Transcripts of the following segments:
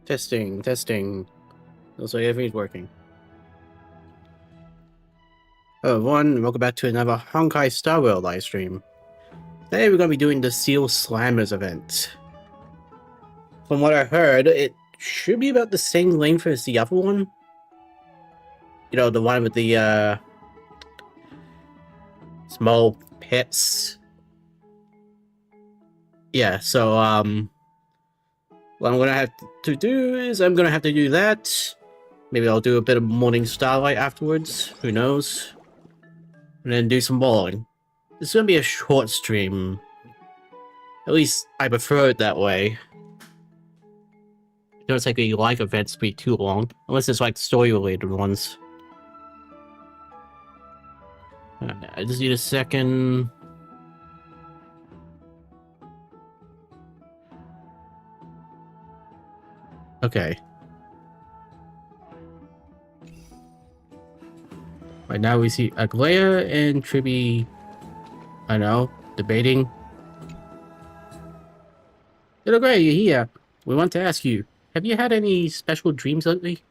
Testing, testing. Looks like everything's working. Hello everyone, and welcome back to another Honkai Star Rail livestream. Today we're going to be doing the Seal Slammers event. From what I heard, it should be about the same length as the other one. You know, the one with the small pits. Yeah, so what I'm going to have to do is I'm going to have to do that. Maybe I'll do a bit of morning starlight afterwards, who knows. And then do some bowling. This is going to be a short stream. At least I prefer it that way. It doesn't take any live events to be too long, unless it's like story-related ones. I just need a second. Okay. Right now we see Aglaya and Triby, I know, debating. Little Gray, you're here. We want to ask you, have you had any special dreams lately?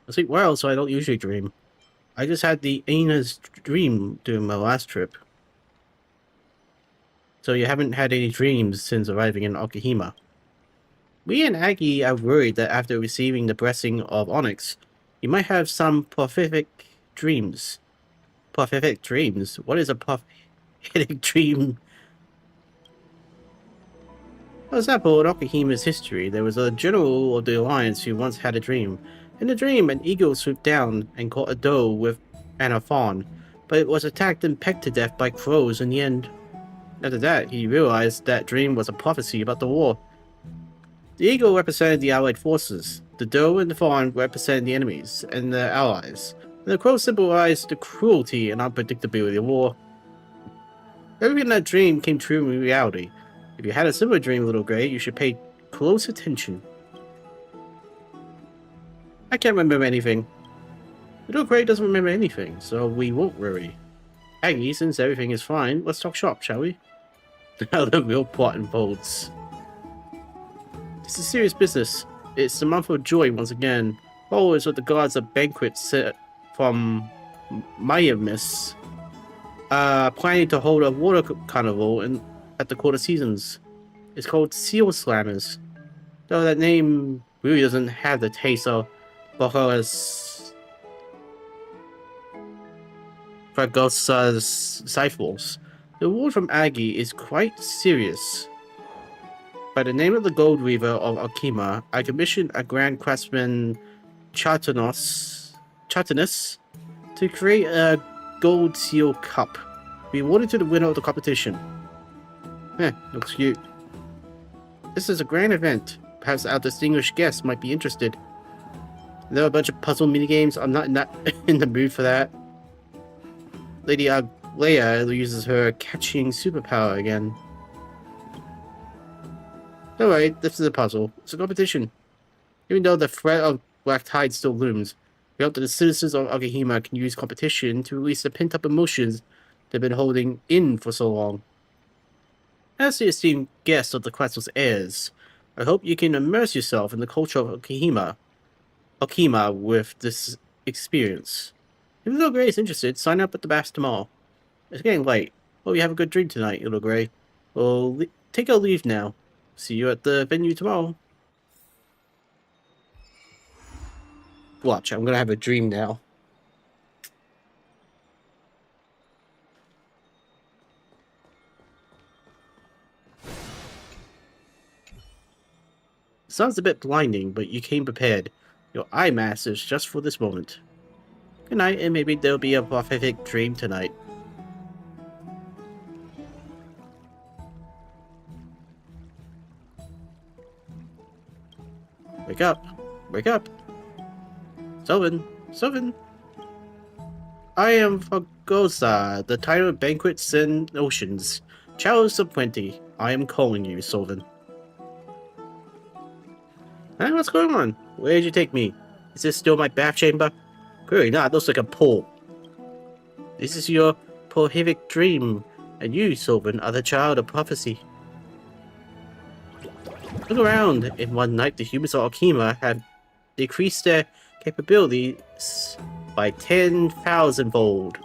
I sleep well, so I don't usually dream. I just had the Aina's dream during my last trip. So you haven't had any dreams since arriving in Okihima. We and Aggie are worried that after receiving the blessing of Onyx, you might have some prophetic dreams. Prophetic dreams? What is a prophetic dream? For example, in Okahima's history, there was a general of the Alliance who once had a dream. In the dream, an eagle swooped down and caught a doe and a fawn, but it was attacked and pecked to death by crows in the end. After that, he realized that dream was a prophecy about the war. The eagle represented the Allied forces, the doe and the fawn represented the enemies and their allies, and the crow symbolized the cruelty and unpredictability of war. Everything in that dream came true in reality. If you had a similar dream, Little Gray, you should pay close attention. I can't remember anything. Little Gray doesn't remember anything, so we won't worry. Aggie, since everything is fine, let's talk shop, shall we? Now the real plot unfolds. This is serious business. It's the month of joy once again. Followers of the gods of banquet set from Mayamis planning to hold a water carnival at the quarter seasons. It's called Seal Slammers. Though that name really doesn't have the taste of Baja's Fragosa's Cyphals. The award from Aggie is quite serious. By the name of the Gold Weaver of Okima, I commissioned a Grand Craftsman Chartanus to create a Gold Seal Cup, be awarded to the winner of the competition. Looks cute. This is a grand event. Perhaps our distinguished guests might be interested. There are a bunch of puzzle minigames. I'm not in the mood for that. Lady Aglaya uses her catching superpower again. Alright, this is a puzzle. It's a competition. Even though the threat of Black Tide still looms, we hope that the citizens of Okihima can use competition to release the pent-up emotions they've been holding in for so long. As the esteemed guest of the Quetzal's heirs, I hope you can immerse yourself in the culture of Okihima with this experience. If Little Gray is interested, sign up at the baths tomorrow. It's getting late. Hope you have a good dream tonight, Little Gray. Well, take our leave now. See you at the venue tomorrow. Watch, I'm gonna have a dream now. Sounds a bit blinding, but you came prepared. Your eye mask is just for this moment. Good night, and maybe there'll be a prophetic dream tonight. Wake up! Wake up! Sylvan! I am Fagosa, the title of banquets and oceans. Chalice of Plenty. I am calling you, Sylvan. Hey, what's going on? Where did you take me? Is this still my bath chamber? Clearly not, it looks like a pool. This is your prophetic dream, and you, Sylvan, are the child of prophecy. Look around. In one night, the humans of Alkema have decreased their capabilities by 10,000-fold.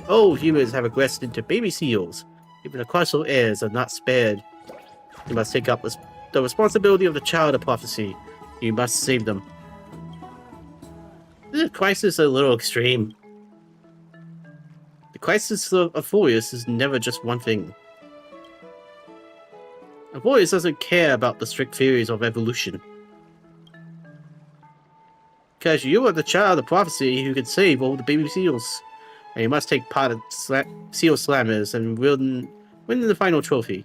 Oh, humans have regressed into baby seals. Even the coastal heirs are not spared. You must take up the responsibility of the child of prophecy. You must save them. This crisis is a little extreme. The crisis of Aphorius is never just one thing. Aphorius doesn't care about the strict theories of evolution. Because you are the child of prophecy who can save all the baby seals. And you must take part of seal slammers and win the final trophy.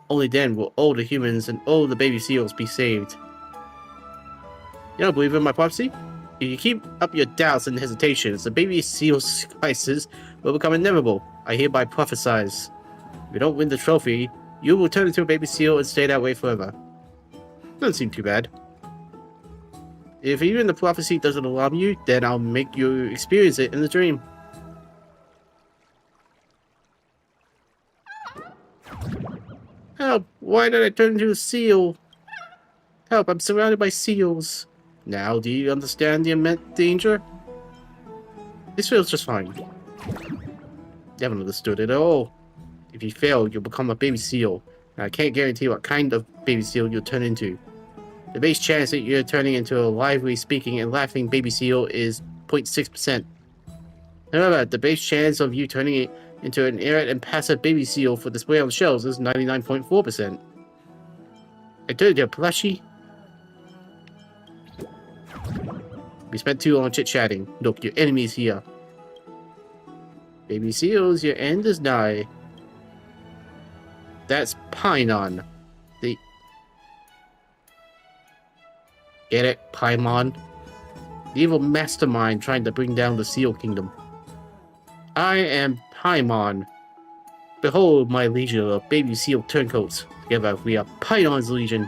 Only then will all the humans and all the baby seals be saved. You don't believe in my prophecy? If you keep up your doubts and hesitations, the baby seals crisis will become inevitable. I hereby prophesize. If you don't win the trophy, you will turn into a baby seal and stay that way forever. Doesn't seem too bad. If even the prophecy doesn't alarm you, then I'll make you experience it in the dream. Help! Why did I turn into a seal? Help! I'm surrounded by seals. Now, do you understand the immense danger? This feels just fine. You haven't understood it at all. If you fail, you'll become a baby seal. And I can't guarantee what kind of baby seal you'll turn into. The base chance that you're turning into a lively, speaking, and laughing baby seal is 0.6%. However, the base chance of you turning it into an errant and passive baby seal for display on the shelves is 99.4%. I told you, plushie. We spent too long chit-chatting. Look, your enemy's here. Baby seals, your end is nigh. That's Pinon. Get it, Paimon? The evil mastermind trying to bring down the Seal Kingdom. I am Paimon. Behold my legion of baby seal turncoats. Together we are Painon's legion.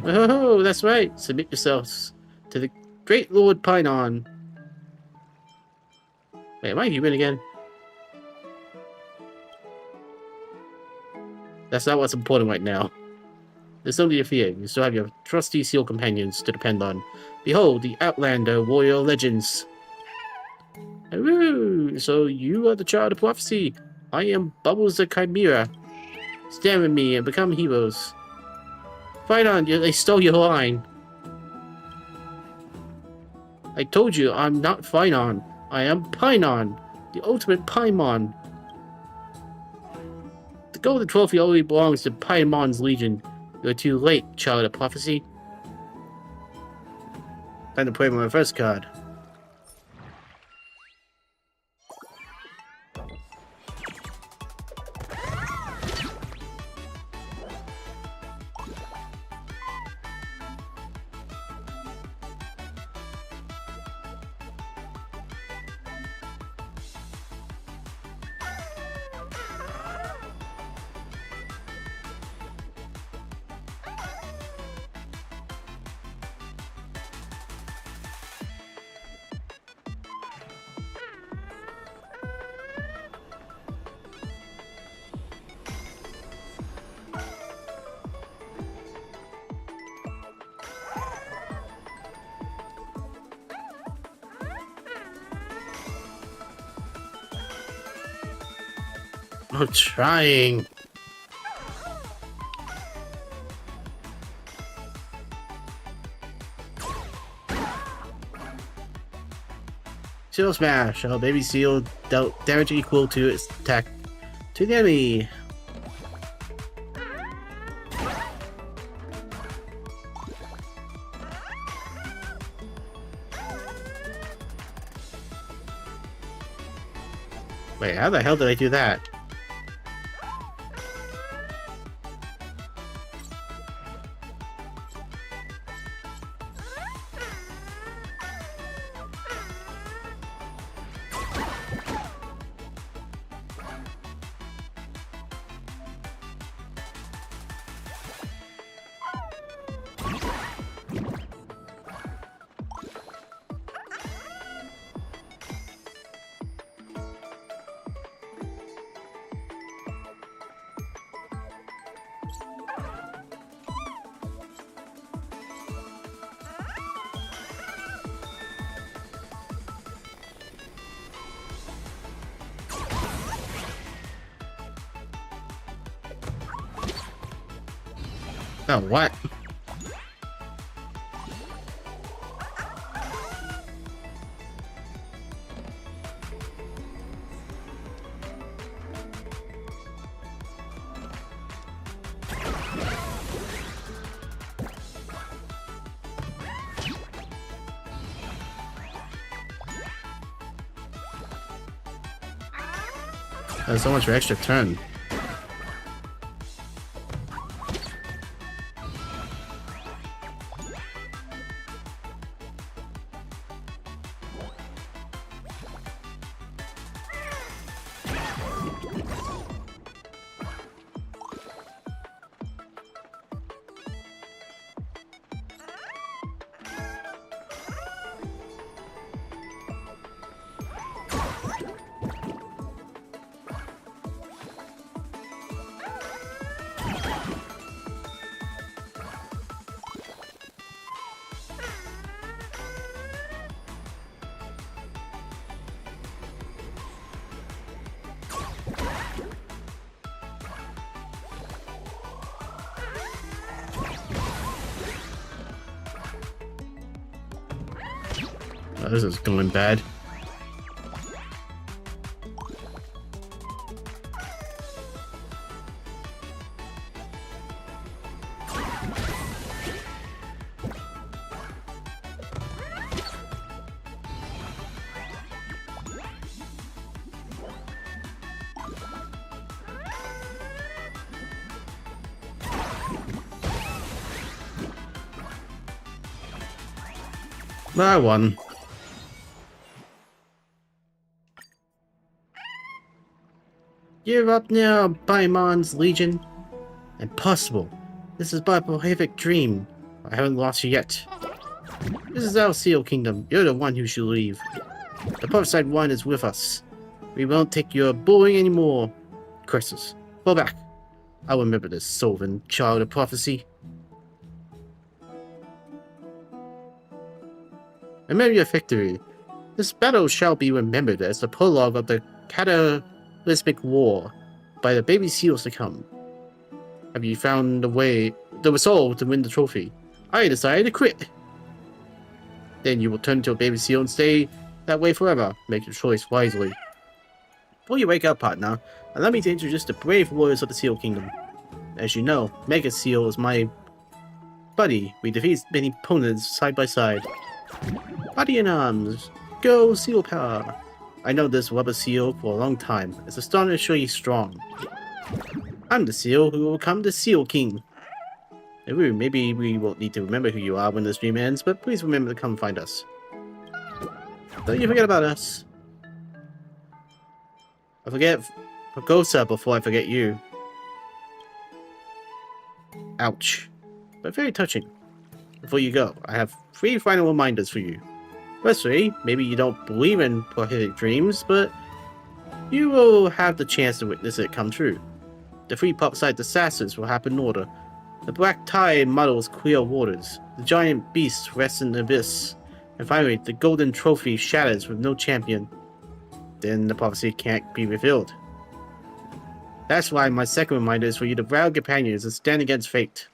Oh, that's right. Submit yourselves to the great Lord Painon. Wait, am I human again? That's not what's important right now. There's no need to fear. You still have your trusty seal companions to depend on. Behold, the Outlander warrior legends. Ooh, so you are the child of prophecy. I am Bubbles the Chimera. Stand with me and become heroes. Fight on, they stole your line. I told you, I'm not Finon. I am Pinon, the ultimate Paimon. The golden trophy only belongs to Paimon's legion. You're too late, child of prophecy. Time to play my first card. I'm trying. Seal smash. Oh, baby seal dealt damage equal to its attack to the enemy. Wait, how the hell did I do that? Oh, what? There's so much for extra turn. Oh, this is going bad. I won. Give up now, Paimon's Legion. Impossible. This is but a horrific dream. I haven't lost you yet. This is our Seal Kingdom. You're the one who should leave. The prophesied one is with us. We won't take your bullying anymore. Curses. Fall back. I'll remember this, Sylvan, child of prophecy. Remember your victory. This battle shall be remembered as the prologue of the cataclysmic war by the baby seals to come. Have you found the resolve to win the trophy? I decided to quit. Then you will turn into a baby seal and stay that way forever. Make your choice wisely. Before you wake up, partner, allow me to introduce the brave warriors of the Seal Kingdom. As you know, Mega Seal is my buddy. We defeat many opponents side by side. Body in arms, go seal power. I know this rubber seal for a long time. It's astonishingly strong. I'm the seal who will become the Seal King. Maybe we won't need to remember who you are when the stream ends, but please remember to come find us. Don't you forget about us. I forget Pagosa before I forget you. Ouch. But very touching. Before you go, I have 3 final reminders for you. Firstly, maybe you don't believe in prophetic dreams, but you will have the chance to witness it come true. The 3 prophesied disasters will happen in order. The black tide muddles clear waters. The giant beast rests in the abyss. And finally, the golden trophy shatters with no champion. Then the prophecy can't be revealed. That's why my second reminder is for you to rally companions and stand against fate.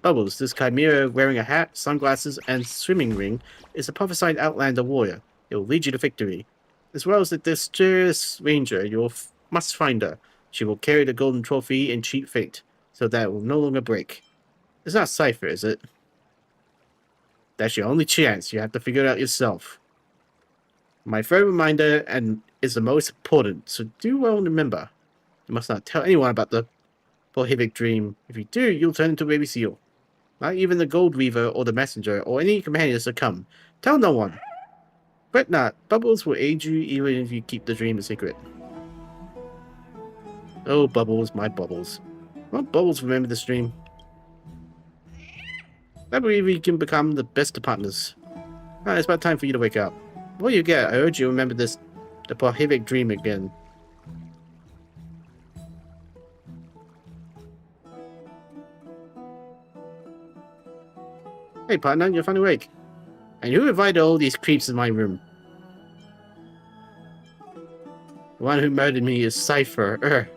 Bubbles, this chimera wearing a hat, sunglasses, and swimming ring is a prophesied Outlander warrior. It will lead you to victory. As well as the mysterious ranger, you must find her. She will carry the golden trophy and cheat fate, so that it will no longer break. It's not Cypher, is it? That's your only chance. You have to figure it out yourself. My third reminder, and is the most important, so do well remember. You must not tell anyone about the prohibited dream. If you do, you'll turn into a baby seal. Not even the Gold Reaver or the Messenger or any companions to come. Tell no one. Fret not. Bubbles will aid you even if you keep the dream a secret. Oh, Bubbles, my Bubbles. Won't Bubbles remember this dream? I believe we can become the best of partners. Alright, it's about time for you to wake up. Before you get, I urge you to remember the prohibited dream again. Hey partner, you're finally awake. And who invited all these creeps in my room? The one who murdered me is Cypher.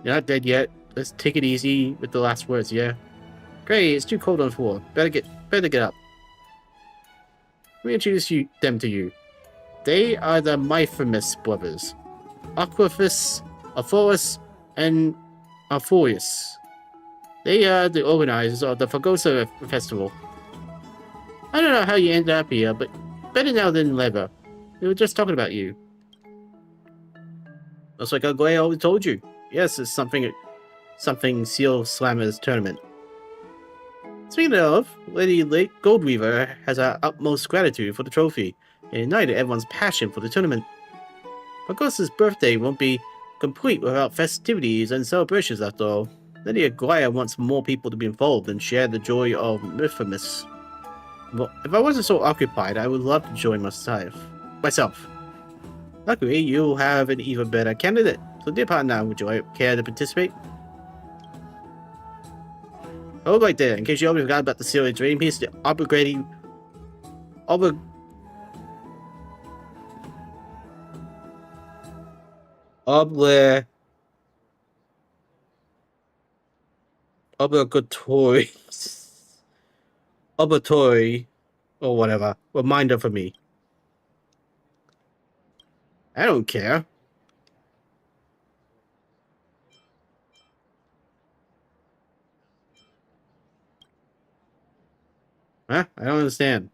You're not dead yet. let's take it easy with the last words, yeah? Great, it's too cold on the floor. Better get up. Let me introduce them to you. They are the Myphemus brothers. Aquifus, Aphorus, and Aphorius. They are the organizers of the Fagosa Festival. I don't know how you ended up here, but better now than never. We were just talking about you. Looks like Aglaya always told you. Yes, it's something Seal Slammer's tournament. Speaking of, Lady Goldweaver has our utmost gratitude for the trophy and ignited everyone's passion for the tournament. Fagosa's birthday won't be complete without festivities and celebrations after all. Lady Aglaya wants more people to be involved and share the joy of Myphemus. Well, if I wasn't so occupied, I would love to join myself. Luckily, you'll have an even better candidate. So dear partner, would you care to participate? Oh, right there, in case you already forgot about the series rating piece, the upgrading... Obligatory... Obligatory... or whatever. Reminder for me. I don't care. Huh? I don't understand.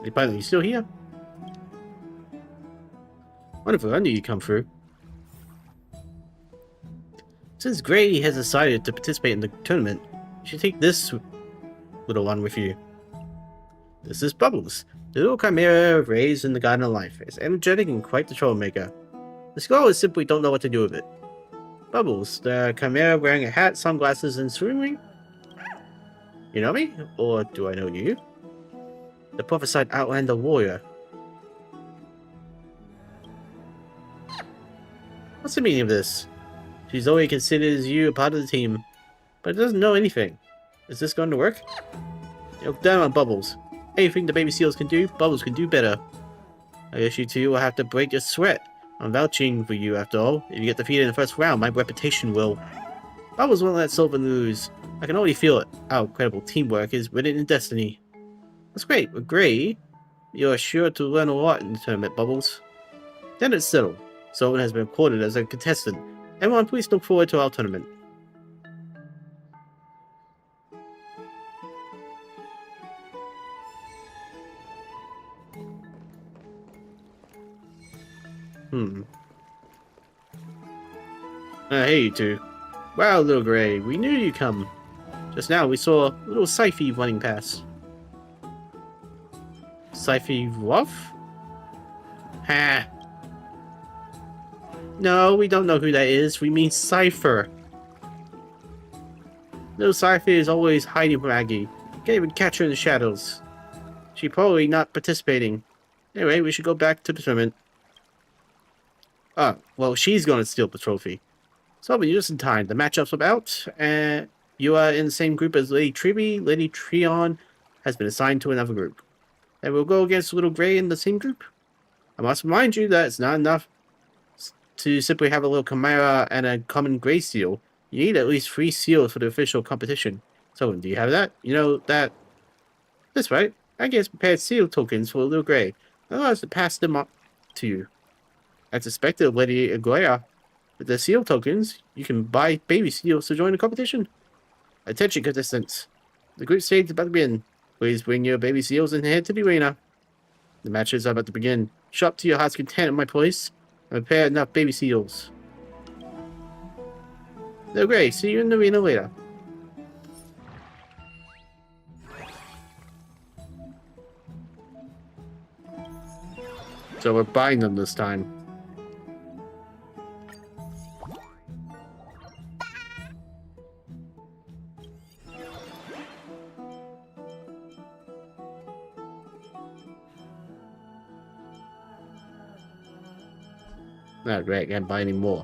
Hey, pilot, you still here? Wonderful, I knew you'd come through. Since Gray has decided to participate in the tournament, you should take this little one with you. This is Bubbles, the little chimera raised in the Garden of Life. It's energetic and quite the troublemaker. The scholars simply don't know what to do with it. Bubbles, the chimera wearing a hat, sunglasses, and swimming ring? You know me? Or do I know you? The prophesied Outlander warrior. What's the meaning of this? She's already considers you a part of the team, but it doesn't know anything. Is this going to work? Look down on Bubbles. Anything the baby seals can do, Bubbles can do better. I guess you two will have to break your sweat. I'm vouching for you after all. If you get defeated in the first round, my reputation will. Bubbles won't let Sylvan lose. I can already feel it. Our incredible teamwork is written in destiny. That's great. With Gray, you're sure to learn a lot in the tournament, Bubbles. Then it's settled. Sylvan has been recorded as a contestant. Everyone, please look forward to our tournament. Hey, you two. Wow, little Gray, we knew you'd come. Just now, we saw little Syphy running past. Syphy Ruff? Ha! No, we don't know who that is. We mean Cypher. Little Syphy is always hiding from Aggie. Can't even catch her in the shadows. She's probably not participating. Anyway, we should go back to the tournament. Oh, well, she's going to steal the trophy. So, you're just in time. The matchup's about, and you are in the same group as Lady Triby. Lady Treon has been assigned to another group. And we'll go against Little Gray in the same group. I must remind you that it's not enough to simply have a little Chimera and a common Gray seal. You need at least 3 seals for the official competition. So, do you have that? You know that... That's right. I guess prepared seal tokens for Little Gray. I'll have to pass them up to you. As expected of Lady Aglaya, with the seal tokens, you can buy baby seals to join the competition. Attention contestants. The group stage is about to begin. Please bring your baby seals and head to the arena. The matches are about to begin. Shop to your heart's content at my place and prepare enough baby seals. Little Gray, see you in the arena later. So we're buying them this time. Not great, can't buy any more.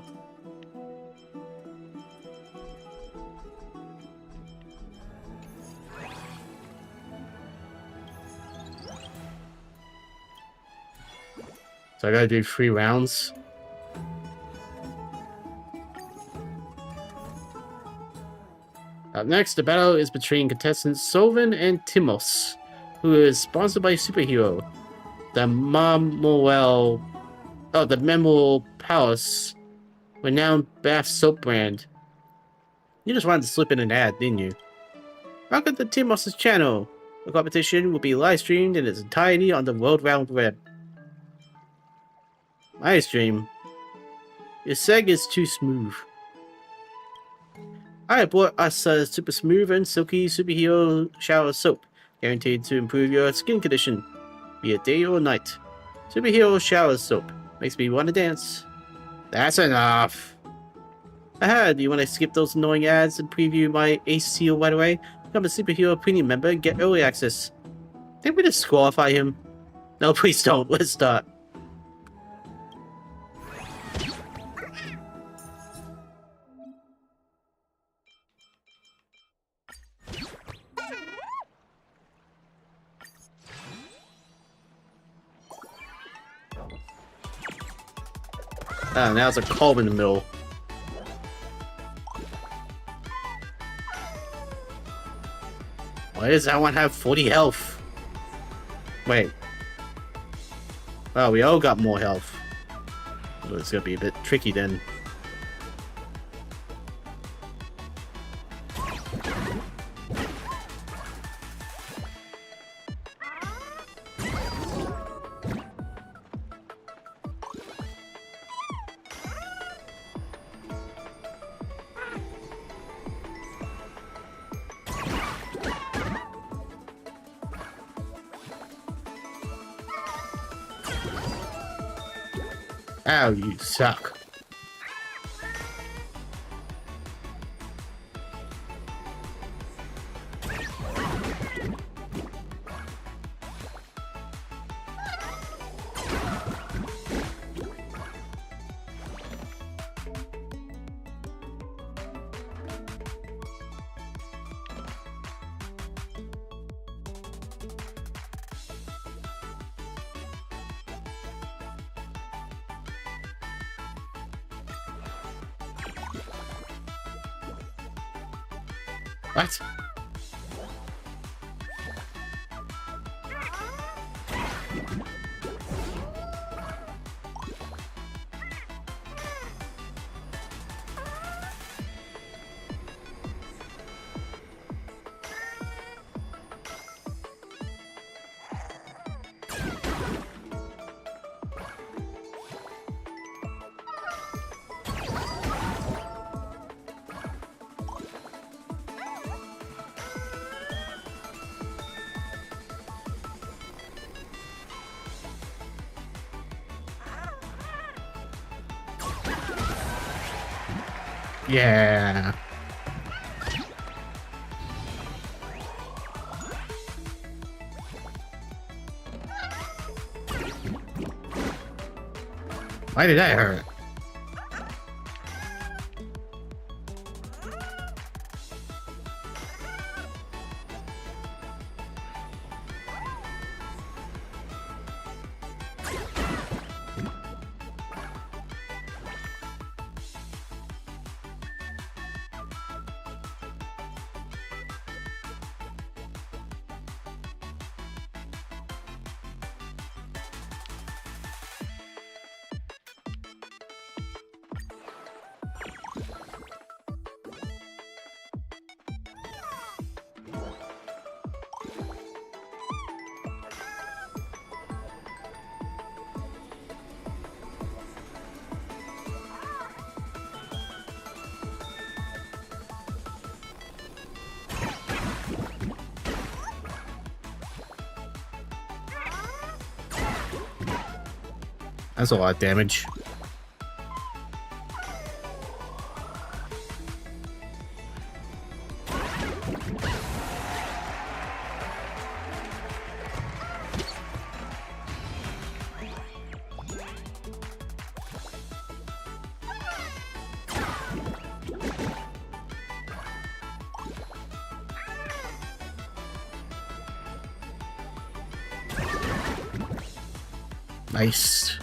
So I gotta do 3 rounds. Up next, the battle is between contestants Solvin and Timos, who is sponsored by Superhero, the Memorial Palace, renowned bath soap brand. You just wanted to slip in an ad, didn't you? Welcome to Timos' channel. The competition will be live streamed in its entirety on the World Round Web. Live stream? Your seg is too smooth. I bought us a super smooth and silky superhero shower soap, guaranteed to improve your skin condition, be it day or night. Superhero shower soap makes me want to dance. That's enough. Aha, do you want to skip those annoying ads and preview my ace seal right away? Become a superhero premium member and get early access. Think we disqualify him? No, please don't. Let's start. Ah, now there's a column in the middle. Why does that one have 40 health? Wait. Oh, we all got more health. Well, it's gonna be a bit tricky then. Ow, you suck. What? Yeah. Why did that hurt? That's a lot of damage. Nice.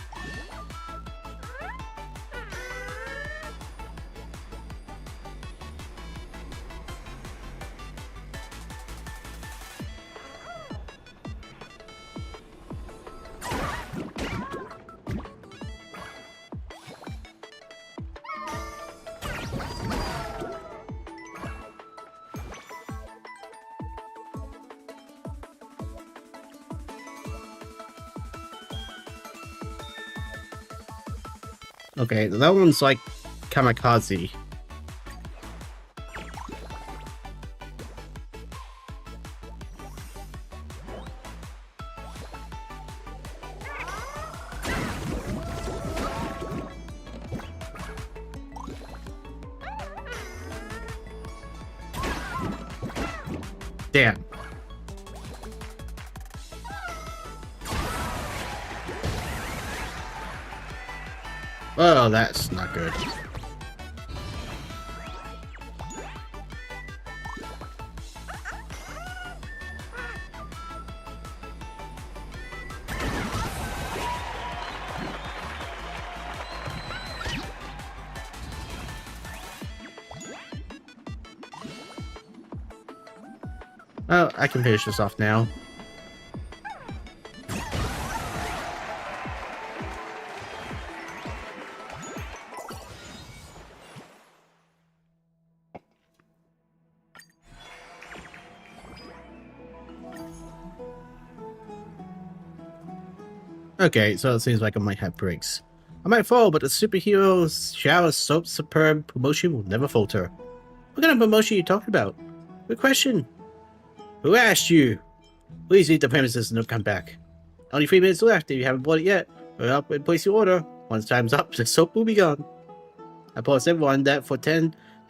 Okay, that one's like kamikaze. Damn. Oh, that's not good. Oh, I can finish this off now. Okay, so it seems like I might have breaks. I might fall, but the superhero shower soap superb promotion will never falter. What kind of promotion are you talking about? Good question. Who asked you? Please leave the premises and don't come back. Only 3 minutes left. If you haven't bought it yet, hurry up and place your order. Once time's up, the soap will be gone. I promise everyone that for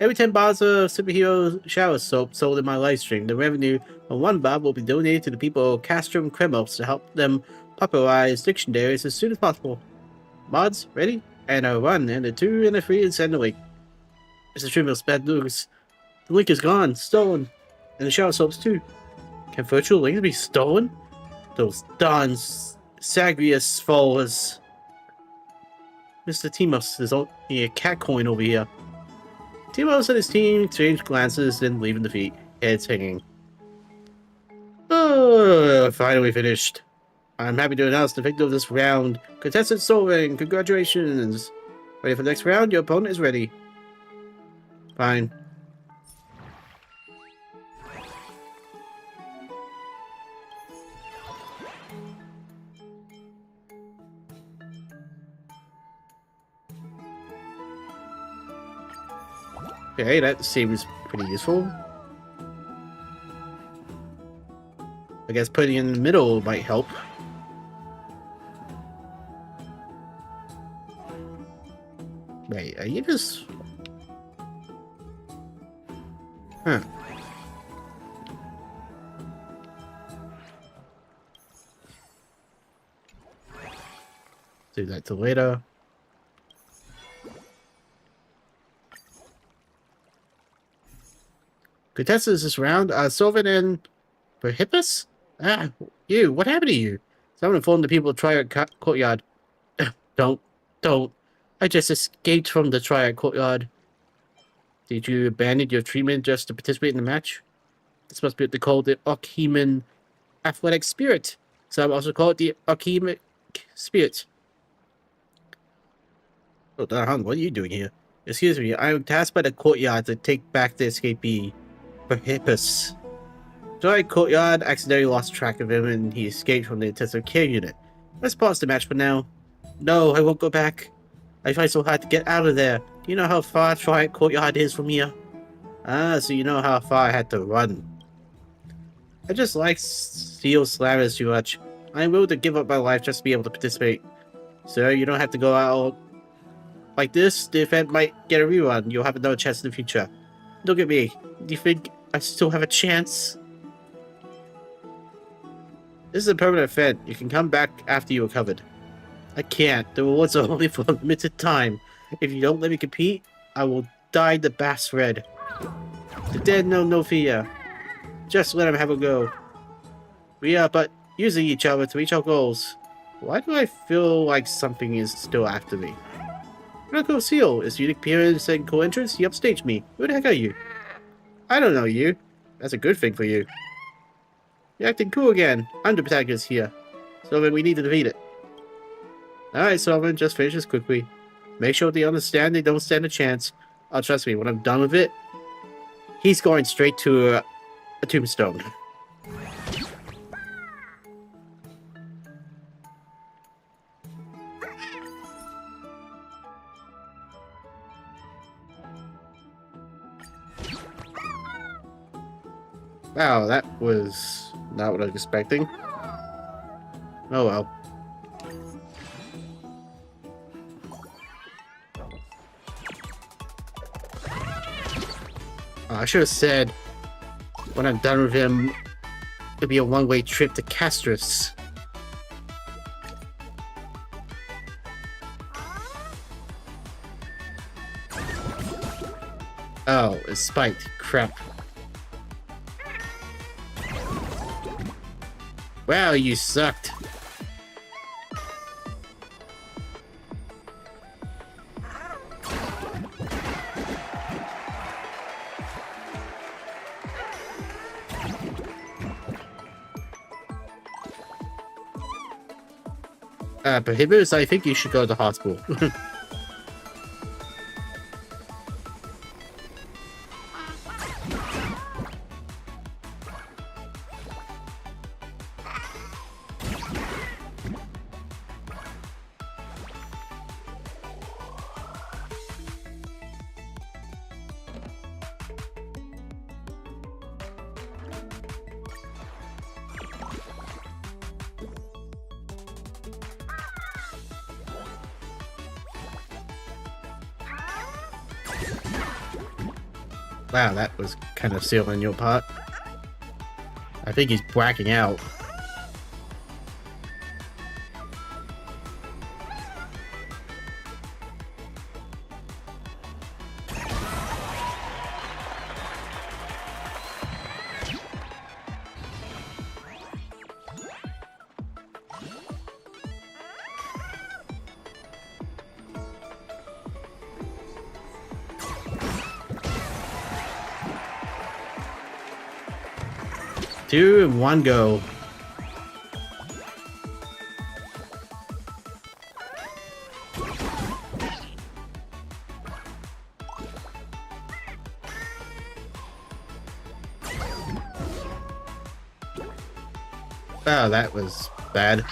every 10 bottles of superhero shower soap sold in my live stream, the revenue of 1 bottle will be donated to the people of Castrum Cremos to help them popularize dictionaries as soon as possible. Mods, ready? And a 1, and a 2, and a 3, and send away. It's a stream of bad news. The link is gone, stolen. And the shower soaps too. Can virtual links be stolen? Those darn Sagrius followers. Mr. Timos is only a cat coin over here. Timos and his team exchange glances, then leaving the feet, heads hanging. Oh, finally finished. I'm happy to announce the victor of this round. Contestant Solving, congratulations. Ready for the next round? Your opponent is ready. Fine. Okay, that seems pretty useful. I guess putting it in the middle might help. Wait, are you just... Huh. Do that till later. Contestants this round are Sylvan and Perhippus? Ah, you, what happened to you? Someone informed the people of Triad Courtyard. Don't. I just escaped from the Triad Courtyard. Did you abandon your treatment just to participate in the match? This must be what they call the Archeman Athletic Spirit. Some also call it the Archemic Spirit. Oh, Darhan, what are you doing here? Excuse me, I am tasked by the Courtyard to take back the escapee, Perhippus. Triad Courtyard accidentally lost track of him and he escaped from the intensive care unit. Let's pause the match for now. No, I won't go back. I find it so hard to get out of there. Do you know how far Triad Courtyard is from here? Ah, so you know how far I had to run. I just like steel slammers too much. I'm willing to give up my life just to be able to participate. Sir, you don't have to go out like this. The event might get a rerun. You'll have another chance in the future. Look at me. Do you think I still have a chance? This is a permanent event. You can come back after you recovered. I can't. The rewards are only for a limited time. If you don't let me compete, I will dye the bass red. The dead know no fear. Just let them have a go. We are but using each other to reach our goals. Why do I feel like something is still after me? Rocco Seal is unique appearance and cool entrance. You upstaged me. Who the heck are you? I don't know you. That's a good thing for you. You're acting cool again. I'm the protagonist here. So then we need to defeat it. Alright, Solomon, just finish this quickly. Make sure they understand they don't stand a chance. Oh, trust me, when I'm done with it, he's going straight to a tombstone. Wow, that was not what I was expecting. Oh well. I should have said when I'm done with him, it'll be a one-way trip to Castris. Oh, it's spiked. Crap. Wow, you sucked. Prohibitors, I think you should go to the hospital. 'Wow, that was kind of silly on your part. I think he's blacking out. Two in one go. Oh, that was bad.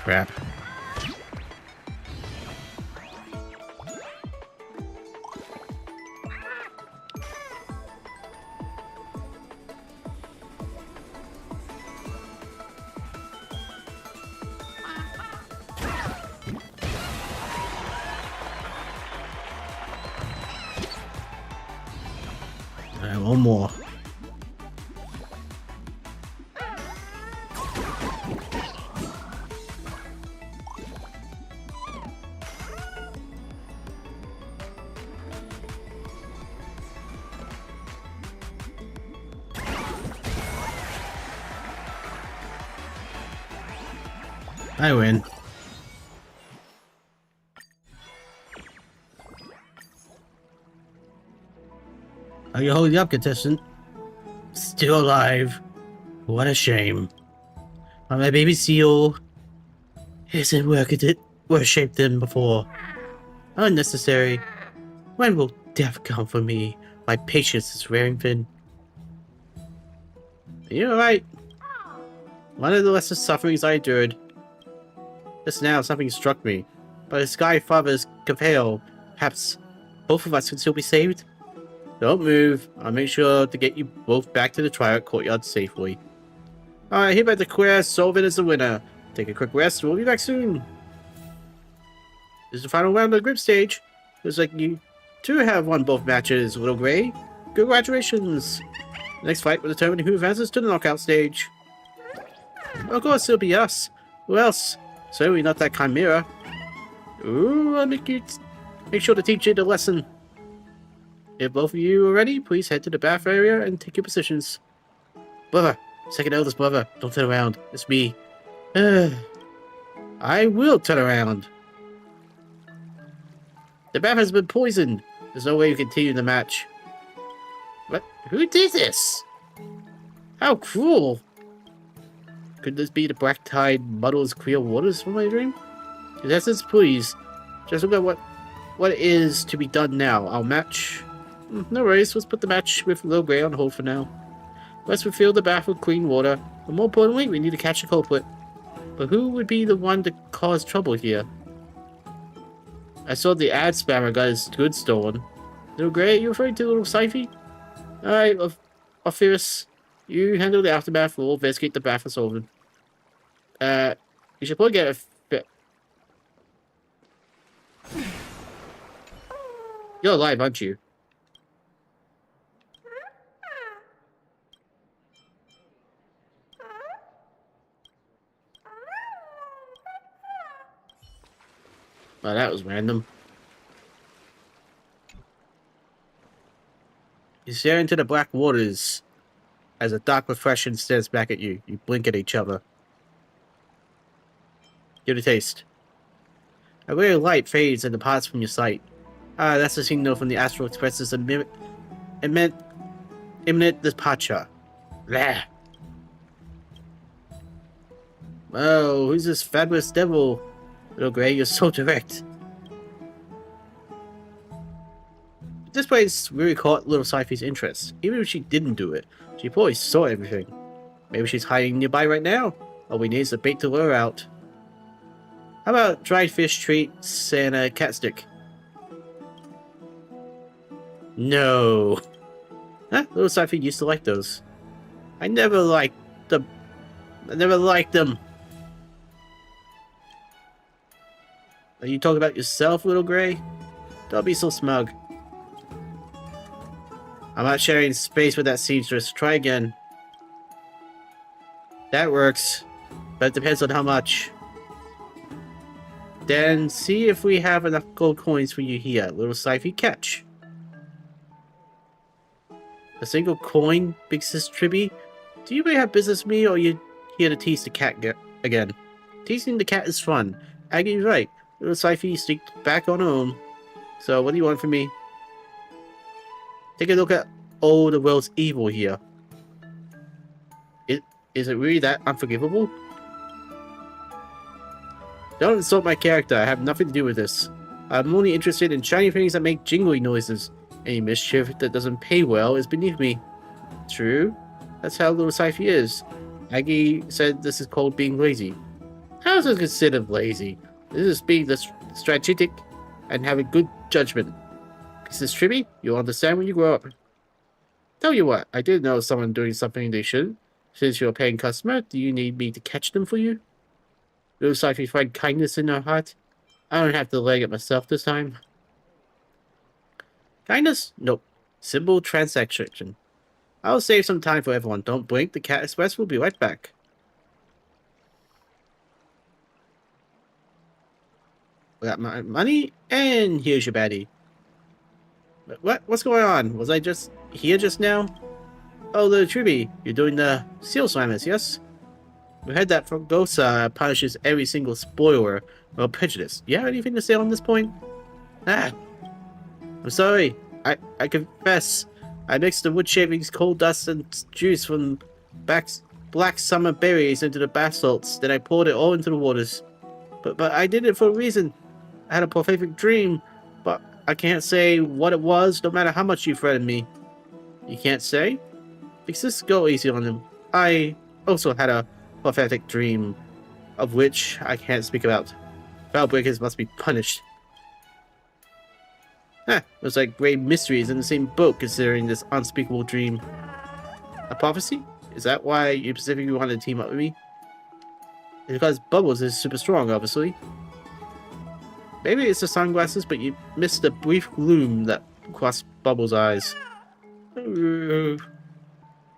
Crap. One more. I win. How you holding up, contestant? Still alive. What a shame. But my baby seal isn't worse shape than before. Unnecessary. When will death come for me? My patience is wearing thin. You're right. One of the lesser sufferings I endured. Just now, something struck me. By the Sky Father's cavail, perhaps both of us can still be saved? Don't move. I'll make sure to get you both back to the Twilight Courtyard safely. Alright, hereby declare Solvin as the winner. Take a quick rest, we'll be back soon. This is the final round of the group stage. Looks like you two have won both matches, Little Gray. Congratulations! The next fight will determine who advances to the knockout stage. Of course, it'll be us. Who else? Certainly not that Chimera. Ooh, I'll make sure to teach you the lesson. If both of you are ready, please head to the bath area and take your positions. Brother, second eldest brother, don't turn around. It's me. I will turn around. The bath has been poisoned. There's no way you continue the match. What? Who did this? How cruel! Could this be the black tide muddles clear waters from my dream? His essence, please. Just look at what is to be done now. Our match. No worries. Let's put the match with Lil Grey on hold for now. Let's refill the bath with clean water. But more importantly, we need to catch the culprit. But who would be the one to cause trouble here? I saw the ad spammer got his goods stolen. Lil Grey, are you referring to Little Syphie? Alright, Ophiris, you handle the aftermath. We'll investigate the bath for Solvin. You should probably get a fit. You're alive, aren't you? Well, that was random. You stare into the black waters as a dark reflection stares back at you. You blink at each other. Give it a taste. A ray of light fades and departs from your sight. Ah, that's the signal from the Astral Express's imminent departure. Blah. Oh, who's this fabulous devil? Little Grey, you're so direct. This place really caught Little Syphie's interest. Even if she didn't do it, she probably saw everything. Maybe she's hiding nearby right now. All we need is a bait to lure her out. How about dried fish treats and a cat stick? No. Huh? Little Syphie used to like those. I never liked them. Are you talking about yourself, Little Grey? Don't be so smug. I'm not sharing space with that seamstress. Try again. That works, but it depends on how much. Then see if we have enough gold coins for you here, Little Syphie. Catch. A single coin, Big Sis Tribby? Do you really have business with me, or are you here to tease the cat again? Teasing the cat is fun. Aggie's right. Little Syphie sneaked back on her own. So what do you want from me? Take a look at all the world's evil here. Is it really that unforgivable? Don't insult my character. I have nothing to do with this. I'm only interested in shiny things that make jingly noises. Any mischief that doesn't pay well is beneath me. True. That's how Little Syphie is. Aggie said this is called being lazy. How is this considered lazy? This is being strategic and having good judgment. Mrs. Tribby, you'll understand when you grow up. Tell you what, I did know someone doing something they shouldn't. Since you're a paying customer, do you need me to catch them for you? Little Syphie find kindness in her heart. I don't have to leg it myself this time. Kindness? Nope. Simple transaction. I'll save some time for everyone. Don't blink. The Cat Express will be right back. We got my money, and here's your baddie. What's going on? Was I just here just now? Oh, Little Tribby, you're doing the seal slammers, yes? We heard that from Gosa punishes every single spoiler or prejudice. You have anything to say on this point? Ah, I'm sorry. I confess. I mixed the wood shavings, coal dust, and juice from black summer berries into the bath salts. Then I poured it all into the waters. But I did it for a reason. I had a prophetic dream, but I can't say what it was, no matter how much you threatened me. You can't say? Just go easy on him. I also had a prophetic dream, of which I can't speak about. Foul breakers must be punished. Looks like grave mysteries in the same boat considering this unspeakable dream. A prophecy? Is that why you specifically wanted to team up with me? It's because Bubbles is super strong, obviously. Maybe it's the sunglasses, but you missed the brief gloom that crossed Bubbles' eyes. If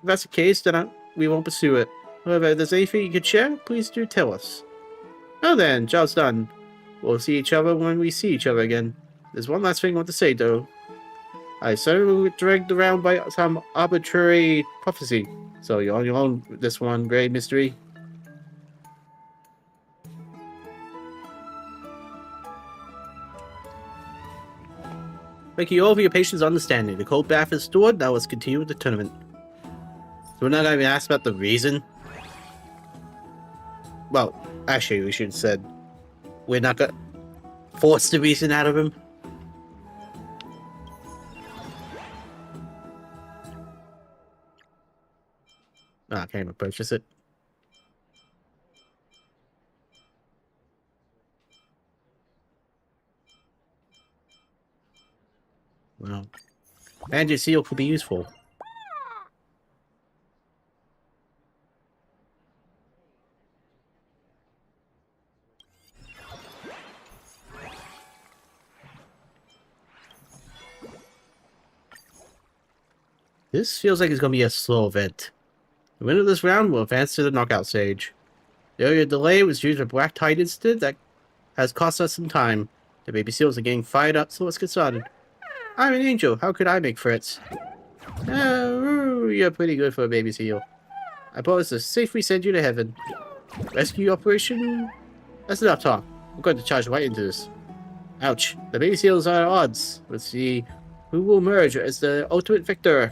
that's the case, then we won't pursue it. However, if there's anything you could share, please do tell us. Well then, job's done. We'll see each other when we see each other again. There's one last thing I want to say, though. I certainly was dragged around by some arbitrary prophecy. So you're on your own with this one, Grey Mystery. Thank you all for your patience and understanding. The cold bath is stored. Now let's continue with the tournament. So we're not going to be asked about the reason. Well, actually, we should have said we're not going to force the reason out of him. Oh, I can't even purchase it. Well, Magic Seal could be useful. This feels like it's going to be a slow event. The winner of this round will advance to the knockout stage. The earlier delay was due to a black tide incident that has cost us some time. The baby seals are getting fired up, so let's get started. I'm an angel. How could I make threats? Oh, you're pretty good for a baby seal. I promise to safely send you to heaven. Rescue operation? That's enough talk. I'm going to charge right into this. Ouch. The baby seals are at odds. Let's see who will emerge as the ultimate victor.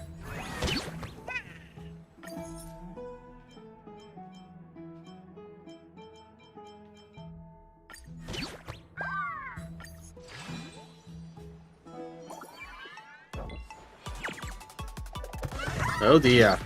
Oh dear.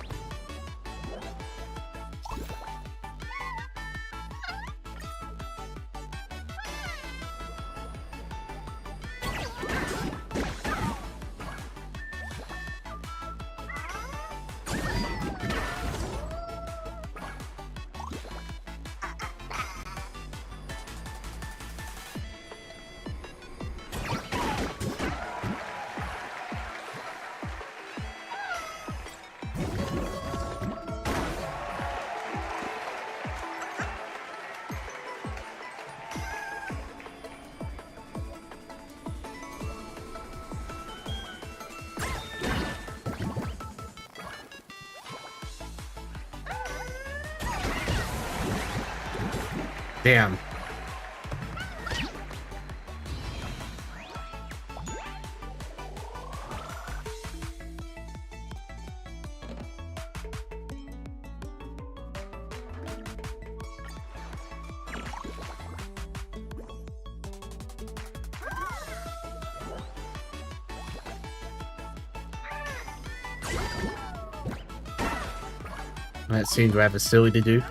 Damn. That seemed rather silly to do.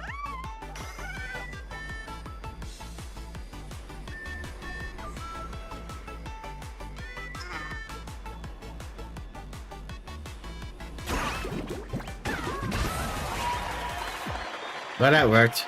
Well, that worked.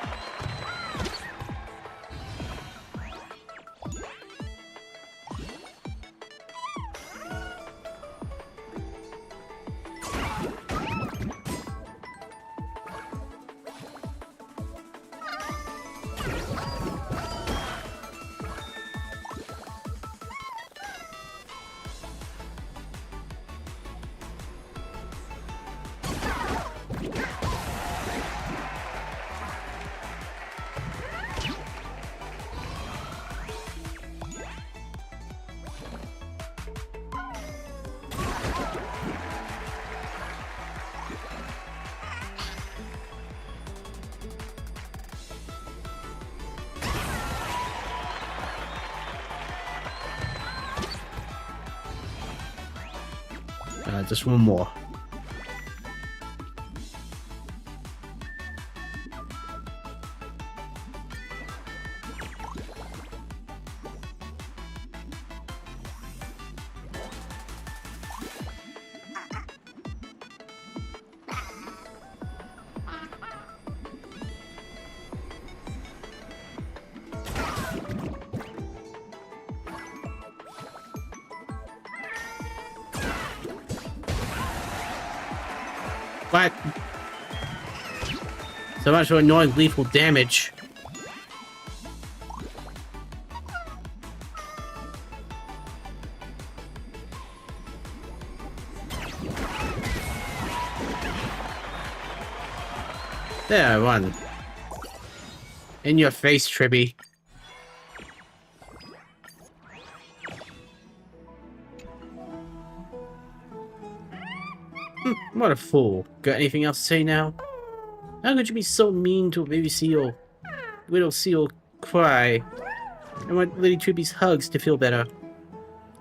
Just one more. What? So much for annoying lethal damage. There, I won. In your face, Tribby. What a fool. Got anything else to say now? How could you be so mean to a baby seal? Little seal cry. I want Lady Tribby's hugs to feel better.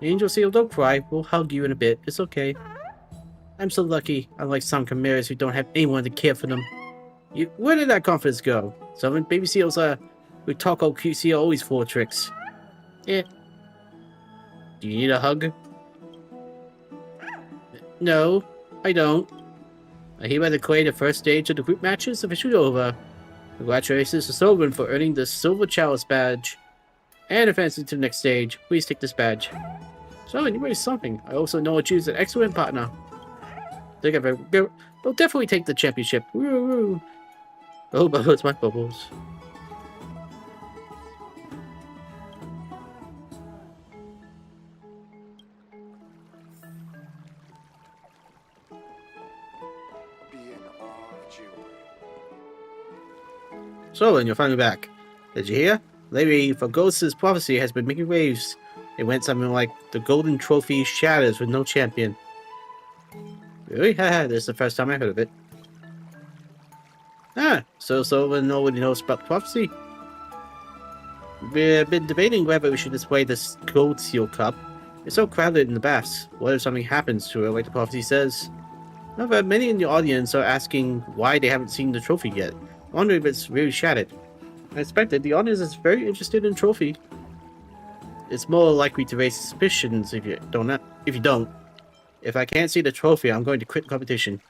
Angel seal, don't cry. We'll hug you in a bit. It's okay. I'm so lucky, unlike some chimeras who don't have anyone to care for them. Where did that confidence go? Some baby seals who talk all cutesy are always full of tricks. Eh. Do you need a hug? No, I don't. I hereby declare the first stage of the group matches officially over. Congratulations to Sylvan for earning the Silver Chalice badge. And advancing to the next stage. Please take this badge. So, you raised something. I also know that you're an excellent partner. They'll definitely take the championship. Woo woo. Oh, bubbles, my bubbles. So, and you're finally back. Did you hear? Lady Fagos's prophecy has been making waves. It went something like the golden trophy shatters with no champion. Really? Haha, this is the first time I heard of it. Ah, so nobody knows about the prophecy? We've been debating whether we should display this gold seal cup. It's so crowded in the baths. What if something happens to it like the prophecy says? However, many in the audience are asking why they haven't seen the trophy yet, wondering if it's really shattered. I expected the audience is very interested in the trophy. It's more likely to raise suspicions if you don't. If I can't see the trophy, I'm going to quit the competition.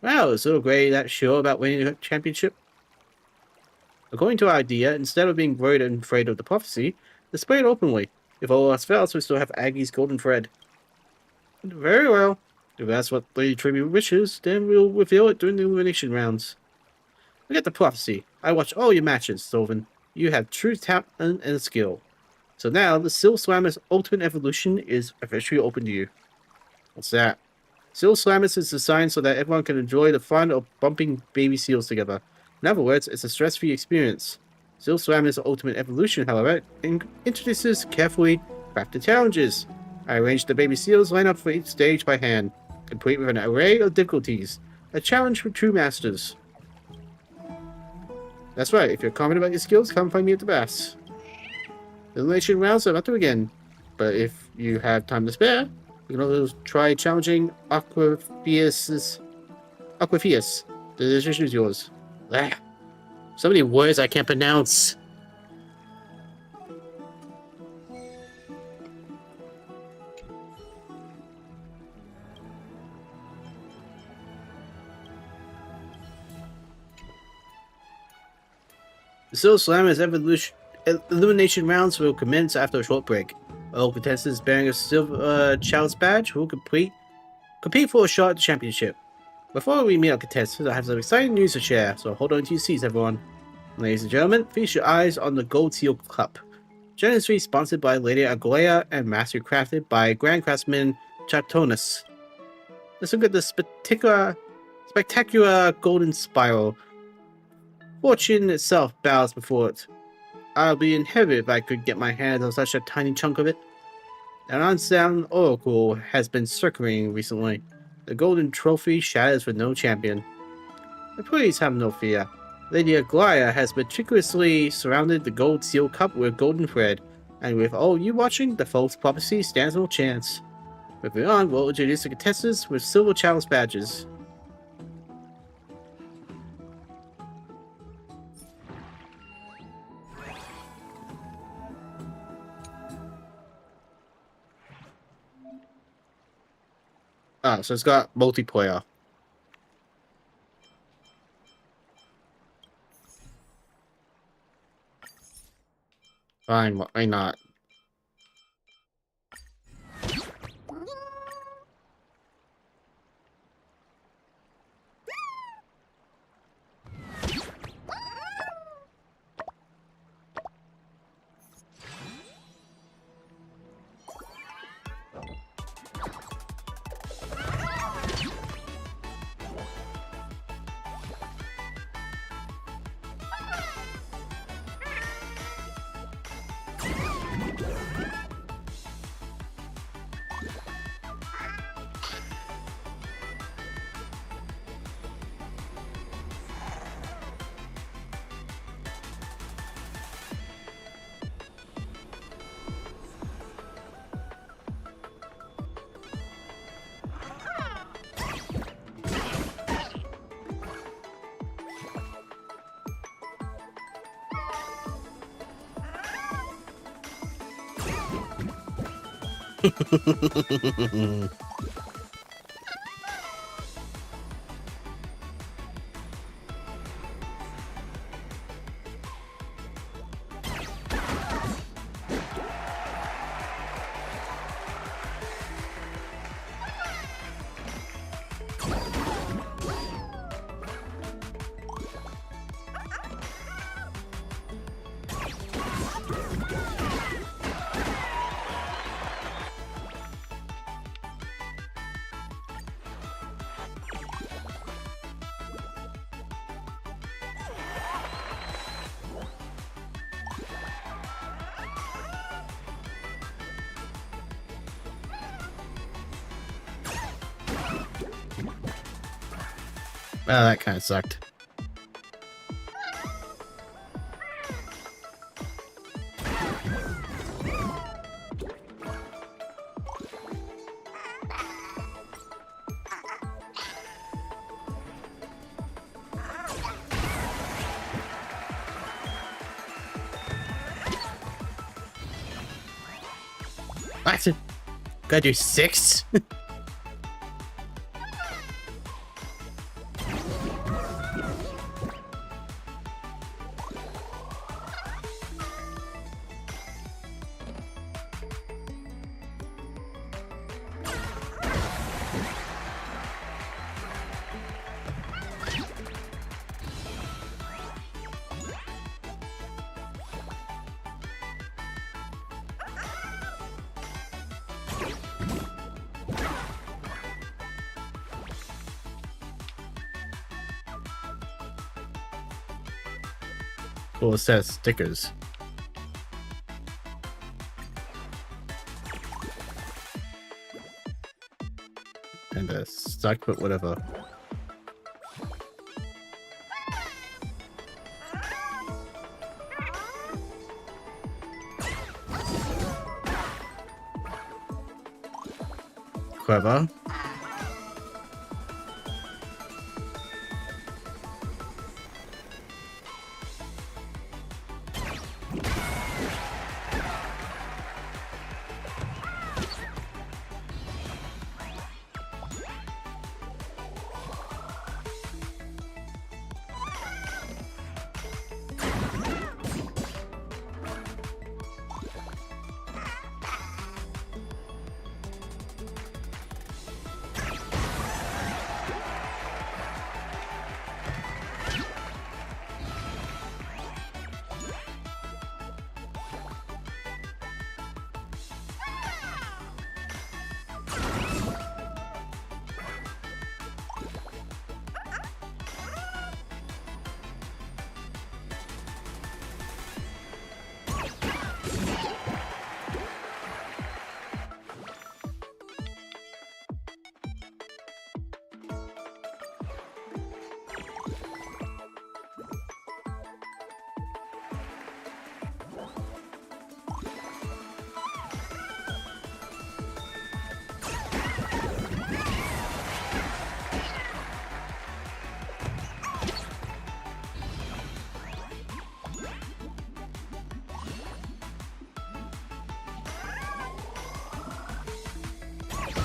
Wow, is Little Gray that sure about winning the championship? According to our idea, instead of being worried and afraid of the prophecy, display it openly. If all else fails, we still have Aggie's golden thread. Very well. If that's what Lady Tribute wishes, then we'll reveal it during the elimination rounds. Look at the prophecy. I watched all your matches, Sylvan. You have true talent and skill. So now, the Seal Slammer's Ultimate Evolution is officially open to you. What's that? Seal Slammers is designed so that everyone can enjoy the fun of bumping baby seals together. In other words, it's a stress-free experience. Seal Slammers Ultimate Evolution, however, introduces carefully crafted challenges. I arranged the baby seals lineup for each stage by hand, complete with an array of difficulties. A challenge for true masters. That's right, if you're confident about your skills, come find me at the baths. The elimination rounds are about to begin, but if you have time to spare, you can also try challenging Aquaphius. The decision is yours. Blah. So many words I can't pronounce. The Seal Slammer's elimination rounds will commence after a short break. All contestants bearing a Silver Chalice badge will compete for a shot at the championship. Before we meet our contestants, I have some exciting news to share, so hold on to your seats, everyone. Ladies and gentlemen, feast your eyes on the Gold Seal Cup. Generously sponsored by Lady Agoya and master crafted by Grand Craftsman Chatonus. Let's look at the spectacular golden spiral. Fortune itself bows before it. I'll be in heaven if I could get my hands on such a tiny chunk of it. An unsound oracle has been circulating recently. The golden trophy shatters with no champion. But please have no fear. Lady Aglaya has meticulously surrounded the gold seal cup with golden thread, and with all you watching, the false prophecy stands no chance. Moving on, we'll introduce the contestants with Silver Chalice badges. Ah, so it's got multiplayer. Fine, why not? Oh, that kind of sucked. What? Gotta do 6? Cool set of stickers. And stuck, but whatever. Clever.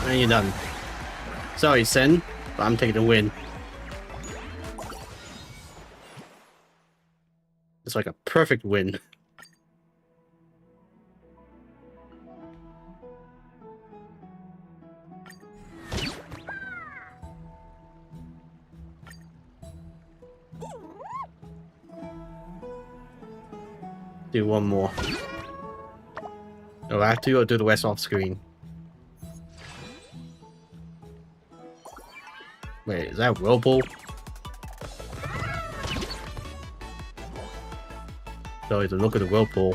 And you're done. Sorry, Sen, but I'm taking the win. It's like a perfect win. Do one more. Oh, I have to go do the rest off screen. Wait, is that Whirlpool? Sorry, to look at the Whirlpool.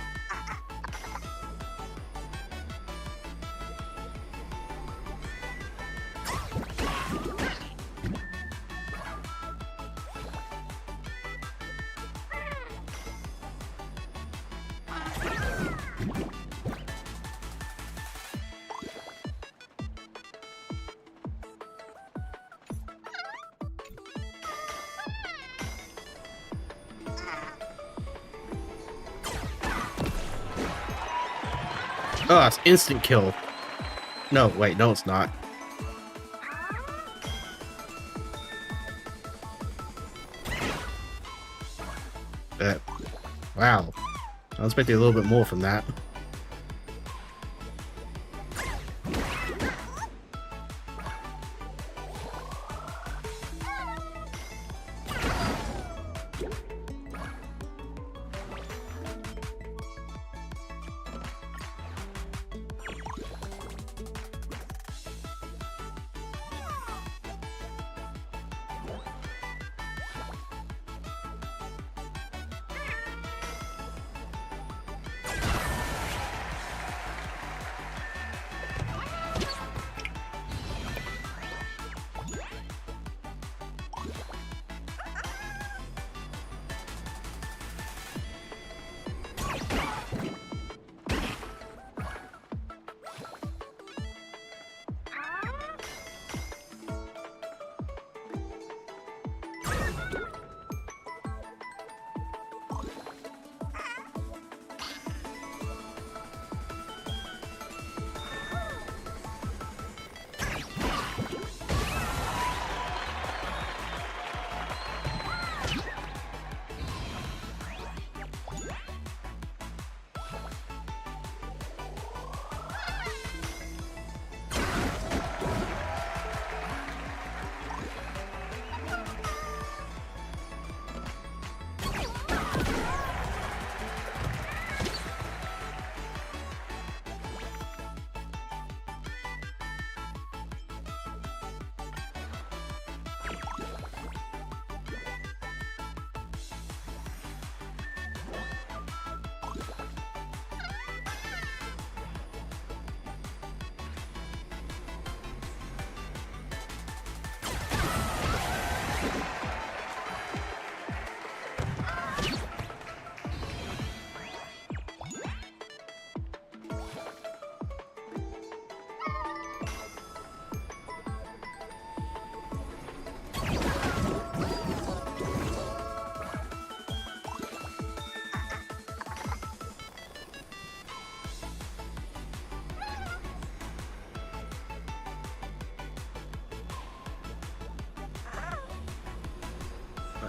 Oh, that's instant kill. No, wait, no, it's not. Wow. I was expecting a little bit more from that.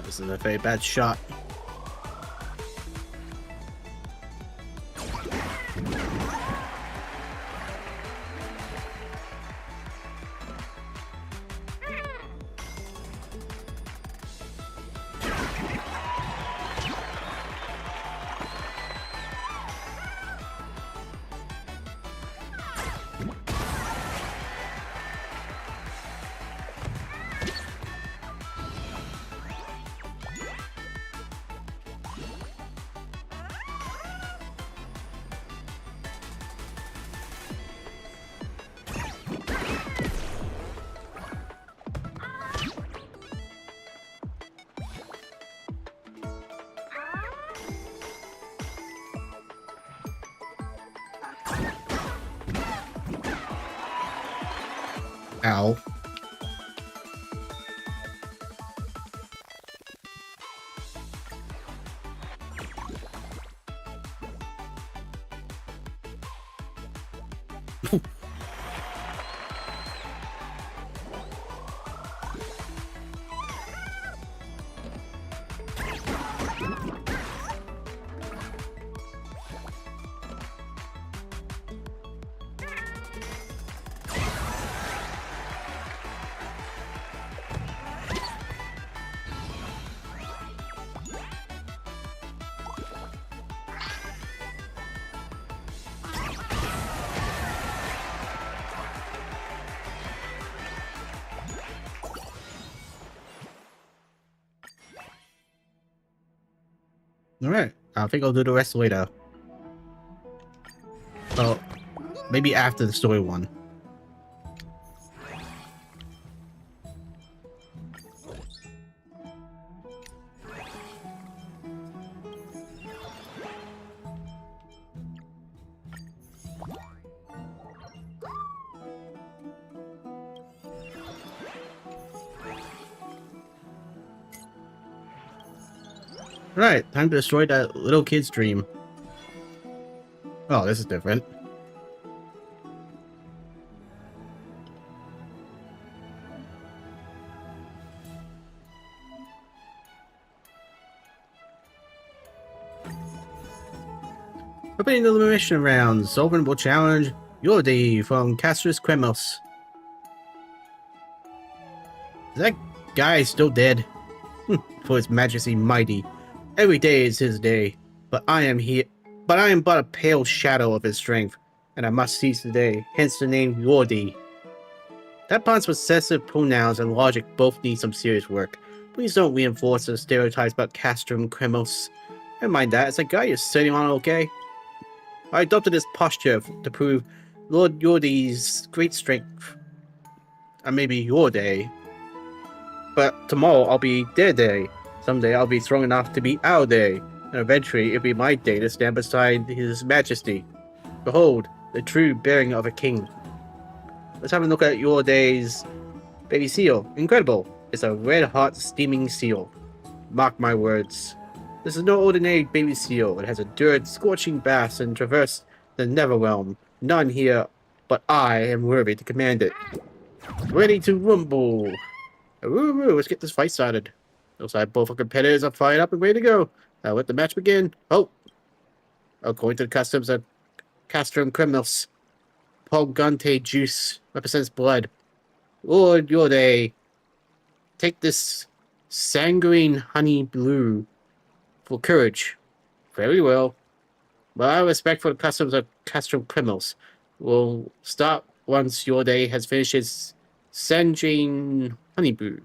This is a very bad shot. Ow. Alright, I think I'll do the rest later. Well, maybe after the story one. Right, time to destroy that little kid's dream. Oh, this is different. Opening the elimination rounds, Open will challenge Yordi from Castris Kremos. Is that guy still dead? For his majesty mighty. Every day is his day, but I am but a pale shadow of his strength, and I must seize the day, hence the name Yordi. That pond's possessive pronouns and logic both need some serious work. Please don't reinforce the stereotypes about Castrum Kremos. Never mind that, is that guy you're sitting on okay? I adopted this posture to prove Lord Yordi's great strength. And maybe your day. But tomorrow I'll be their day. Someday I'll be strong enough to be our day. And eventually it'll be my day to stand beside his majesty. Behold, the true bearing of a king. Let's have a look at your day's baby seal. Incredible. It's a red-hot steaming seal. Mark my words. This is no ordinary baby seal. It has endured scorching baths and traversed the Netherrealm. None here but I am worthy to command it. Ready to rumble. Ooh, let's get this fight started. Looks like both our competitors are fired up and ready to go. Now let the match begin. Oh. According to the customs of Castrum Criminals, Polgante juice represents blood. Lord Yorde, take this sanguine honey blue for courage. Very well. But I respect for the customs of Castrum Criminals. We'll start once Yorde has finished his sanguine honey blue.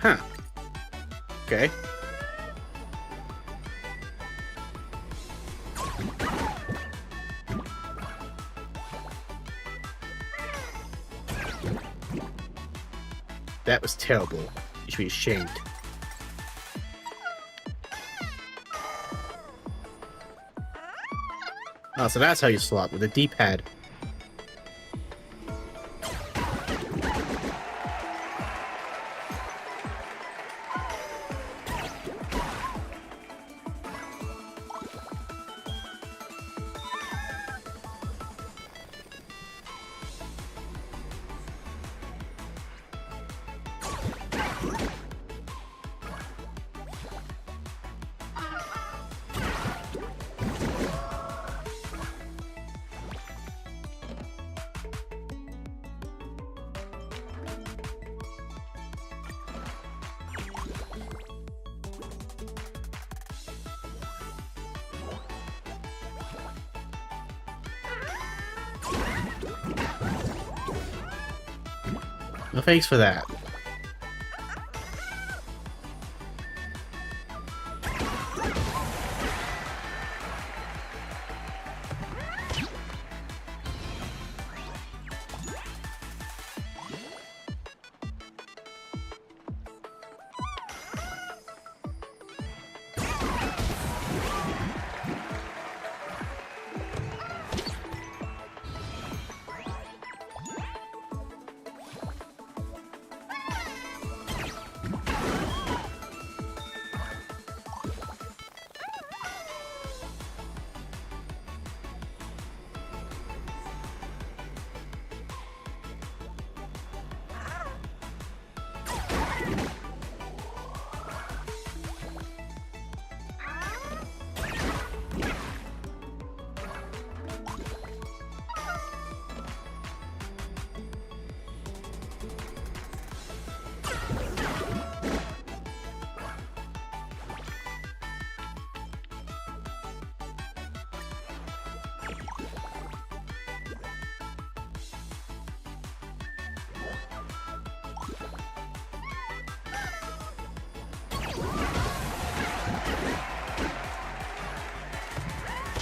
Huh. Okay. That was terrible. You should be ashamed. Oh, so that's how you slot, with a D-pad. No thanks for that.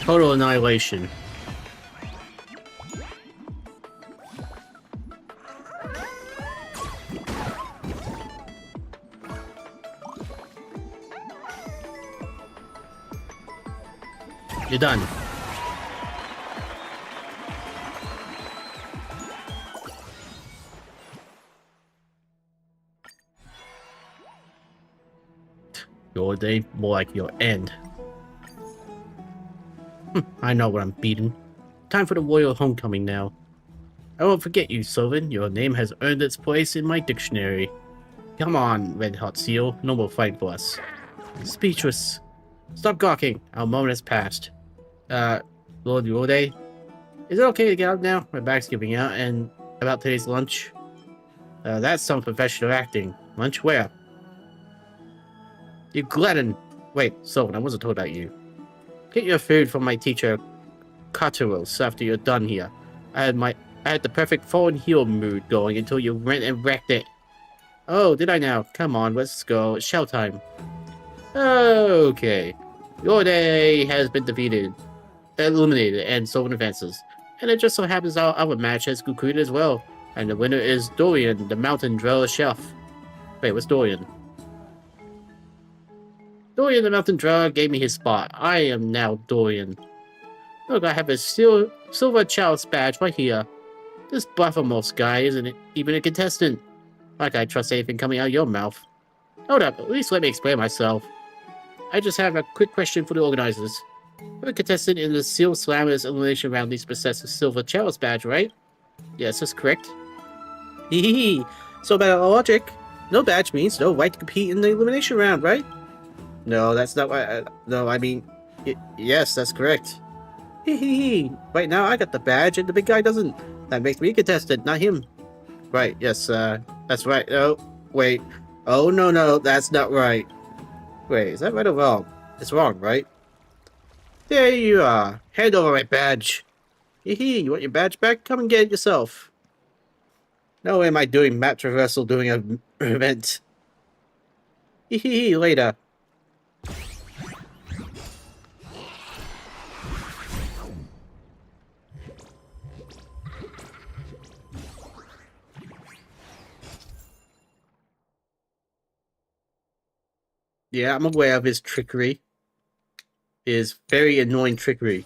Total annihilation. You're done. Your day, more like your end. I know what I'm beating. Time for the royal homecoming now. I won't forget you, Sylvan. Your name has earned its place in my dictionary. Come on, Red Hot Seal. No more fight for us. Speechless. Stop gawking. Our moment has passed. Lord Yorday, is it okay to get out now? My back's giving out, and about today's lunch? That's some professional acting. Lunch where? You glutton! Wait, Sylvan, I wasn't told about you. Get your food from my teacher, Carteros, after you're done here. I had the perfect fallen heel mood going until you went and wrecked it. Oh, did I now? Come on, let's go. It's show time. Okay. Your day has been defeated, eliminated, and Sylvan advances. And it just so happens our other match has concluded as well. And the winner is Dorian, the mountain dweller chef. Wait, what's Dorian? Dorian, the mountain dweller, gave me his spot. I am now Dorian. Look, I have a silver chalice badge right here. This Buffermost guy isn't even a contestant. Like I trust anything coming out of your mouth. Hold up, at least let me explain myself. I just have a quick question for the organizers. Every contestant in the Seal Slammers elimination round needs to possess a silver chalice badge, right? Yes, that's correct. Hee. So by logic, no badge means no right to compete in the elimination round, right? No, that's not what no, I mean... yes, that's correct. Hee. Right now, I got the badge and the big guy doesn't. That makes me a contestant, not him. Right, yes, that's right. Oh, wait. Oh, no, that's not right. Wait, is that right or wrong? It's wrong, right? There you are. Hand over my badge. Hee, you want your badge back? Come and get it yourself. No way am I doing match reversal doing an event. Hee, later. Yeah, I'm aware of his trickery. His very annoying trickery.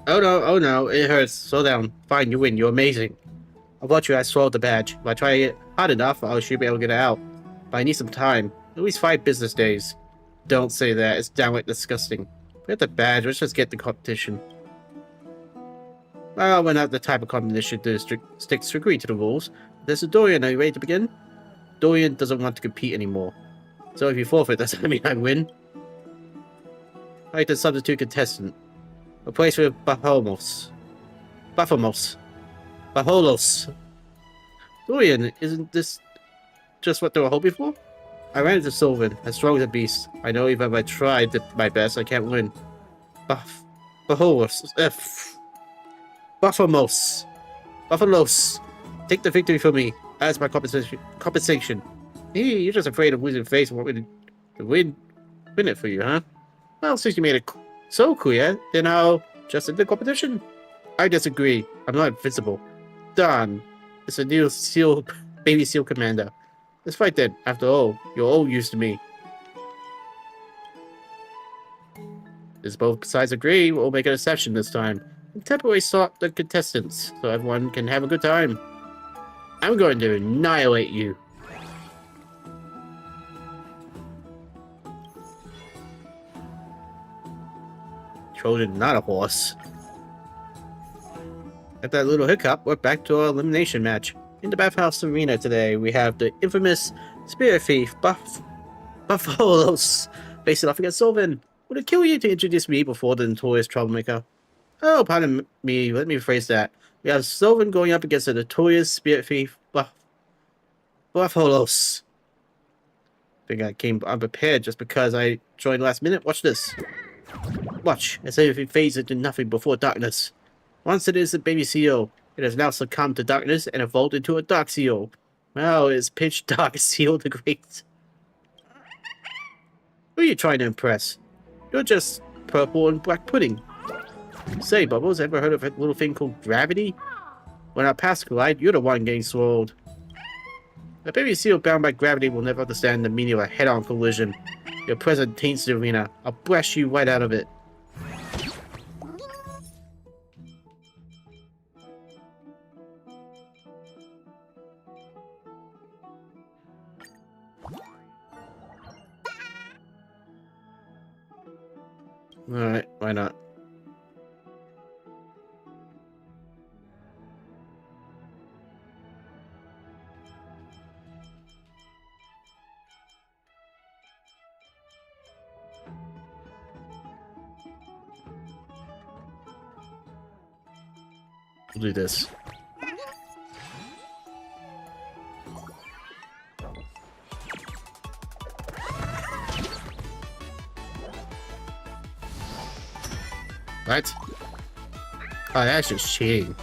Oh no, it hurts. Slow down. Fine, you win. You're amazing. I'll bet you I swallowed the badge. If I try it hard enough, I should be able to get it out. But I need some time. At least 5 business days. Don't say that. It's downright disgusting. Forget the badge. Let's just get the competition. Well, we're not the type of competition to stick strictly to the rules. There's a Dorian. Are you ready to begin? Dorian doesn't want to compete anymore. So if you forfeit, does that mean I win? Right, the substitute contestant. Replace with Buffermost. Baholos. Dorian, isn't this just what they were hoping for? I ran into Sylvan, as strong as a beast. I know even if I tried my best, I can't win. Buffermost. Buffalos. Take the victory from me. As my compensation. Hey, you're just afraid of losing face and want me to win it for you, huh? Well, since you made it so clear, then I'll just end the competition. I disagree. I'm not invincible. Done. It's a new baby seal commander. Let's fight then. After all, you're all used to me. As both sides agree, we'll make an exception this time. And temporarily stop the contestants, so everyone can have a good time. I'm going to annihilate you. Trojan, not a horse. At that little hiccup, we're back to our elimination match. In the bathhouse arena today, we have the infamous Spirit Thief, Buffalos, facing off against Sylvan. Would it kill you to introduce me before the notorious troublemaker? Oh, pardon me, let me rephrase that. We have Sylvan going up against the notorious Spirit Thief, Buffalos. I think I came unprepared just because I joined last minute. Watch this. Watch, as if it fades into nothing before darkness. Once it is a baby seal, it has now succumbed to darkness and evolved into a dark seal. Wow, it's pitch dark seal the Great. Who are you trying to impress? You're just purple and black pudding. Say, Bubbles, ever heard of a little thing called gravity? When our paths collide, you're the one getting swallowed. A baby seal bound by gravity will never understand the meaning of a head-on collision. Your presence taints the arena. I'll brush you right out of it. Alright, why not? We'll do this. What? Oh, that's just cheating.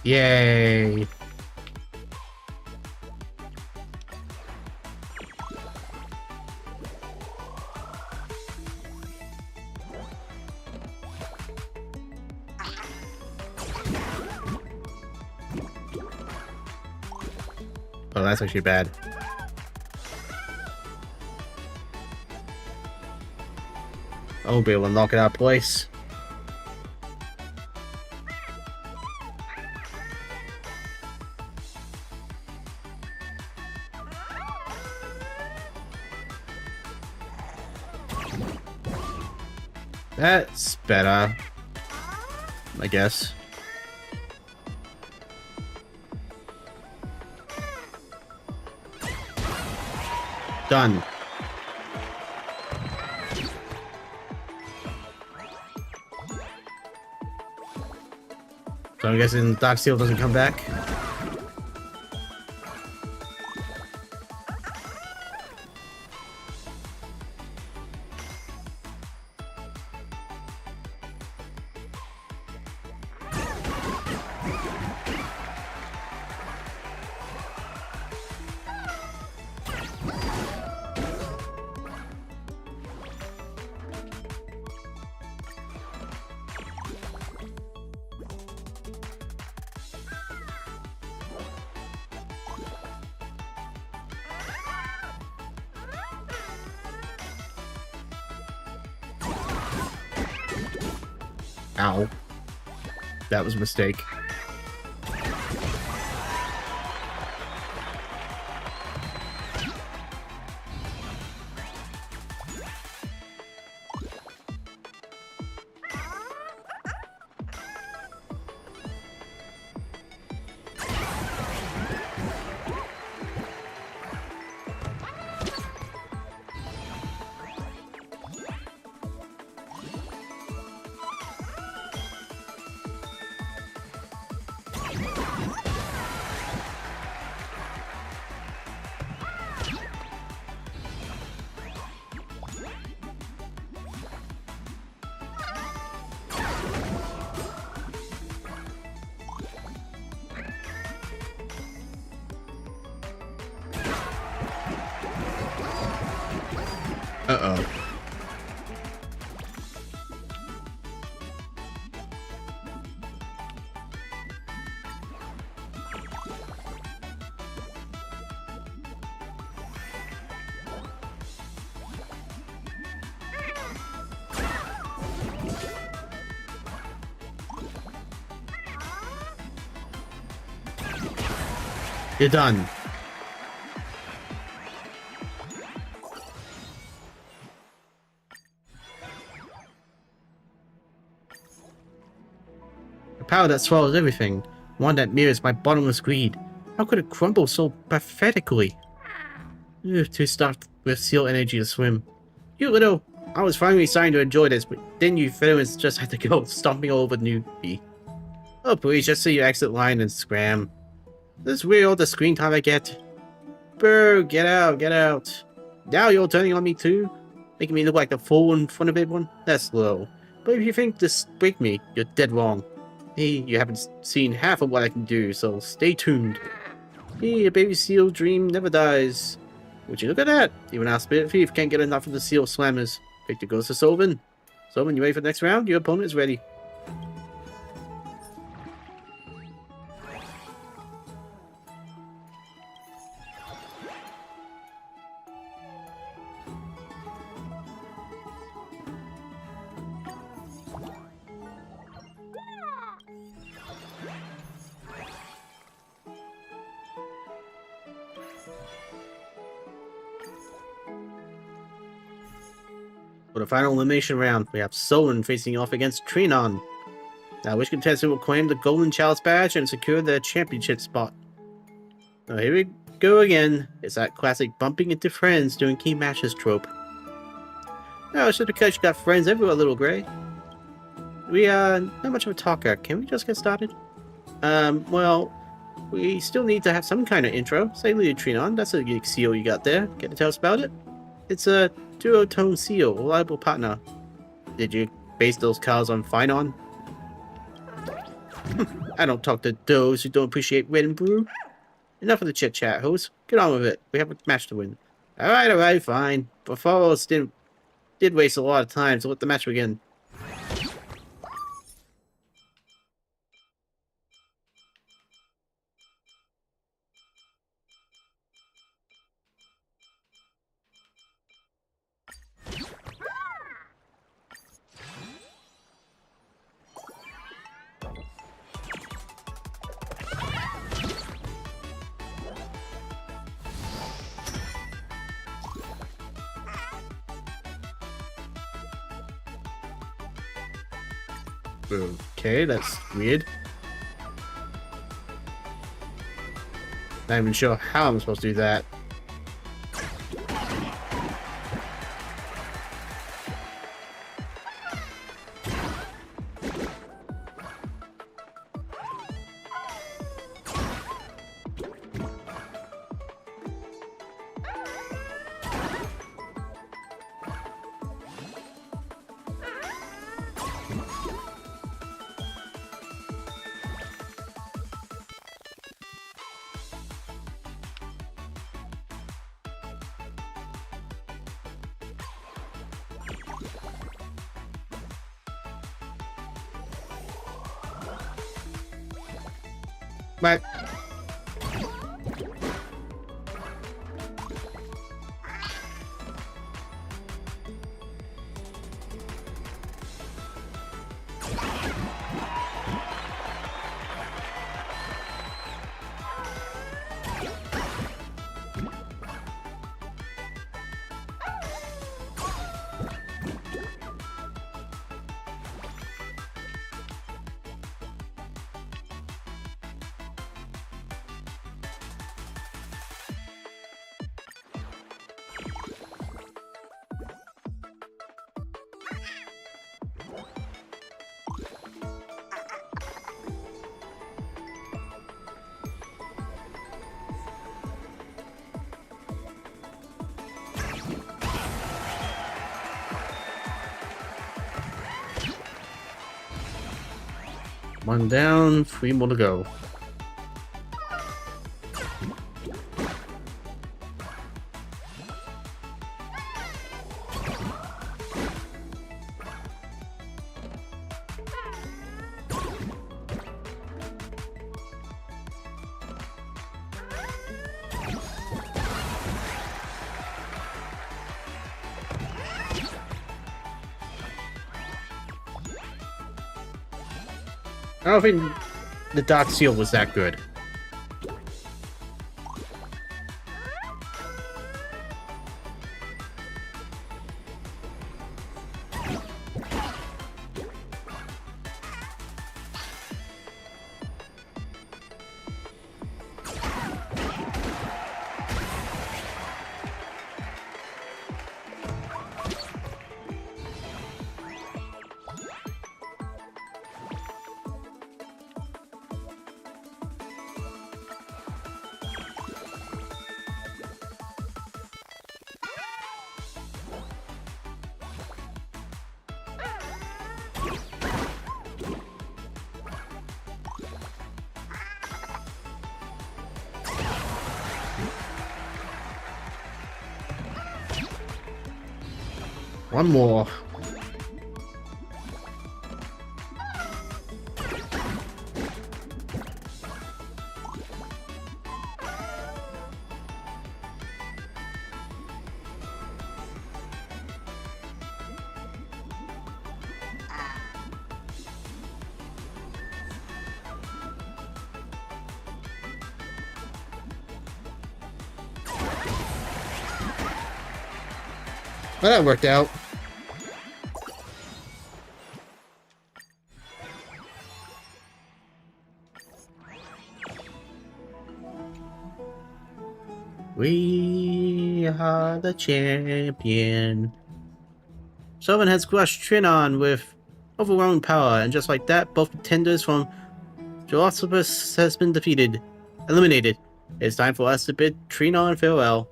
Yay! Oh, that's actually bad. I'll be able to knock it out of place. That's better, I guess. Done. So I'm guessing Dark Steel doesn't come back. Ow. That was a mistake. Uh-oh. You're done. A power that swallows everything. One that mirrors my bottomless greed. How could it crumble so pathetically? Too stuffed with seal energy to swim. You little I was finally starting to enjoy this, but then you villains just had to go stomping all over newbie. Oh please, just say your exit line and scram. This is really all the screen time I get. Boo, get out, get out. Now you're turning on me too? Making me look like the fool in front of everyone? That's low. But if you think this break me, you're dead wrong. Hey, you haven't seen half of what I can do, so stay tuned. Hey, a baby seal dream never dies. Would you look at that? Even our spirit thief can't get enough of the seal slammers. Victor goes to Solvin. Solvin, you ready for the next round? Your opponent is ready. For the final elimination round, we have Solon facing off against Trinon. Now, which contestant will claim the Golden Chalice badge and secure their championship spot? Now, here we go again. It's that classic bumping into friends during key matches trope. Now, it's just because you got friends everywhere, little Gray. We are not much of a talker. Can we just get started? Well, we still need to have some kind of intro. Say, Lady Trinon, that's a unique seal you got there. Care to tell us about it? It's a duotone seal, reliable partner. Did you base those cows on Finon? I don't talk to those who don't appreciate red and brew. Enough of the chit chat, host. Get on with it. We have a match to win. Alright, fine. But Follows did waste a lot of time, so let the match begin. Okay, that's weird. Not even sure how I'm supposed to do that. But one down, 3 more to go. I don't think the Dark Seal was that good. One more. Well, that worked out. We are the champion. Someone has crushed Trinon with overwhelming power, and just like that, both contenders from Jolosopus has been defeated. Eliminated. It's time for us to bid Trinon farewell.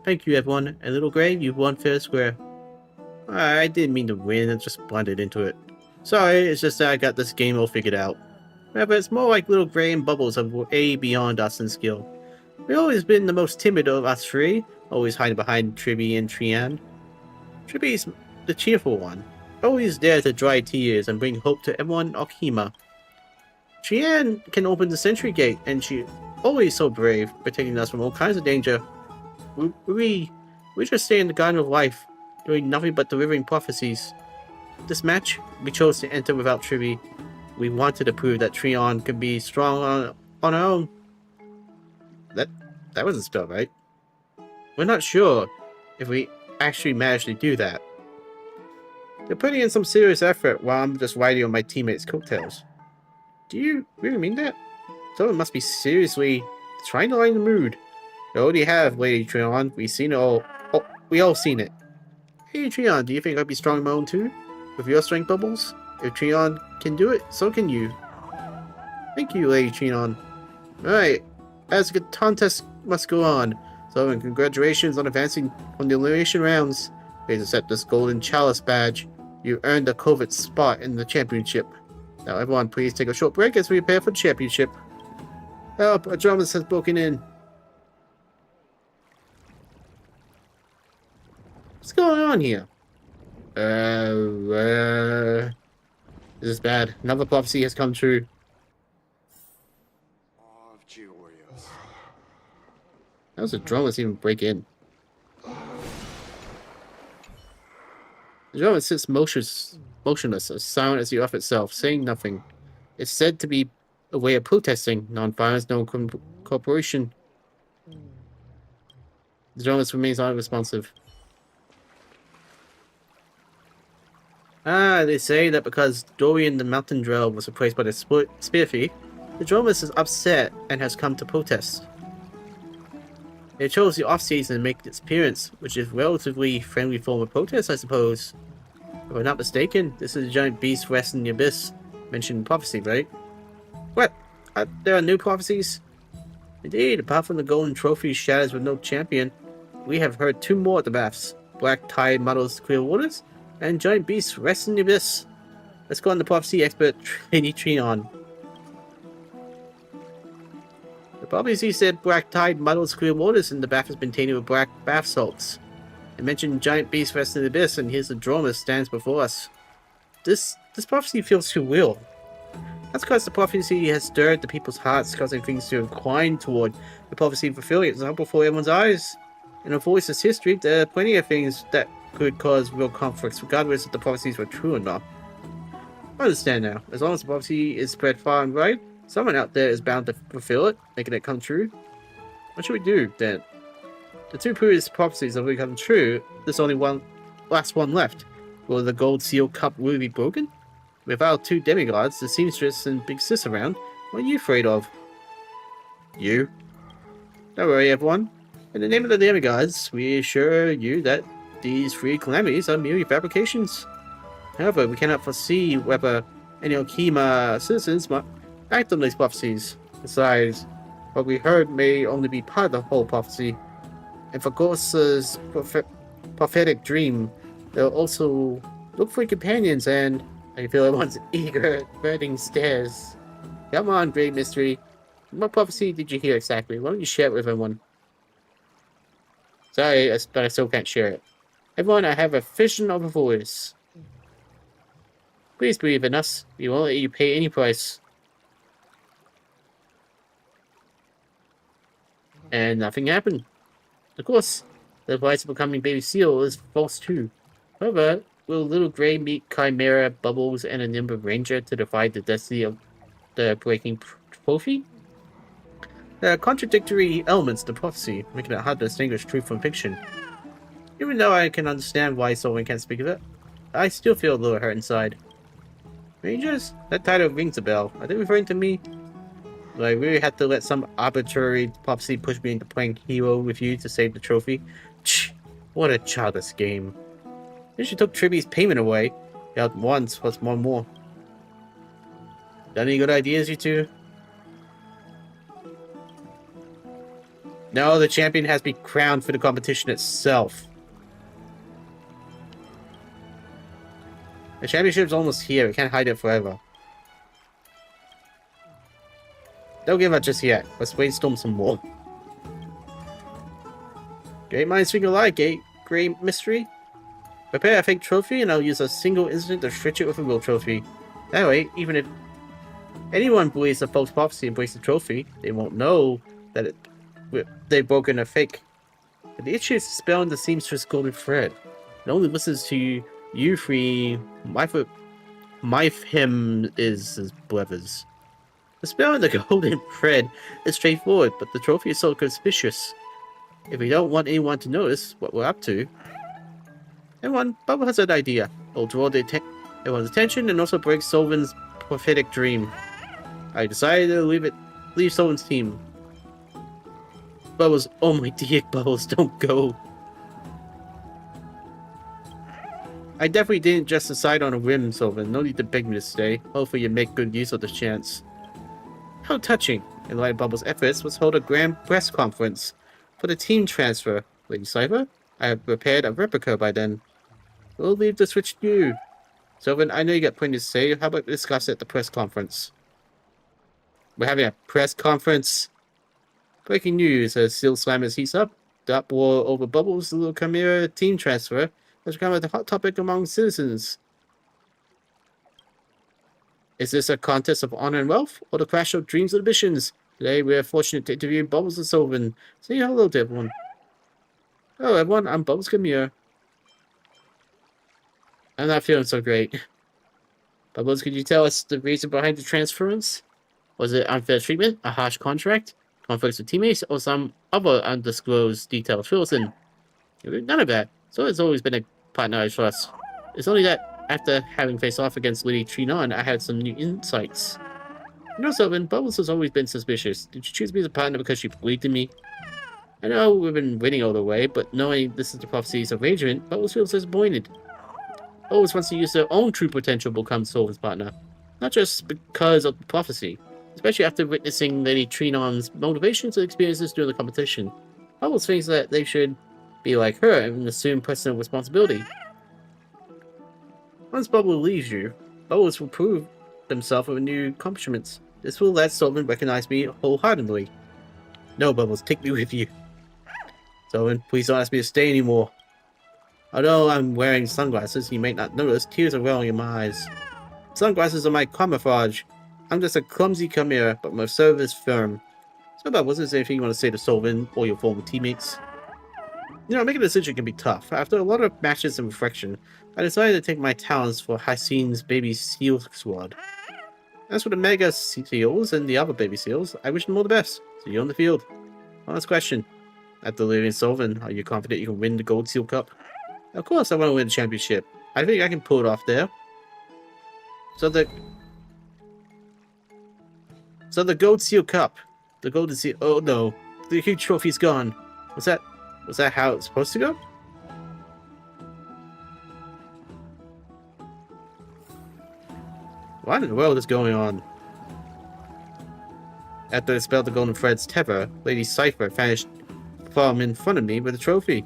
Thank you, everyone. And Little Gray, you've won fair square. I didn't mean to win, I just blundered into it. Sorry, it's just that I got this game all figured out. However, it's more like Little Gray and Bubbles are way beyond us in skill. We've always been the most timid of us three, always hiding behind Tribby and Trian. Tribby's the cheerful one, always there to dry tears and bring hope to everyone in Okima. Trian can open the Sentry Gate, and she's always so brave, protecting us from all kinds of danger. We just stay in the Garden of Life, doing nothing but delivering prophecies. This match, we chose to enter without Tribby. We wanted to prove that Trion could be strong on our own. That wasn't spelled right. We're not sure if we actually managed to do that. They're putting in some serious effort while I'm just riding on my teammates' coattails. Do you really mean that? Someone must be seriously trying to lighten the mood. We already have, Lady Trion. We've seen it all. Oh, we all seen it. Hey Trion, do you think I'd be strong on my own too? With your strength bubbles? If Trion can do it, so can you. Thank you, Lady Trion. Alright, as the contest must go on. So, and congratulations on advancing on the elimination rounds. Please accept this golden chalice badge. You earned a coveted spot in the championship. Now everyone, please take a short break as we prepare for the championship. Help, a drama has broken in. What's going on here? This is bad. Another prophecy has come true. How does the drumless even break in? The drummer sits motionless, as silent as the earth itself, saying nothing. It's said to be a way of protesting, non-violence, no cooperation. The drumless remains unresponsive. They say that because Dorian the Mountain Drill was replaced by the Spearfy, the drumless is upset and has come to protest. It chose the off-season to make its appearance, which is a relatively friendly form of protest, I suppose. If I'm not mistaken, this is a giant beast resting in the abyss. Mentioned prophecy, right? What? There are new prophecies? Indeed, apart from the golden trophy shatters with no champion, we have heard two more at the baths. Black tide muddles clear waters, and giant beasts rest in the abyss. Let's go on the prophecy expert, Lady Trion. The prophecy said black tide muddles clear waters, and the bath has been tainted with black bath salts. It mentioned giant beasts rest in the abyss, and here's the Dromus stands before us. This prophecy feels too real. That's because the prophecy has stirred the people's hearts, causing things to incline toward the prophecy fulfilling itself before everyone's eyes. In a voiceless history, there are plenty of things that could cause real conflicts, regardless if the prophecies were true or not. I understand now. As long as the prophecy is spread far and wide, someone out there is bound to fulfill it, making it come true. What should we do, then? The two previous prophecies have become true. There's only one last one left. Will the Gold Seal Cup really be broken? With our two demigods, the seamstress and Big Sis around, what are you afraid of? You? Don't worry, everyone. In the name of the demigods, we assure you that these three calamities are merely fabrications. However, we cannot foresee whether any Okima citizens might act on these prophecies. Besides, what we heard may only be part of the whole prophecy. And for Ghost's prophetic dream, they'll also look for companions, and I feel everyone's eager, burning stares. Come on, Great Mystery. What prophecy did you hear exactly? Why don't you share it with everyone? Sorry, but I still can't share it. Everyone, I have a vision of a voice. Please believe in us. We won't let you pay any price. And nothing happened. Of course, the price of becoming baby seal is false too. However, will little gray meet Chimera, Bubbles, and a nimble ranger to defy the destiny of the breaking trophy? There are contradictory elements to prophecy, making it hard to distinguish truth from fiction. Even though I can understand why someone can't speak of it, I still feel a little hurt inside. Rangers? That title rings a bell. Are they referring to me? Do I really have to let some arbitrary prophecy push me into playing hero with you to save the trophy? What a childish game. Then she took Tribby's payment away. Held once plus one more. Got any good ideas, you two? No, the champion has been crowned for the competition itself. The championship's almost here. We can't hide it forever. Don't give up just yet. Let's brainstorm some more. Great minds think alike, eh? Great mystery? Prepare a fake trophy and I'll use a single incident to stretch it with a real trophy. That way, even if anyone believes the false prophecy and breaks the trophy, they won't know that they've broken a fake. But the issue is spelling the seamstress golden thread. It only listens to you three. My him is his brothers. The spell in the golden thread is straightforward, but the trophy is so conspicuous. If we don't want anyone to notice what we're up to, everyone, Bubba has an idea. It'll draw everyone's attention and also break Solvin's prophetic dream. I decided to leave Solvin's team. Bubbles, oh my dear Bubbles, don't go. I definitely didn't just decide on a whim, Solvin. No need to beg me to stay. Hopefully you make good use of this chance. How touching! In light of Bubbles' efforts, was hold a grand press conference for the team transfer. Lady Cypher, I have prepared a replica by then. We'll leave the switch to you. Sylvan, I know you got plenty to say. How about we discuss it at the press conference? We're having a press conference. Breaking news as Steel Slammers heats up. The uproar over Bubbles' little Chimera team transfer has become a hot topic among citizens. Is this a contest of honor and wealth, or the clash of dreams and ambitions? Today we are fortunate to interview Bubbles and Sylvan. Say hello to everyone. Hello everyone, I'm Bubbles Chimera. I'm not feeling so great. Bubbles, could you tell us the reason behind the transference? Was it unfair treatment, a harsh contract, conflicts with teammates, or some other undisclosed detail fills in? None of that. So it's always been a partner I trust. It's only that after having faced off against Lady Trinon, I had some new insights. You know, Sylvan, Bubbles has always been suspicious. Did you choose me as a partner because she believed in me? I know we've been winning all the way, but knowing this is the prophecy's arrangement, Bubbles feels disappointed. Bubbles wants to use their own true potential to become Sylvan's partner. Not just because of the prophecy, especially after witnessing Lady Trinon's motivations and experiences during the competition. Bubbles thinks that they should be like her and assume personal responsibility. Once Bubble leaves you, Bubbles will prove themselves with new accomplishments. This will let Solvin recognize me wholeheartedly. No, Bubbles, take me with you. Solvin, please don't ask me to stay anymore. Although I'm wearing sunglasses, you may not notice tears are welling in my eyes. Sunglasses are my camouflage. I'm just a clumsy chimera, but my service firm. So Bubbles, is there anything you want to say to Solvin or your former teammates? You know, making a decision can be tough. After a lot of matches and reflection, I decided to take my talents for Hycene's baby seal squad. As for the Mega Seals and the other baby seals, I wish them all the best. See you on the field. One last question. After leaving Solvin, are you confident you can win the Gold Seal Cup? Of course I want to win the championship. I think I can pull it off there. So the Gold Seal Cup. The Golden Seal... Oh no. The huge trophy's gone. Was that how it's supposed to go? What in the world is going on? After I spelled the golden thread's tether, Lady Cypher vanished from in front of me with a trophy.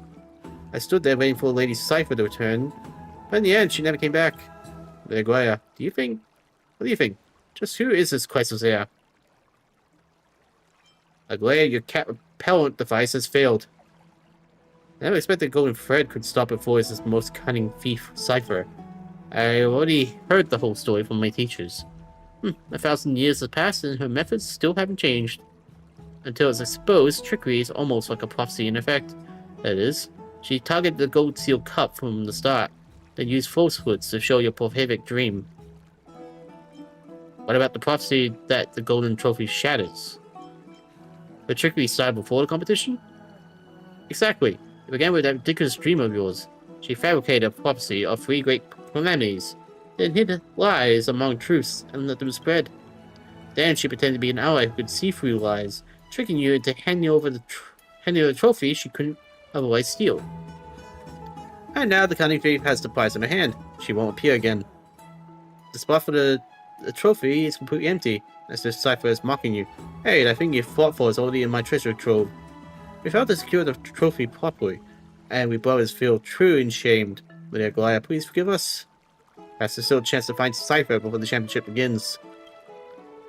I stood there waiting for Lady Cypher to return, but in the end, she never came back. Legoya, what do you think? Just who is this Quasar? Legoya, your cat repellent device has failed. I never expected Golden Thread could stop before his most cunning thief, Cypher. I already heard the whole story from my teachers. 1,000 years have passed and her methods still haven't changed. Until it's exposed, trickery is almost like a prophecy in effect. That is, she targeted the Gold Seal Cup from the start, then used falsehoods to show your prophetic dream. What about the prophecy that the Golden Trophy shatters? The trickery started before the competition? Exactly. It began with that ridiculous dream of yours. She fabricated a prophecy of 3 great calamities, then hid lies among truths and let them spread. Then she pretended to be an ally who could see through lies, tricking you into handing over the trophy she couldn't otherwise steal. And now the cunning thief has the prize in her hand. She won't appear again. The spot for the trophy is completely empty, as this cipher is mocking you. Hey, that thing you fought for is already in my treasure trove. We failed to secure the trophy properly, and we brothers feel truly ashamed. Lydia Goliath, please forgive us. Perhaps there's still a chance to find Cypher before the championship begins.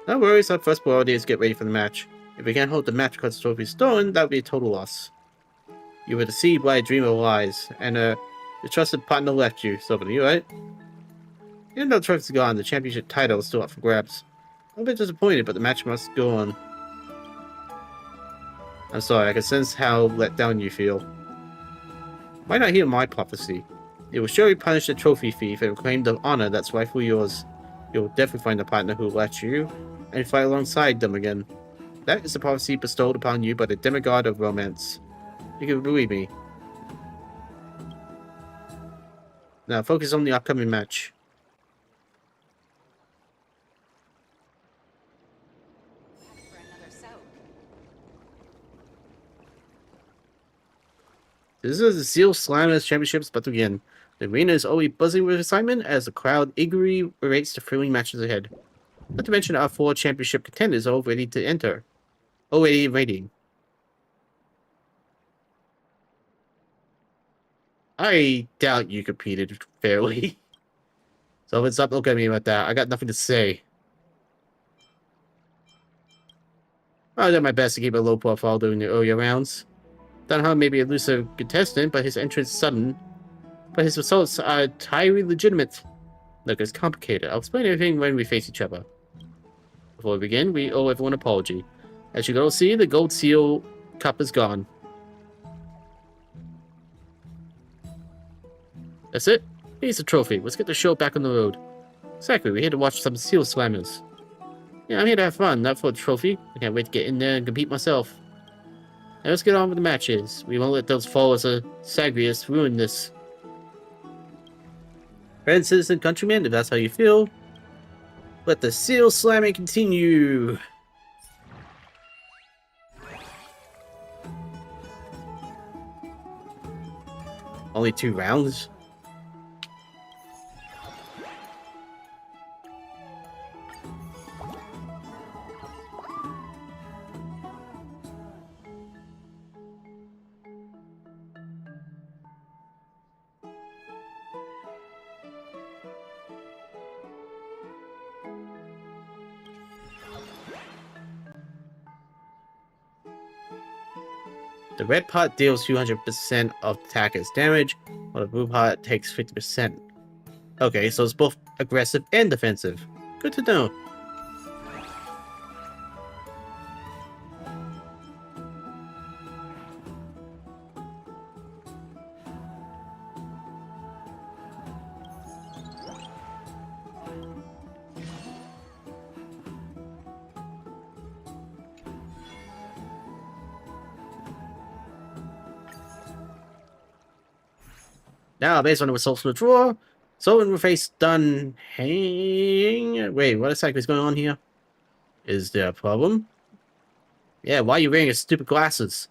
No worries, our first priority is to get ready for the match. If we can't hold the match because the trophy is stolen, that would be a total loss. You were deceived by a dream of lies, and your trusted partner left you, Sylvan, you right? Even though the trophy's gone, the championship title is still up for grabs. I'm a bit disappointed, but the match must go on. I'm sorry, I can sense how let down you feel. Why not hear my prophecy? It will surely punish the trophy thief and reclaim the honor that's rightfully yours. You'll definitely find a partner who will let you, and fight alongside them again. That is the prophecy bestowed upon you by the demigod of romance. You can believe me. Now focus on the upcoming match. This is the Seal Slammers Championships about to begin. The arena is already buzzing with excitement as the crowd eagerly awaits the thrilling matches ahead. Not to mention our 4 championship contenders are all ready to enter. Already waiting. I doubt you competed fairly. So if it's up, look at me about that. I got nothing to say. I did my best to keep a low profile during the earlier rounds. Dunham may be a elusive contestant, but his entrance is sudden. But his results are entirely legitimate. Look, it's complicated. I'll explain everything when we face each other. Before we begin, we owe everyone an apology. As you can all see, the Gold Seal Cup is gone. That's it? Here's the trophy. Let's get the show back on the road. Exactly, we're here to watch some Seal Slammers. Yeah, I'm here to have fun, not for a trophy. I can't wait to get in there and compete myself. Now let's get on with the matches. We won't let those followers of Sagrius ruin this. Friends, citizen, countrymen, if that's how you feel, let the Seal Slamming continue! Only 2 rounds? The red part deals 200% of attacker's damage, while the blue part takes 50%. Okay, so it's both aggressive and defensive. Good to know. Now, based on the results from the draw, Sullivan will face Dunhang. Wait, what exactly is going on here? Is there a problem? Yeah, why are you wearing your stupid glasses?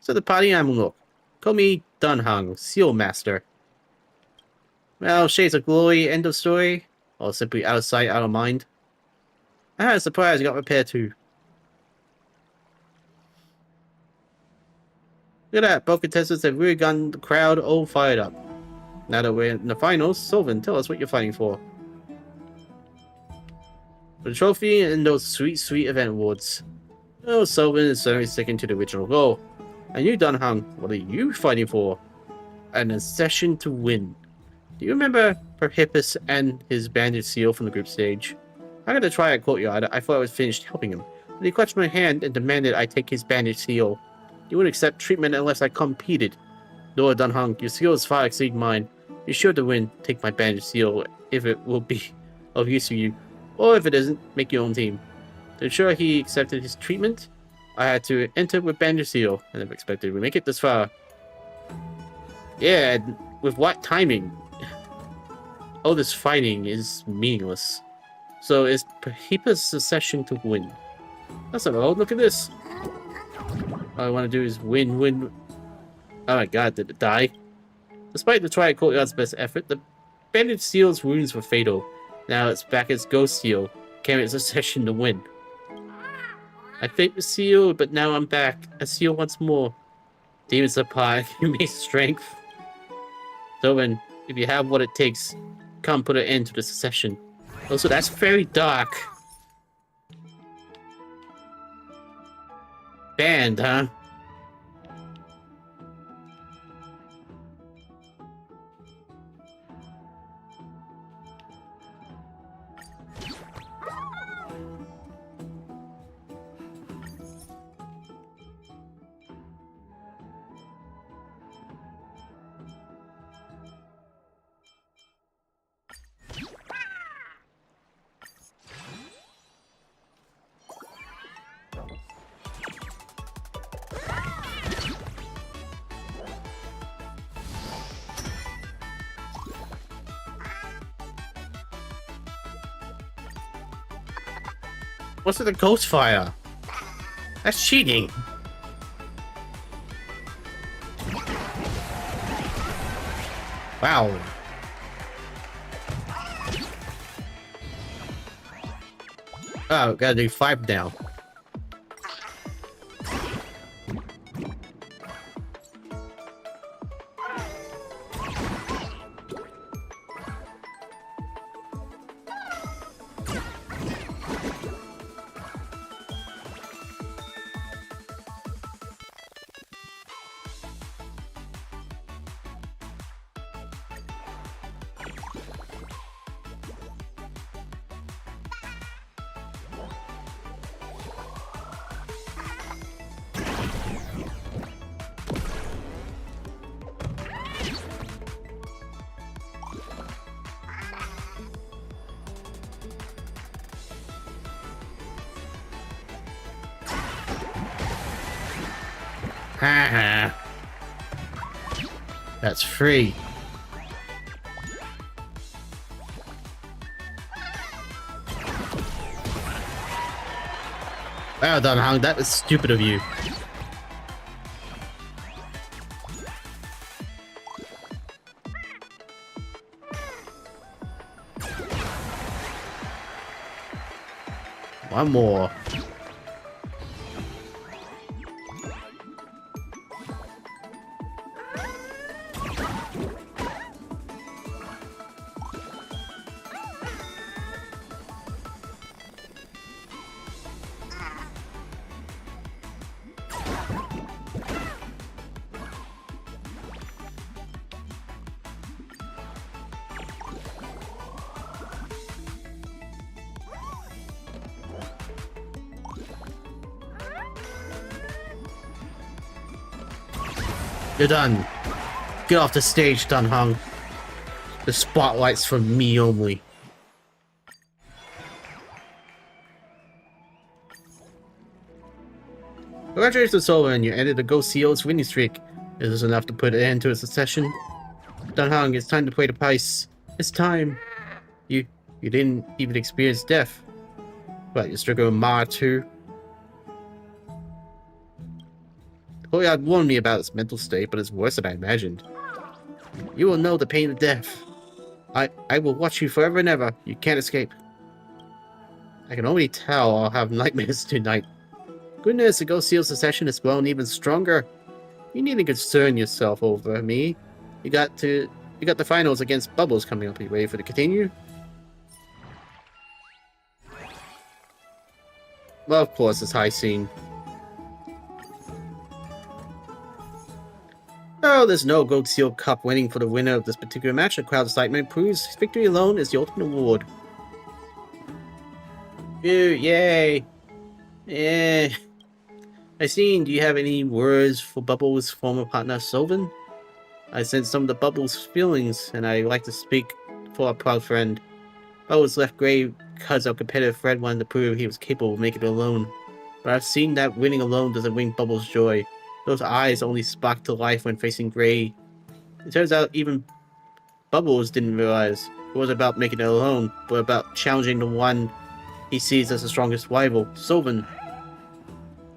So the party I'm look. Call me Dunhang, Seal Master. Well, shades of glory, end of story. Or simply out of sight, out of mind. I had a surprise, I got repaired too. Look at that, both contestants have really gotten the crowd all fired up. Now that we're in the finals, Sylvan, tell us what you're fighting for. For the trophy and those sweet, sweet event awards. Oh, Sylvan is certainly sticking to the original goal. And you, Dunhang, what are you fighting for? An accession to win. Do you remember Perhippus and his bandaged seal from the group stage? I got to try at Courtyard. I thought I was finished helping him. But he clutched my hand and demanded I take his bandaged seal. He wouldn't accept treatment unless I competed. Lord Dunhang, your seal is far exceed mine. You're sure to win. Take my bandaged seal if it will be of use to you. Or if it isn't, make your own team. To ensure he accepted his treatment, I had to enter with bandaged seal. I never expected we'd make it this far. Yeah, with what timing? All this fighting is meaningless. So is Perhippus' succession to win? That's not old. Look at this. All I want to do is win, win. Oh my god, did it die? Despite the Twilight Courtyard's best effort, the bandaged seal's wounds were fatal. Now it's back as Ghost Seal, carrying its succession to win. I faked the seal, but now I'm back. A seal once more. Demons apart, you may strength. So then, if you have what it takes, come put an end to the succession. Also, that's very dark. Banned, huh? What's with the ghost fire? That's cheating. Wow. Oh, gotta do 5 now. Haha. That's free. Well done, Hung. That was stupid of you. One more. You're done. Get off the stage, Dunhang. The spotlight's for me only. Congratulations, Solon. You ended the Ghost Seal's winning streak. Is this enough to put an end to its succession? Dunhang, it's time to pay the price. It's time. You didn't even experience death. But you're struggling with Ma too. Courtyard warned me about its mental state, but it's worse than I imagined. You will know the pain of death. I will watch you forever and ever. You can't escape. I can only tell I'll have nightmares tonight. Goodness, the Ghost Seal succession has grown even stronger. You needn't concern yourself over me. You got the finals against Bubbles coming up. Are you ready for the continue? Well, of course, it's high scene. Although there's no Gold Seal Cup winning for the winner of this particular match, the crowd's excitement proves victory alone is the ultimate reward. Ew, yay! Yeah. I seen, do you have any words for Bubbles' former partner, Sylvan? I sense some of the Bubbles' feelings, and I like to speak for our proud friend. Bubbles left Gray because our competitive friend wanted to prove he was capable of making it alone. But I've seen that winning alone doesn't bring Bubbles joy. Those eyes only spark to life when facing Gray. It turns out even Bubbles didn't realize it wasn't about making it alone, but about challenging the one he sees as the strongest rival, Sylvan.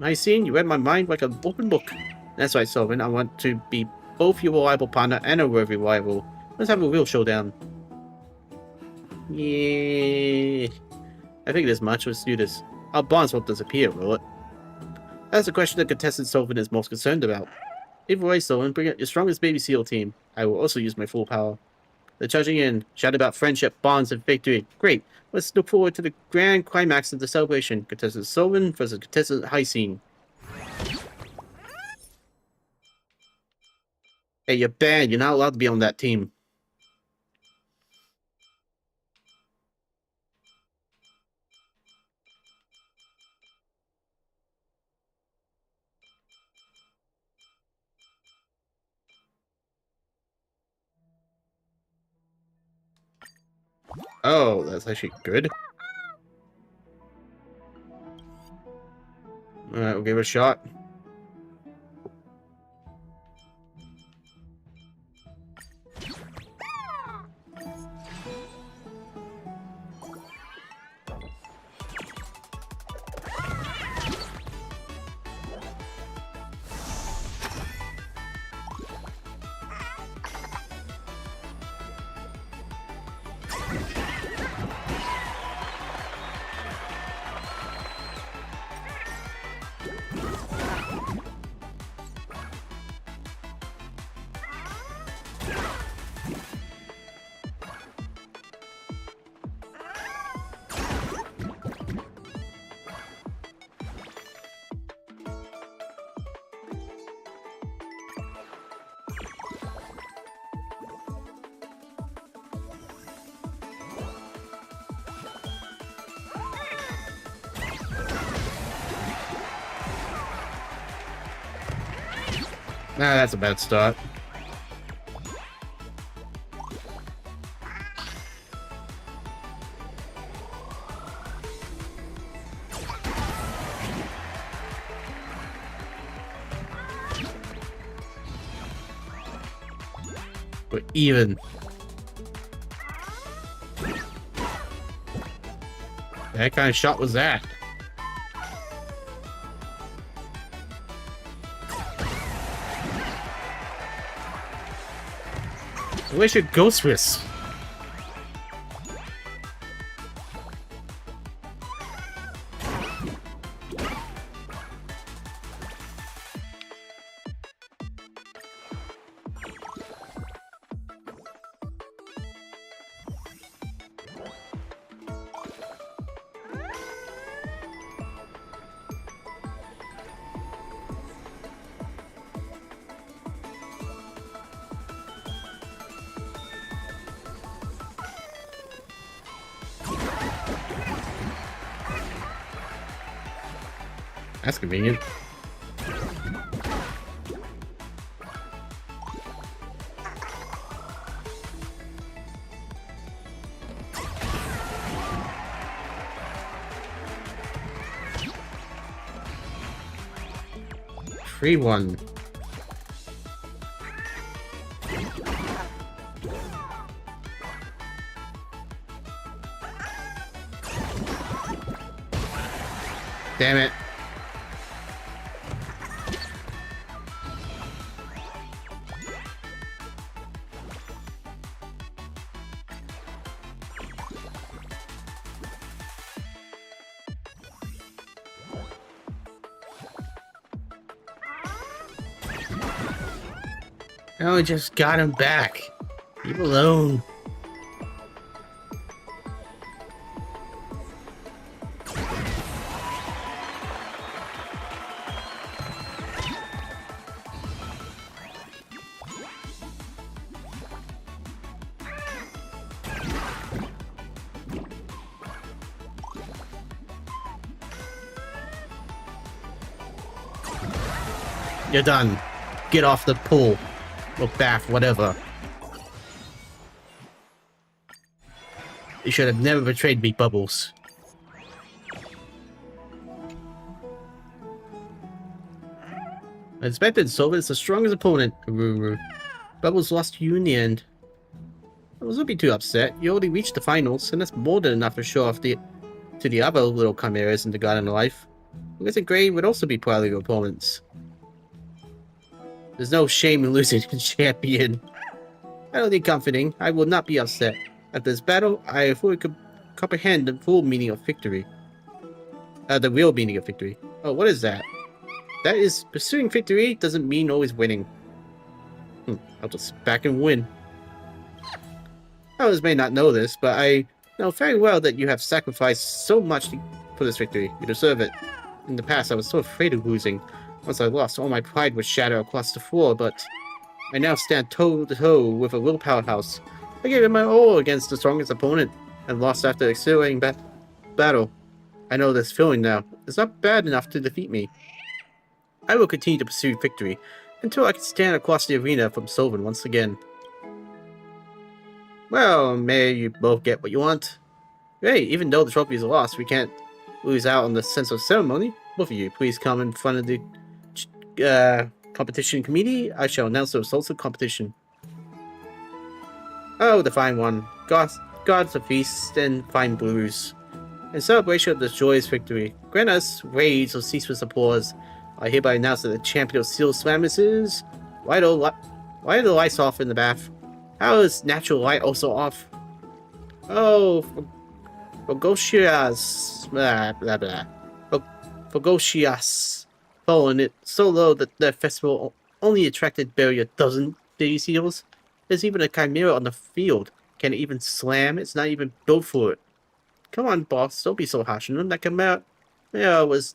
I seen, you read my mind like an open book. That's right, Sylvan, I want to be both your reliable partner and a worthy rival. Let's have a real showdown. Yeah. I think this much. Let's do this. Our bonds won't disappear, will it? That's the question the contestant Sylvan is most concerned about. Either way, Sylvan, bring out your strongest baby seal team. I will also use my full power. They're charging in. Shout about friendship, bonds, and victory. Great. Let's look forward to the grand climax of the celebration. Contestant Sylvan versus contestant Hyacinth. Hey, you're banned. You're not allowed to be on that team. Oh, that's actually good. Alright, we'll give it a shot. Nah, that's a bad start. We're even. What kind of shot was that? Where's your ghost wrist? That's convenient. Free one. Damn it. Oh, I just got him back. Leave alone. You're done. Get off the pool. Or bath, whatever. You should have never betrayed me, Bubbles. I expected Silver is the strongest opponent. Bubbles lost to you in the end. I wasn't be too upset. You already reached the finals, and that's more than enough to show off to the other little chimeras in the Garden of Life. I guess Gray would also be proud of your opponents. There's no shame in losing to champion. I don't need comforting. I will not be upset. After this battle, I fully comprehend the full meaning of victory. The real meaning of victory. Oh, what is that? That is, pursuing victory doesn't mean always winning. I'll just back and win. Others may not know this, but I know very well that you have sacrificed so much for this victory. You deserve it. In the past, I was so afraid of losing. Once I lost, all my pride would shatter across the floor, but I now stand toe-to-toe with a real powerhouse. I gave it my all against the strongest opponent, and lost after exhilarating battle. I know this feeling now. It's not bad enough to defeat me. I will continue to pursue victory, until I can stand across the arena from Sylvan once again. Well, may you both get what you want. Hey, even though the trophy is lost, we can't lose out on the sense of ceremony. Both of you, please come in front of the competition committee. I shall announce the results of the competition. Oh, the fine one. Gods of feast and fine blues. In celebration of this joyous victory, grant us raids of ceaseless applause. I hereby announce that the champion of Seal Slammers is... Why are the lights off in the bath? How is natural light also off? Oh, Fogoshias... blah, blah, blah. Fogoshias. Fallen it so low that the festival only attracted barely a dozen baby seals. There's even a chimera on the field. Can it even slam? It's not even built for it. Come on, boss. Don't be so harsh on him. That chimera... Yeah, was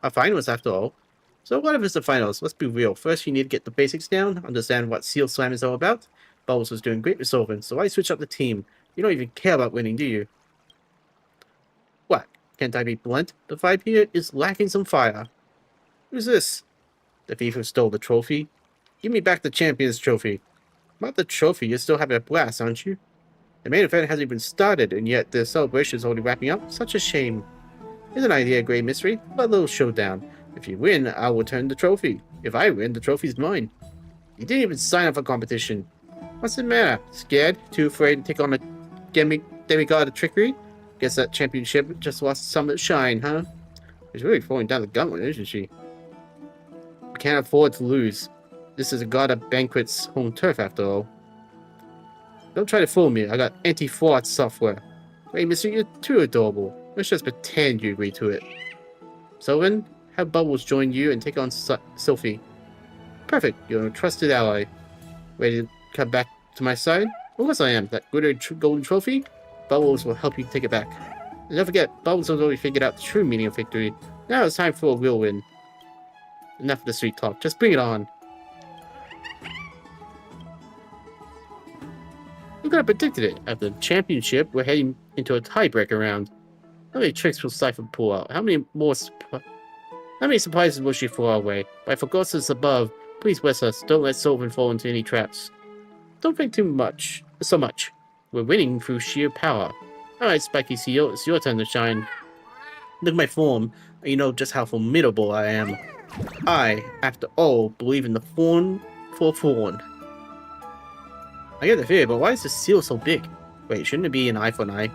a finals after all. So what if it's the finals? Let's be real. First, you need to get the basics down, understand what Seal Slam is all about. Bubbles was doing great with Sylvan, so why switch up the team? You don't even care about winning, do you? What? Can't I be blunt? The vibe here is lacking some fire. Who's this? The thief who stole the trophy? Give me back the champion's trophy. About the trophy, you're still having a blast, aren't you? The main event hasn't even started, and yet the celebration is already wrapping up. Such a shame. Here's an idea, Great Mystery. A little showdown. If you win, I'll return the trophy. If I win, the trophy's mine. You didn't even sign up for competition. What's the matter? Scared? Too afraid to take on a demigod of trickery? Guess that championship just lost some of its shine, huh? She's really falling down the gauntlet, isn't she? We can't afford to lose. This is a god of banquets home turf, after all. Don't try to fool me. I got anti-fraud software. Wait, mister, you're too adorable. Let's just pretend you agree to it. Sylvan, have Bubbles join you and take on Sophie. Perfect. You're a trusted ally. Ready to come back to my side? Of course I am. That glitter golden trophy? Bubbles will help you take it back. And don't forget, Bubbles has already figured out the true meaning of victory. Now it's time for a real win. Enough of the sweet talk. Just bring it on. You could have predicted it. At the championship, we're heading into a tiebreaker round. How many tricks will Cypher pull out? How many surprises will she throw our way? By Forgosis above, please bless us. Don't let Sylvan fall into any traps. Don't think so much. We're winning through sheer power. Alright, Spiky Seal, it's your turn to shine. Look at my form, and you know just how formidable I am. I, after all, believe in the fawn for fawn. I get the fear, but why is the seal so big? Wait, shouldn't it be an eye for an eye?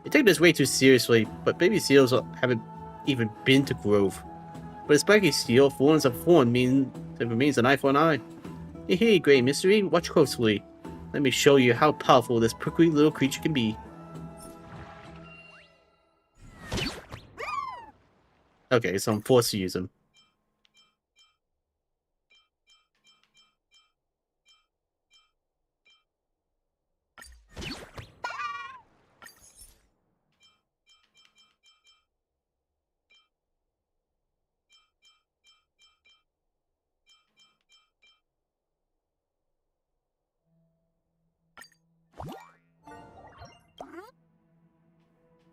You take this way too seriously, but baby seals haven't even been to Grove. But a spiky seal, thorns of thorn means an eye for an eye. Hey, Great Mystery, watch closely. Let me show you how powerful this prickly little creature can be. Okay, so I'm forced to use him.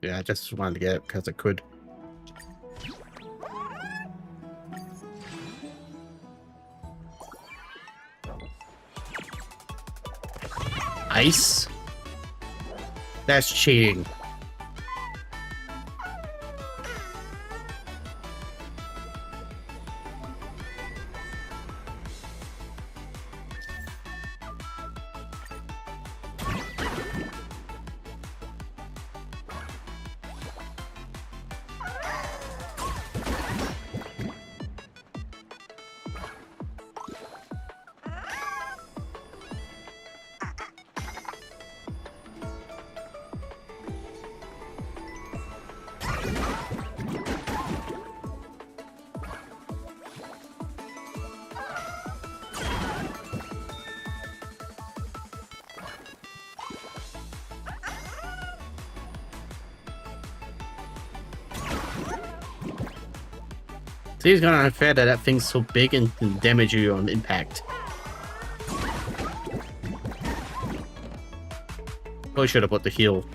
Yeah, I just wanted to get it because I could. ice? That's cheating. Seems kind of unfair that that thing's so big and can damage you on impact. Probably should have put the heal.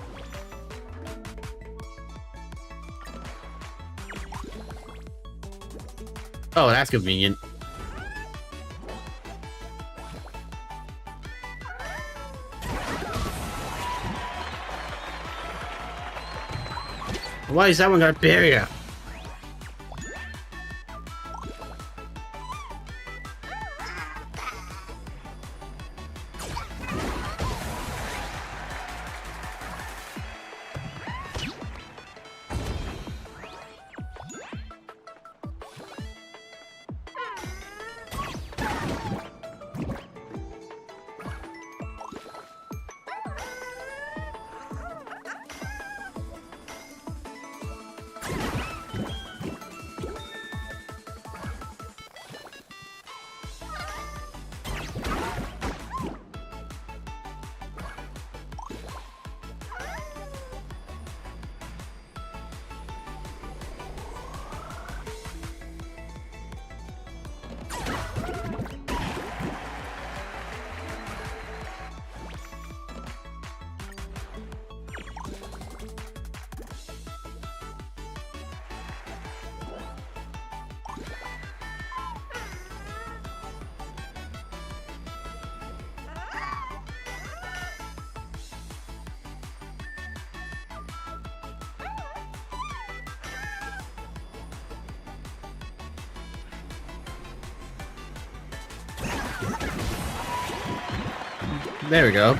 Oh, that's convenient. Why is that one got a barrier? There we go.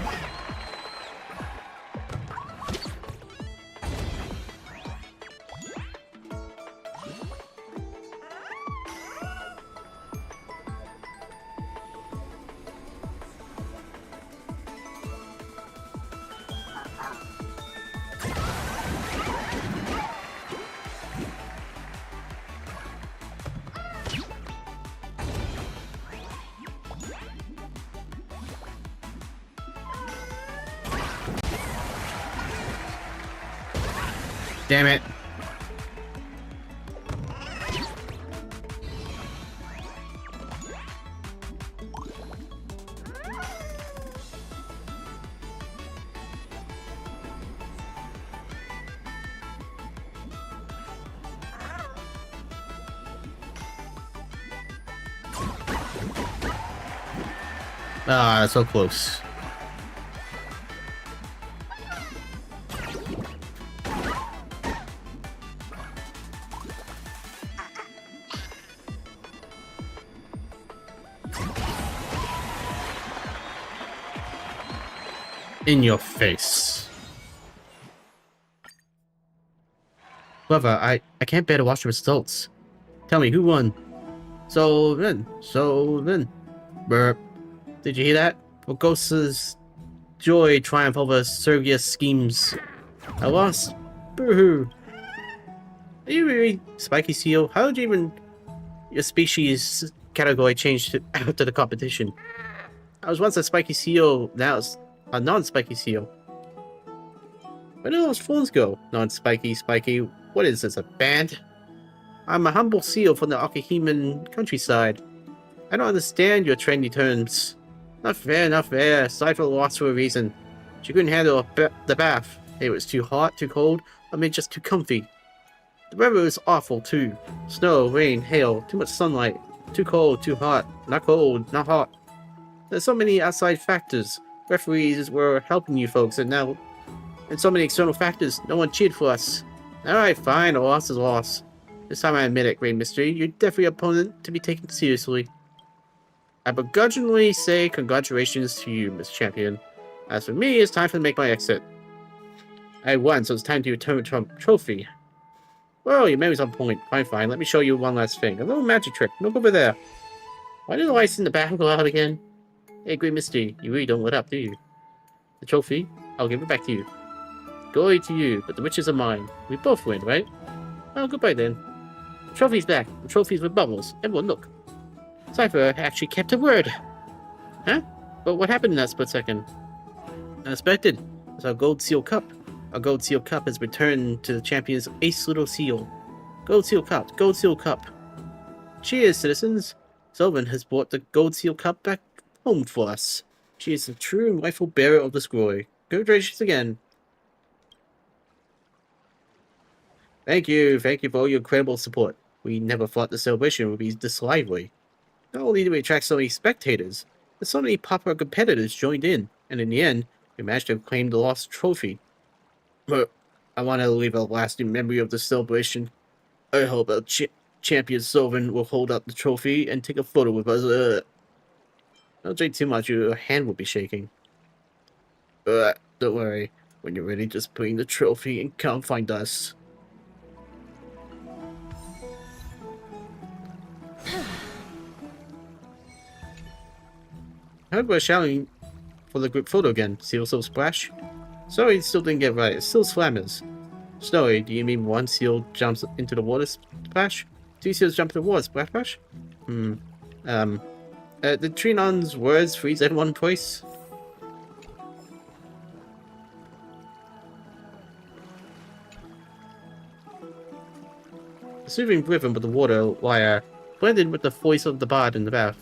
Damn it. Ah, so close. In your face. However, I can't bear to watch the results. Tell me, who won? So then. Burp. Did you hear that? Bogosa's joy triumph over Sergius' schemes. I lost. Boo-hoo. Are you really Spiky Seal? How did you even... your species category changed after the competition? I was once a Spiky Seal, now it's a non-spiky seal. Where do those phones go? Non-spiky, spiky. What is this, a band? I'm a humble seal from the Okahiman countryside. I don't understand your trendy terms. Not fair, not fair. Cypher lost for a reason. She couldn't handle the bath. It was too hot, too cold, or maybe just too comfy. The weather was awful too. Snow, rain, hail, too much sunlight. Too cold, too hot. Not cold, not hot. There's so many outside factors. referees were helping you folks, and now, and so many external factors, no one cheered for us. Alright, fine, a loss is a loss. This time I admit it, Great Mystery, you're definitely an opponent to be taken seriously. I begrudgingly say congratulations to you, Miss Champion. As for me, it's time to make my exit. I won, so it's time to return the trophy. Well, your memory's on point. Fine, fine. Let me show you one last thing. A little magic trick. Look over there. Why did the lights in the back go out again? Hey, Great Misty, you really don't let up, do you? The trophy? I'll give it back to you. Glory to you, but the riches are mine. We both win, right? Oh, goodbye then. The trophy's back. The trophy's with bubbles. Everyone look. Cypher actually kept her word. Huh? But what happened in that split second? Unexpected. It's our gold seal cup. Our gold seal cup has returned to the champion's ace little seal. Gold seal cup. Gold seal cup. Cheers, citizens. Sylvan has brought the gold seal cup back home for us. She is the true and rightful bearer of this glory. Congratulations again. Thank you for all your incredible support. We never thought the celebration would be this lively. Not only did we attract so many spectators, but so many popular competitors joined in, and in the end, we managed to claim the lost trophy. But I want to leave a lasting memory of the celebration. I hope our champion Sylvan will hold up the trophy and take a photo with us. Don't drink too much, your hand will be shaking. Don't worry. When you're ready, just bring the trophy and come find us. I heard we're shouting for the group photo again. Seal so splash? Sorry, still didn't get right. It's still slammers. Snowy, do you mean one seal jumps into the water splash? Two seals jump into the water splash? Did Trinon's words freeze everyone twice? The soothing rhythm of the water wire blended with the voice of the bard in the bath.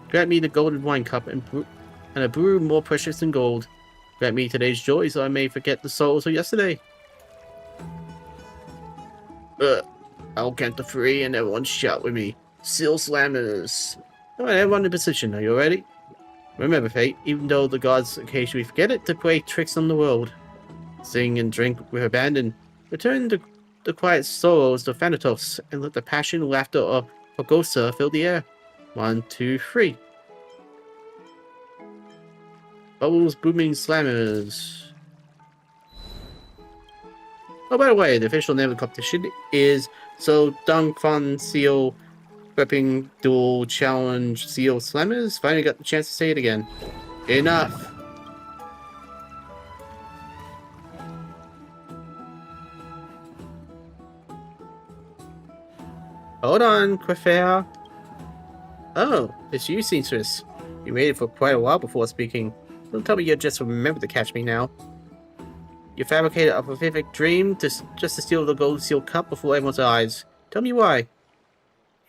Grant me the golden wine cup and a brew more precious than gold. Grant me today's joy so I may forget the sorrows of yesterday. I'll count to 3 and everyone shout with me. Seal slammers. Alright, everyone in position. Are you ready? Remember, Fate, even though the gods occasionally forget it, to play tricks on the world. Sing and drink with abandon. Return the quiet sorrows to Thanatos, and let the passion and laughter of Fogosa fill the air. 1, 2, 3. Bubbles booming slammers. Oh, by the way, the official name of the competition is So Dunk Fun Seal Repping Dual Challenge Seal Slammers. Finally got the chance to say it again. Enough! Hold on, Quafair. Oh, it's you, Seamstress. You waited for quite a while before speaking. Don't tell me you just remember to catch me now. You fabricated a perfect dream just to steal the gold seal cup before everyone's eyes. Tell me why. You're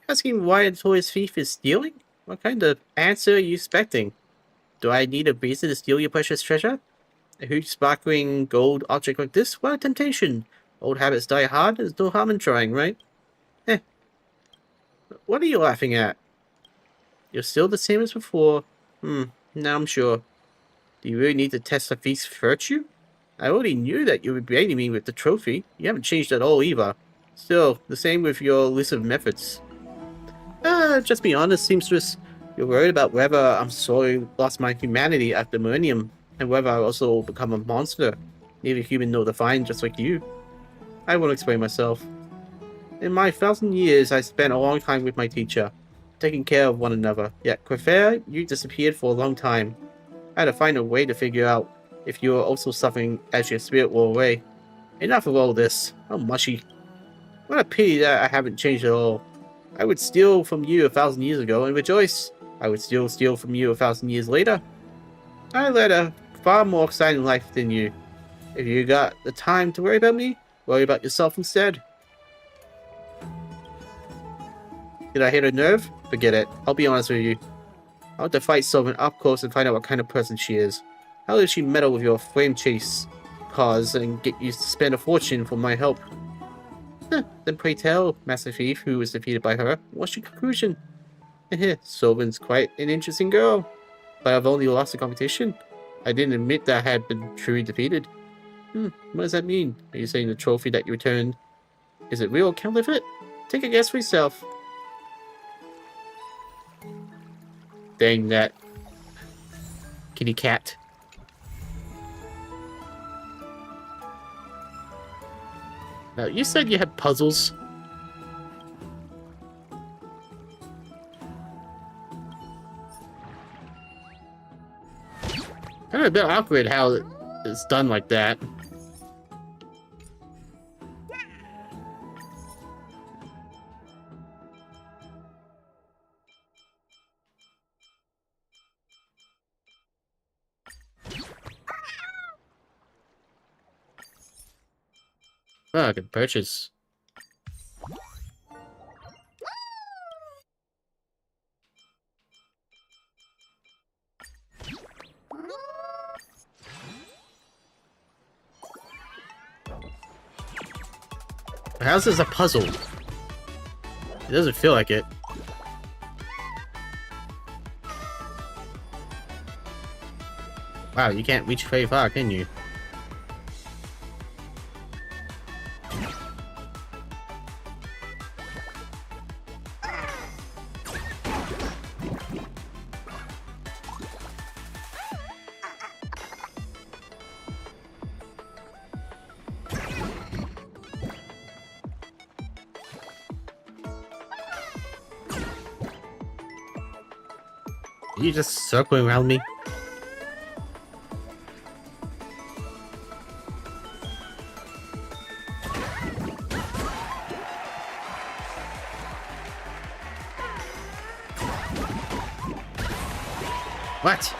asking why a notorious thief is stealing? What kind of answer are you expecting? Do I need a reason to steal your precious treasure? A huge sparkling gold object like this? What a temptation! Old habits die hard, there's no harm in trying, right? What are you laughing at? You're still the same as before. Now I'm sure. Do you really need to test the thief's virtue? I already knew that you would be baiting me with the trophy. You haven't changed at all either. Still, the same with your elusive methods. Just be honest, Seamstress. You're worried about whether I'm sorry lost my humanity after Millennium, and whether I also become a monster. Neither human nor divine, just like you. I won't explain myself. In my 1,000 years, I spent a long time with my teacher, taking care of one another. Yet, Quafair, you disappeared for a long time. I had to find a way to figure out if you were also suffering as your spirit wore away. Enough of all this. How mushy. What a pity that I haven't changed at all. I would steal from you 1,000 years ago and rejoice. I would still steal from you 1,000 years later. I led a far more exciting life than you. If you got the time to worry about me, worry about yourself instead. Did I hit a nerve? Forget it. I'll be honest with you. I want to fight Sylvan up close and find out what kind of person she is. How did she meddle with your flame chase cause and get you to spend a fortune for my help? Then pray tell, Master Thief, who was defeated by her, what's your conclusion? Sylvan's quite an interesting girl. but I've only lost the competition. I didn't admit that I had been truly defeated. What does that mean? Are you saying the trophy that you returned, is it real counterfeit? Take a guess for yourself. Dang that kitty cat. Now, you said you had puzzles. Kind of a bit awkward how it's done like that. Oh, I can purchase. How's this a puzzle? It doesn't feel like it. Wow, you can't reach very far, can you? Are you just circling around me? What?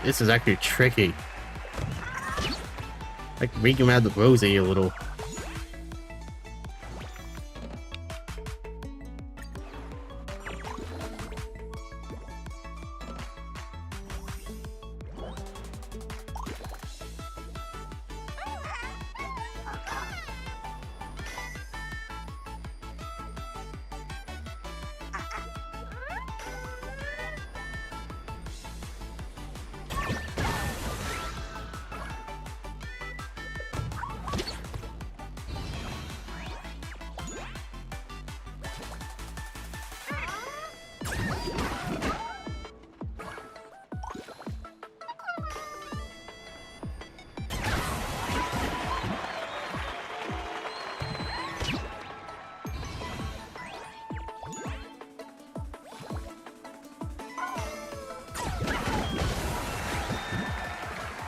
This is actually tricky. Like reading around the rosy a little.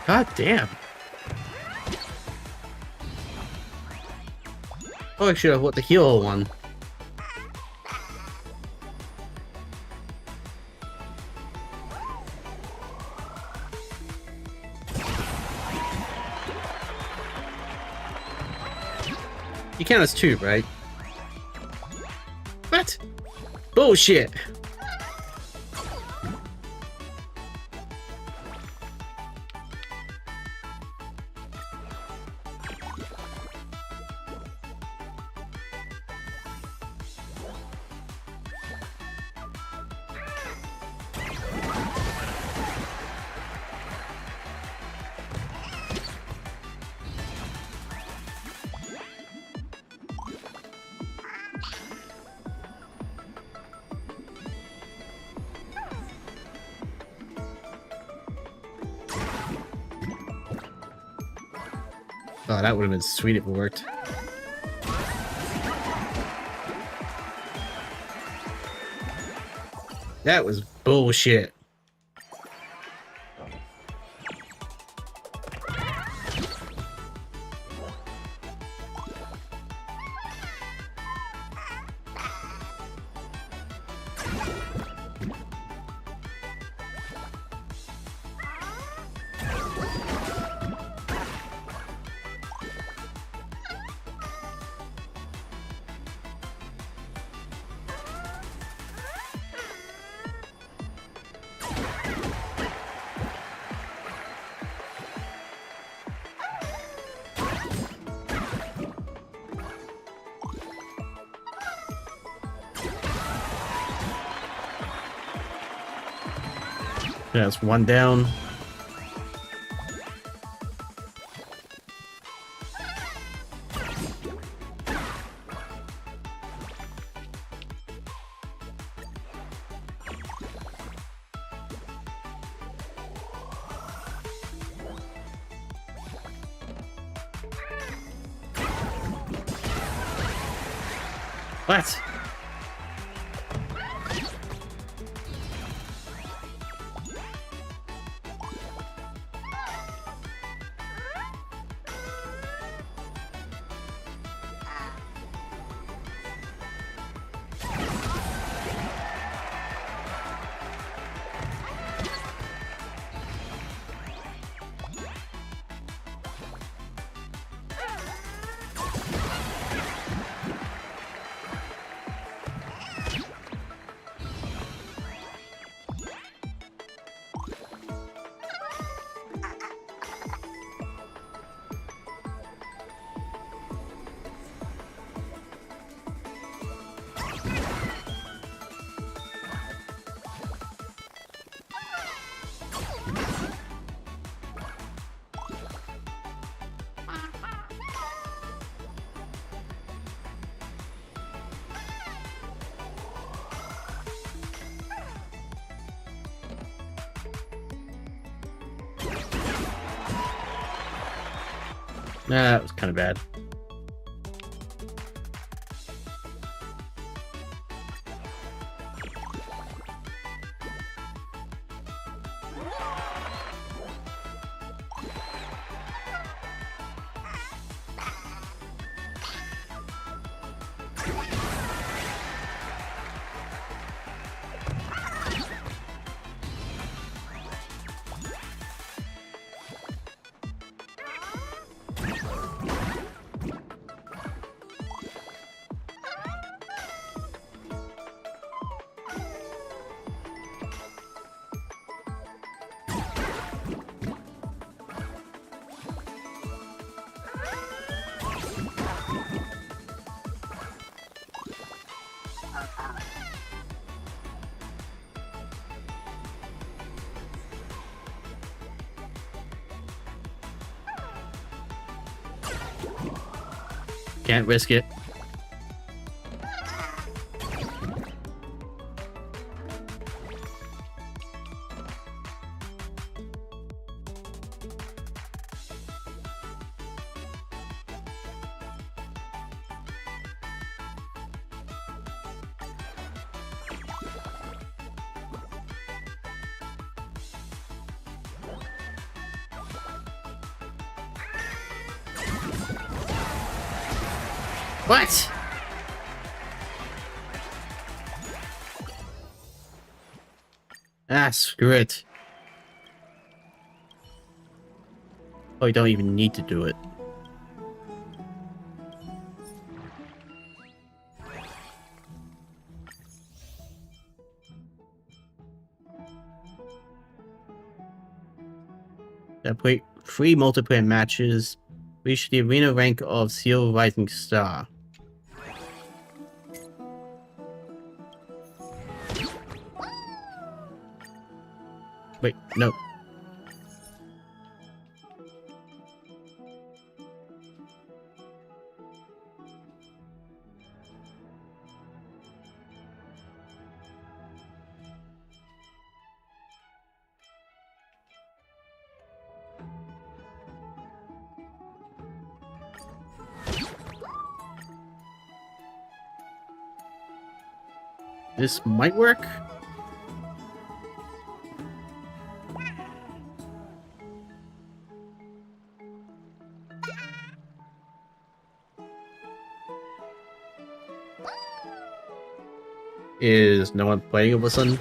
God damn. Oh, I should have what the hero one. You count as two, right? What? Bullshit. Oh, that would have been sweet if it worked. That was bullshit. Yeah, it's one down. What? Nah, that was kind of bad. Can't risk it. What? Ah, screw it. Oh, you don't even need to do it. Play 3 multiplayer matches. Reach the arena rank of Seal Rising Star. Wait, no. This might work. Is no one playing all of a sudden?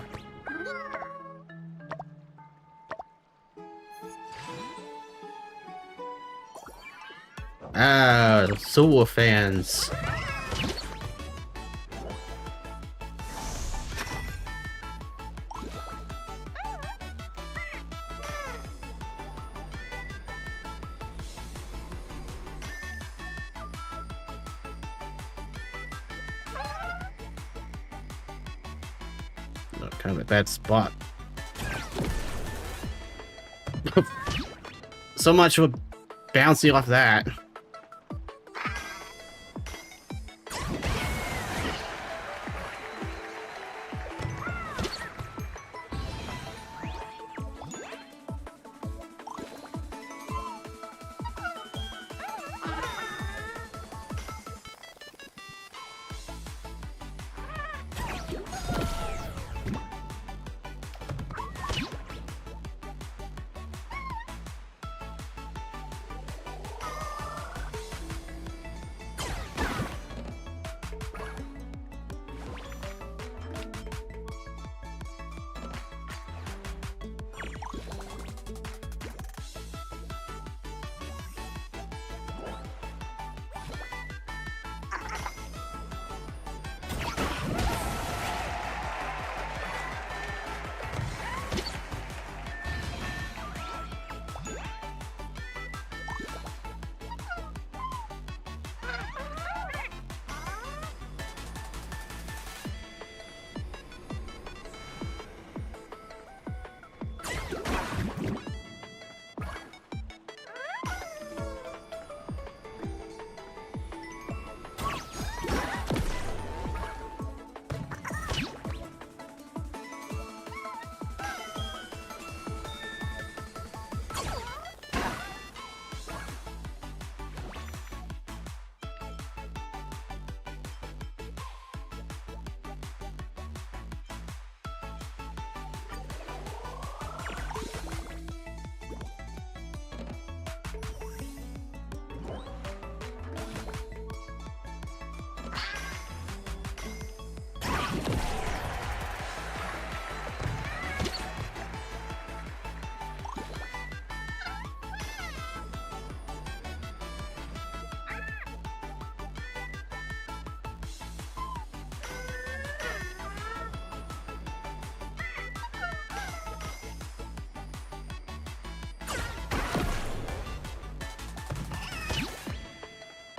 Ah, Soul fans. Kind of a bad spot. So much for bouncing off that.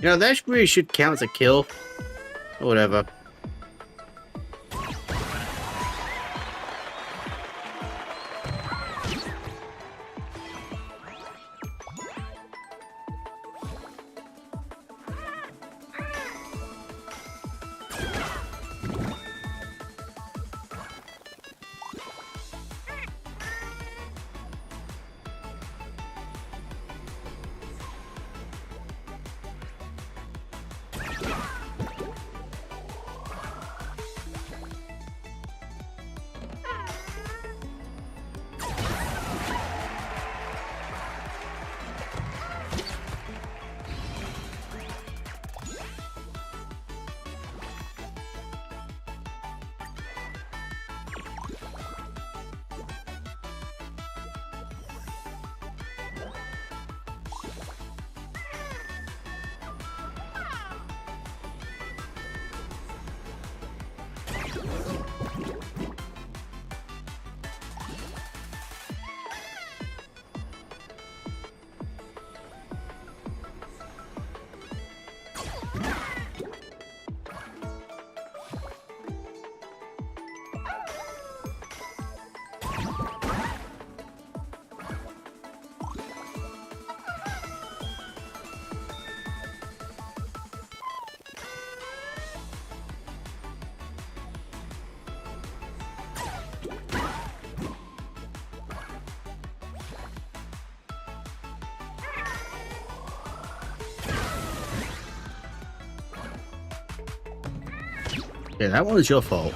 You know, that really should count as a kill. Or whatever. Yeah, that one was your fault.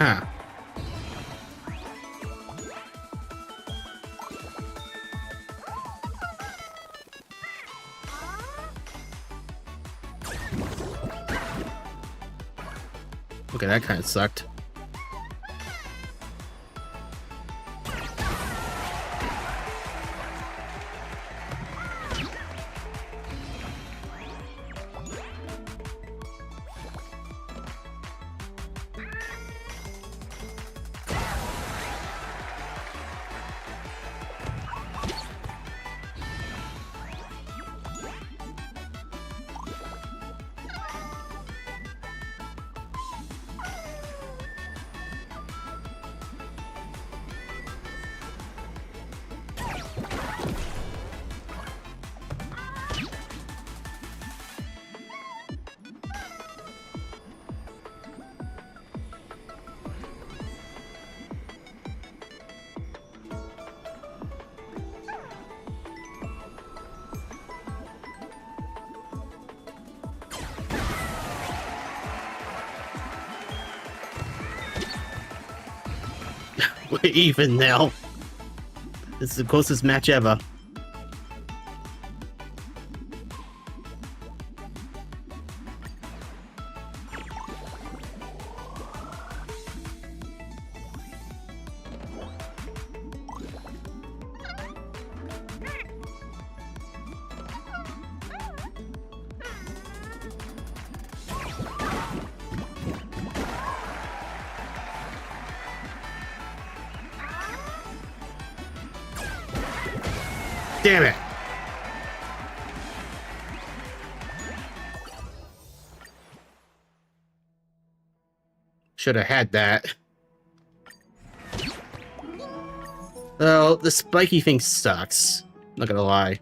Huh. Okay, that kind of sucked. We're even now. This is the closest match ever. Damn it! Should have had that. Well, the spiky thing sucks. Not gonna lie.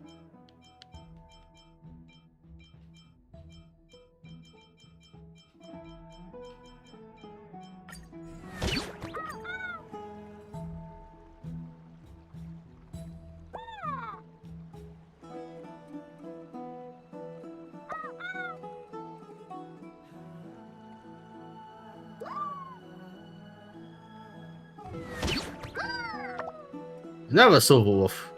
Another silver wolf.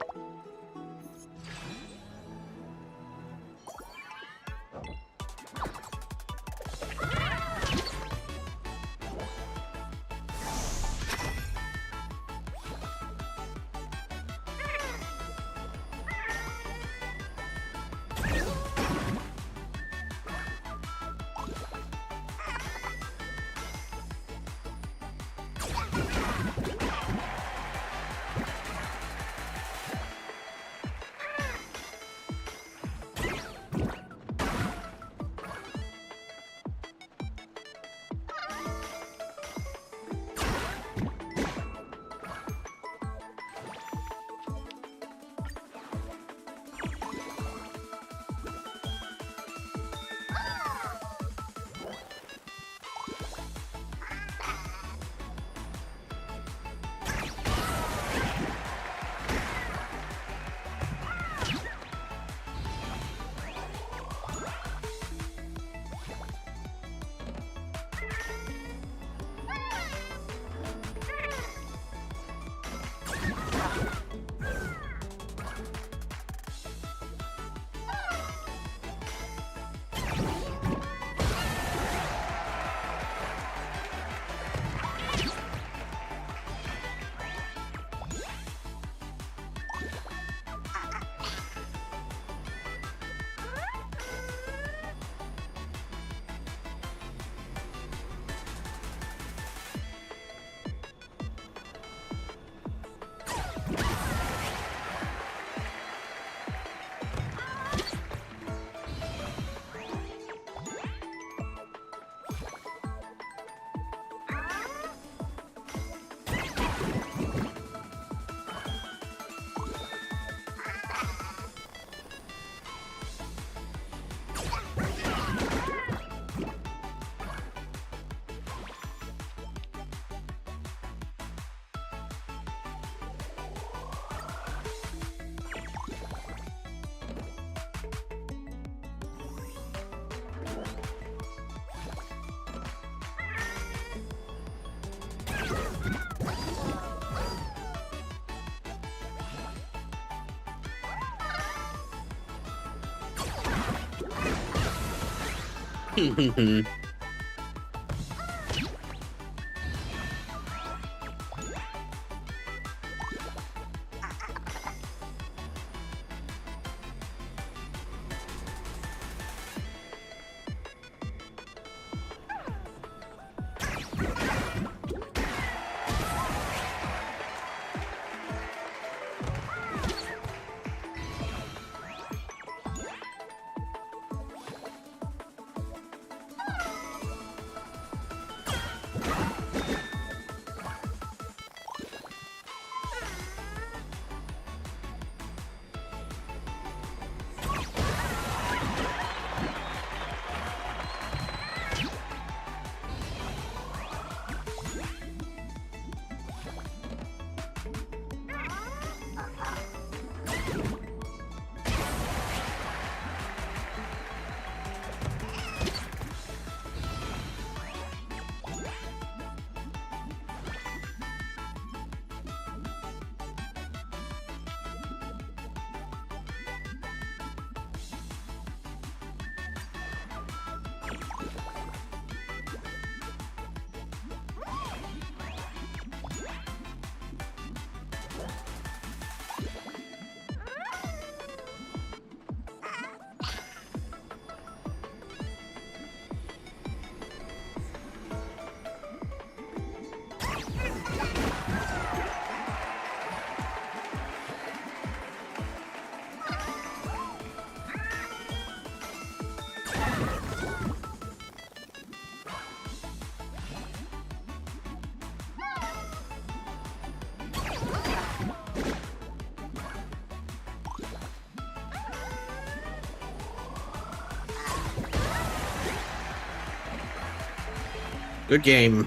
Good game.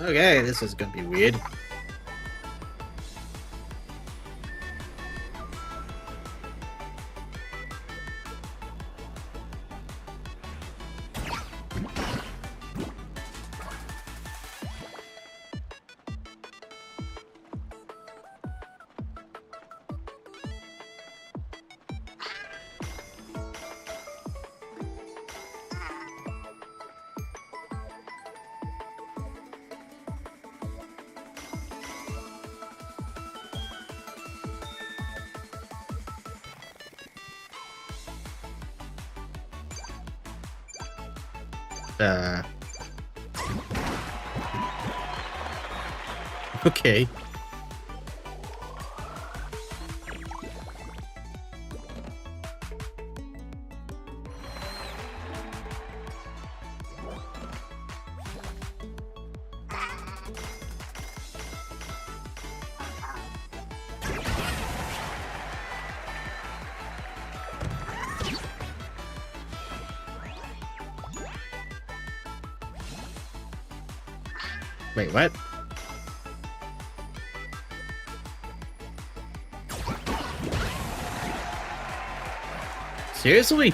Okay, this is gonna be weird. Okay. Wait, what? Seriously?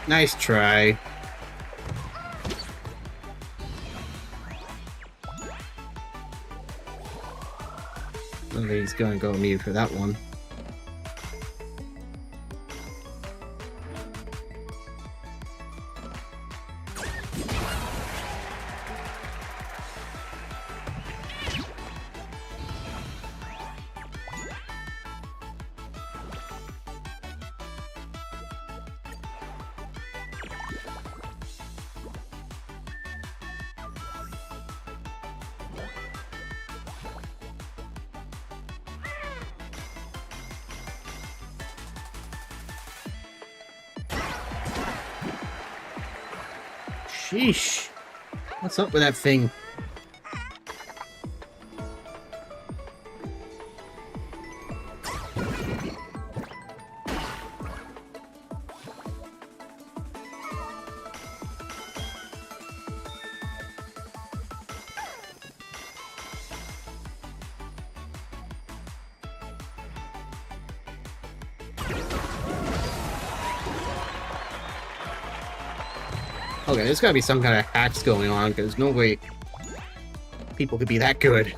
Nice try. I think he's gonna go mute for that one. Sheesh. What's up with that thing? Okay, there's gotta be some kind of hacks going on, because no way people could be that good.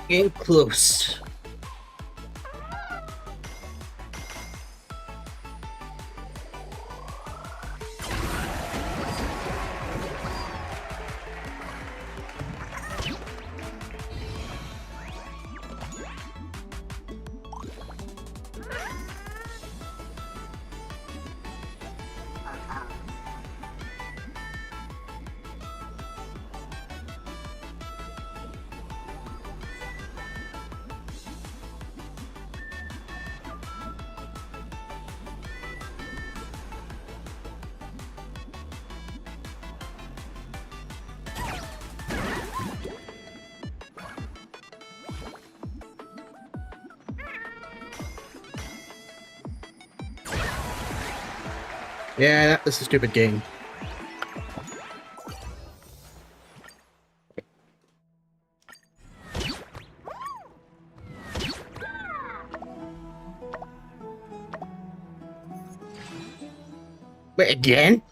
Getting close. Yeah, that's a stupid game. Wait, again?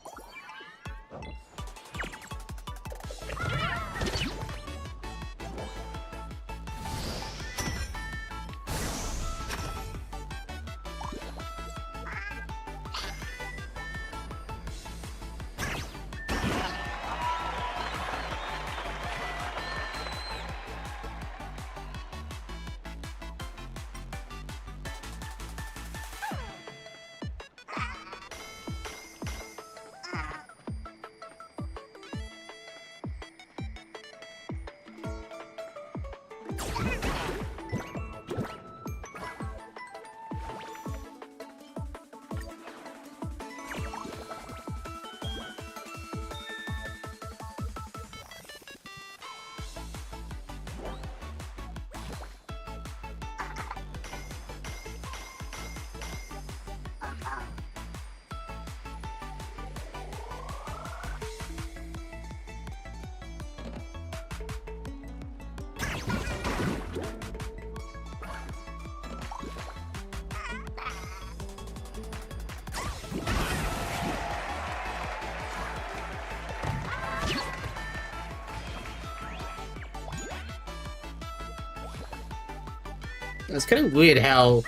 It's kind of weird how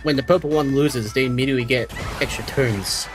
when the purple one loses, they immediately get extra turns.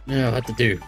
Yeah, what to do?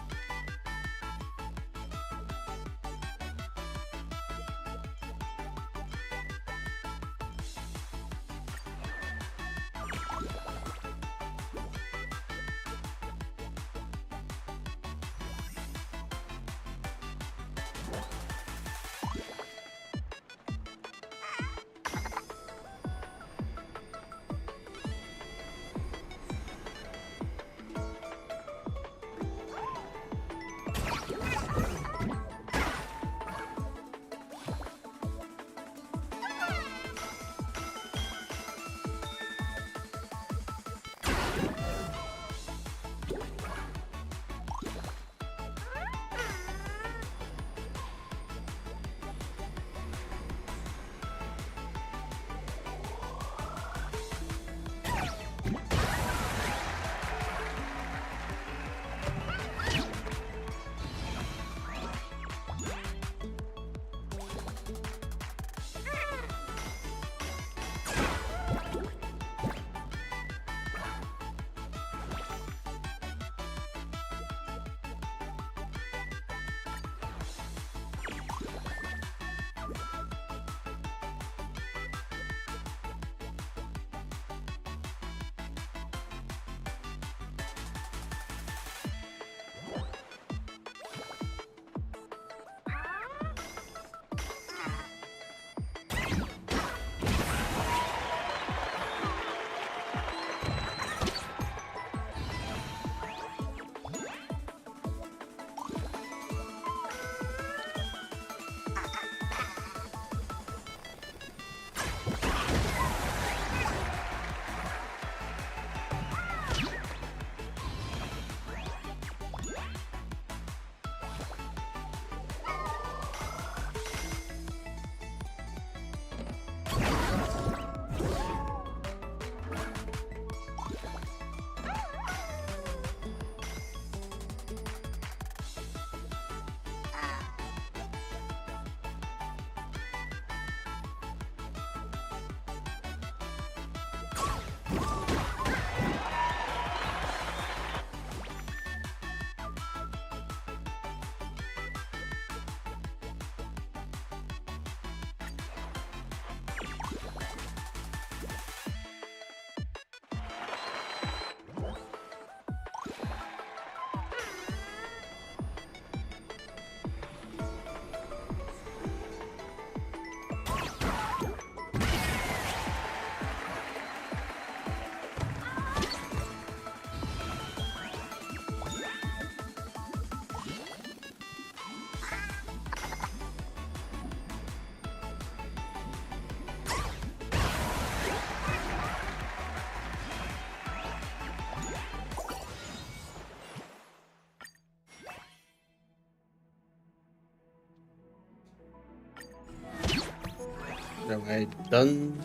Am I done?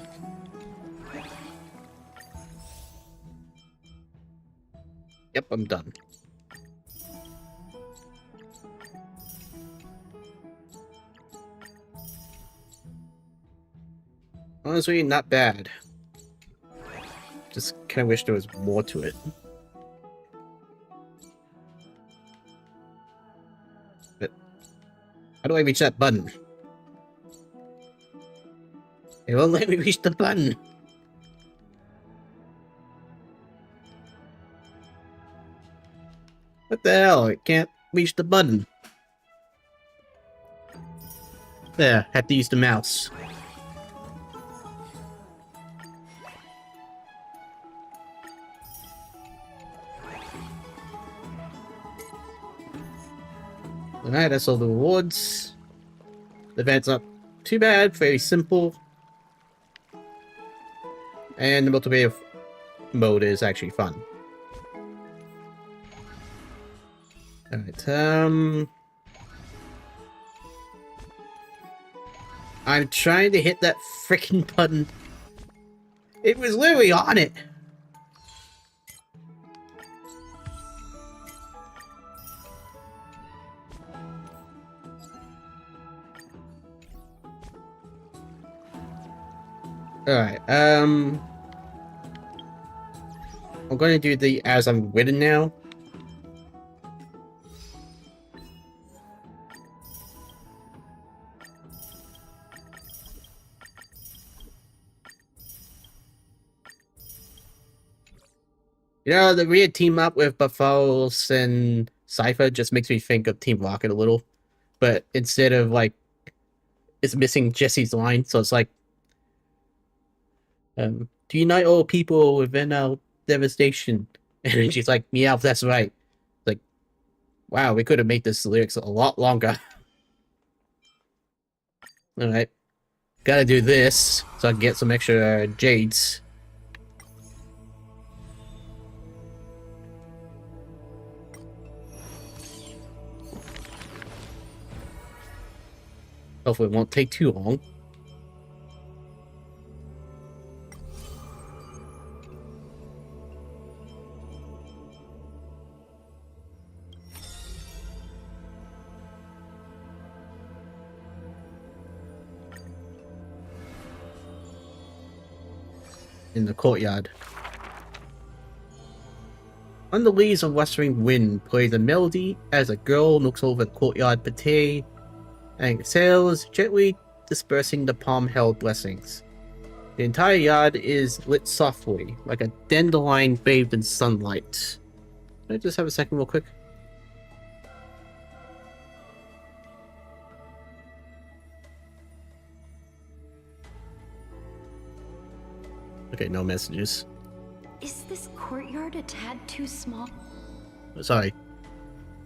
Yep, I'm done. Honestly, not bad. Just kind of wish there was more to it. But how do I reach that button? It won't let me reach the button. What the hell? I can't reach the button. There, had to use the mouse. Alright, that's all the rewards. The event's not too bad, very simple. And the multiplayer mode is actually fun. Alright, I'm trying to hit that freaking button. It was literally on it. Alright, I'm going to do the as I'm written now. You know, the weird team up with Buffos and Cypher just makes me think of Team Rocket a little. But instead of like, it's missing Jesse's line, so it's like, to unite all people within our devastation. And then she's like, meow, that's right. Like, wow, we could have made this lyrics a lot longer. Alright. Gotta do this so I can get some extra jades. Hopefully it won't take too long. In the courtyard. On the leaves of westering wind plays a melody as a girl looks over the courtyard pate and exhales, gently dispersing the palm-held blessings. The entire yard is lit softly, like a dandelion bathed in sunlight. Can I just have a second real quick? Okay, no messages. Is this courtyard a tad too small? Sorry.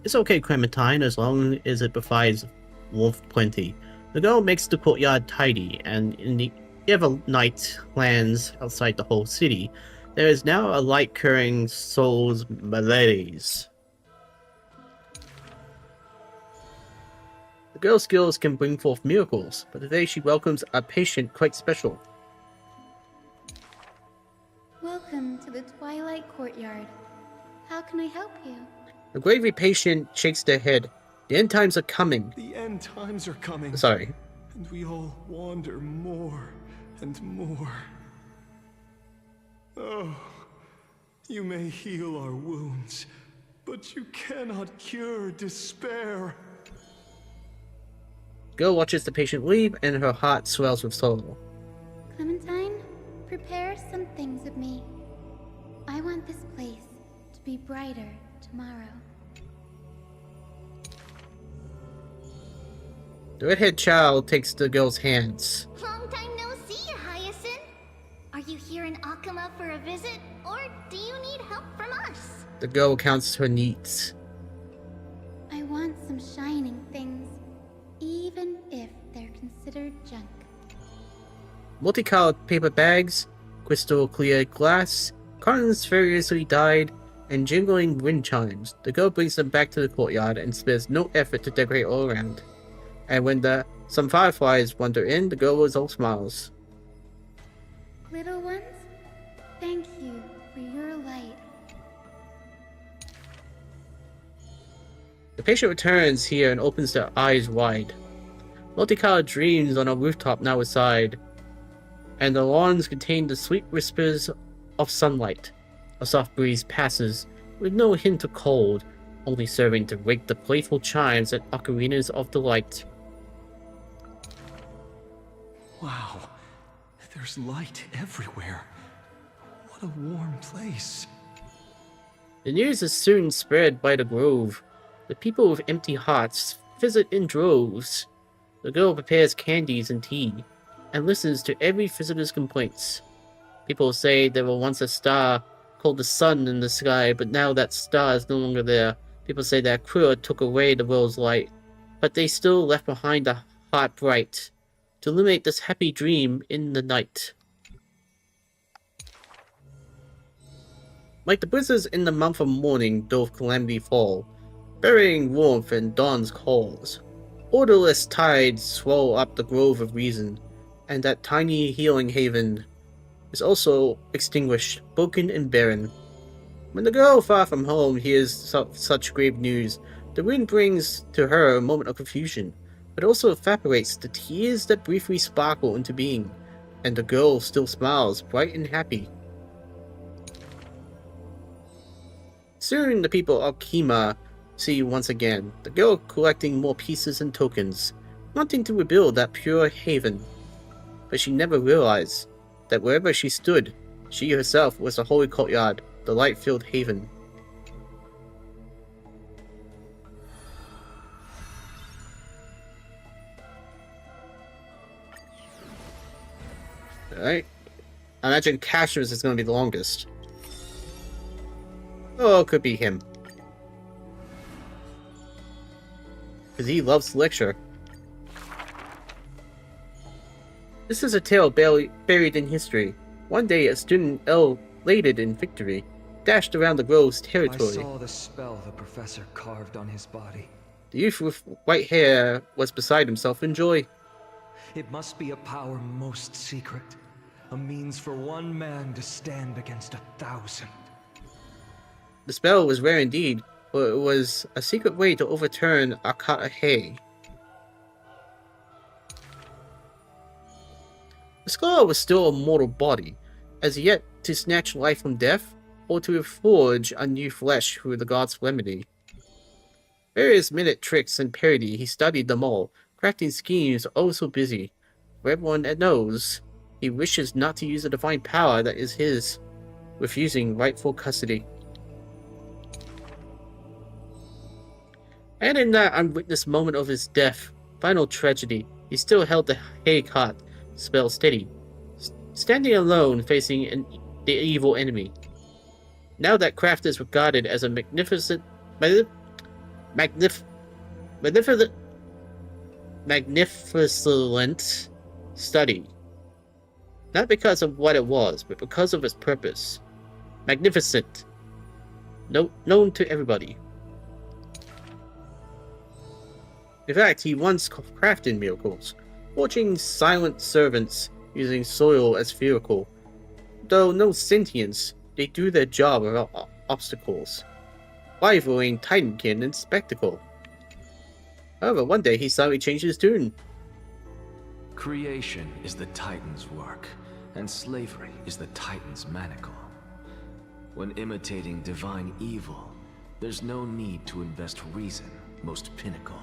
It's okay, Clementine, as long as it provides warmth plenty. The girl makes the courtyard tidy, and in the ever night lands outside the whole city, there is now a light curing soul's melodies. The girl's skills can bring forth miracles, but today she welcomes a patient quite special. Welcome to the Twilight Courtyard. How can I help you? The gravely patient shakes their head. The end times are coming. The end times are coming. Sorry. And we all wander more and more. Oh, you may heal our wounds, but you cannot cure despair. Girl watches the patient leave, and her heart swells with sorrow. Clementine, prepare some things with me. I want this place to be brighter tomorrow. The redhead child takes the girl's hands. Long time no see, Hyacinth. Are you here in Akuma for a visit, or do you need help from us? The girl counts her needs. I want some shining things, even if they're considered junk. Multicolored paper bags, crystal clear glass, cartons variously dyed, and jingling wind chimes. The girl brings them back to the courtyard and spares no effort to decorate all around. And when some fireflies wander in, the girl is all smiles. Little ones, thank you for your light. The patient returns here and opens their eyes wide. Multicolored dreams on a rooftop now aside, and the lawns contain the sweet whispers of sunlight. A soft breeze passes, with no hint of cold, only serving to wake the playful chimes and ocarinas of delight. Wow, there's light everywhere. What a warm place. The news is soon spread by the grove. The people with empty hearts visit in droves. The girl prepares candies and tea, and listens to every visitor's complaints. People say there was once a star called the sun in the sky, but now that star is no longer there. People say that Akira took away the world's light, but they still left behind a heart bright, to illuminate this happy dream in the night. Like the blizzards in the month of mourning doth calamity fall, burying warmth in dawn's calls. Orderless tides swell up the grove of reason, and that tiny healing haven is also extinguished, broken and barren. When the girl far from home hears such grave news, the wind brings to her a moment of confusion, but also evaporates the tears that briefly sparkle into being, and the girl still smiles, bright and happy. Soon the people of Kima see you once again, the girl collecting more pieces and tokens, wanting to rebuild that pure haven. But she never realized that wherever she stood, she herself was the holy courtyard, the light-filled haven. Alright. I imagine Casher's is going to be the longest. Oh, it could be him. Because he loves to lecture. This is a tale buried in history. One day, a student elated in victory dashed around the grove's territory. I saw the spell the professor carved on his body. The youth with white hair was beside himself in joy. It must be a power most secret. A means for one man to stand against 1,000. The spell was rare indeed, for it was a secret way to overturn Akatahe. The scholar was still a mortal body, as yet to snatch life from death, or to forge a new flesh through the god's remedy. Various minute tricks and parody, he studied them all, crafting schemes oh so busy. For everyone that knows, he wishes not to use the divine power that is his, refusing rightful custody. And in that unwitnessed moment of his death, final tragedy, he still held the Heikot spell steady, standing alone facing the evil enemy. Now that craft is regarded as a magnificent study. Not because of what it was, but because of its purpose. Magnificent. Known to everybody. In fact, he once crafted miracles, forging silent servants using soil as vehicle. Though no sentience, they do their job without obstacles, rivaling Titankin in spectacle. However, one day he suddenly changed his tune. Creation is the Titan's work, and slavery is the Titan's manacle. When imitating divine evil, there's no need to invest reason, most pinnacle.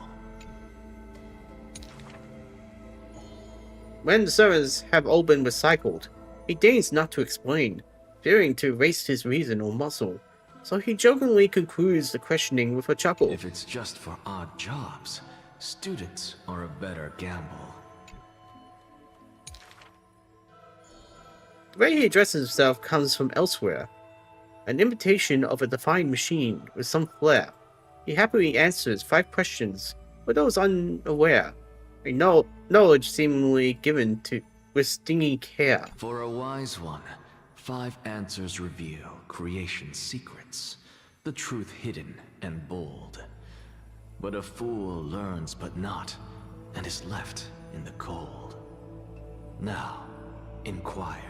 When the servants have all been recycled, he deigns not to explain, fearing to waste his reason or muscle, so he jokingly concludes the questioning with a chuckle. If it's just for odd jobs, students are a better gamble. The way he addresses himself comes from elsewhere, an imitation of a defined machine with some flair. He happily answers 5 questions for those unaware, a knowledge seemingly given to with stinging care. For a wise one, 5 answers reveal creation's secrets, the truth hidden and bold. But a fool learns but not, and is left in the cold. Now, inquire.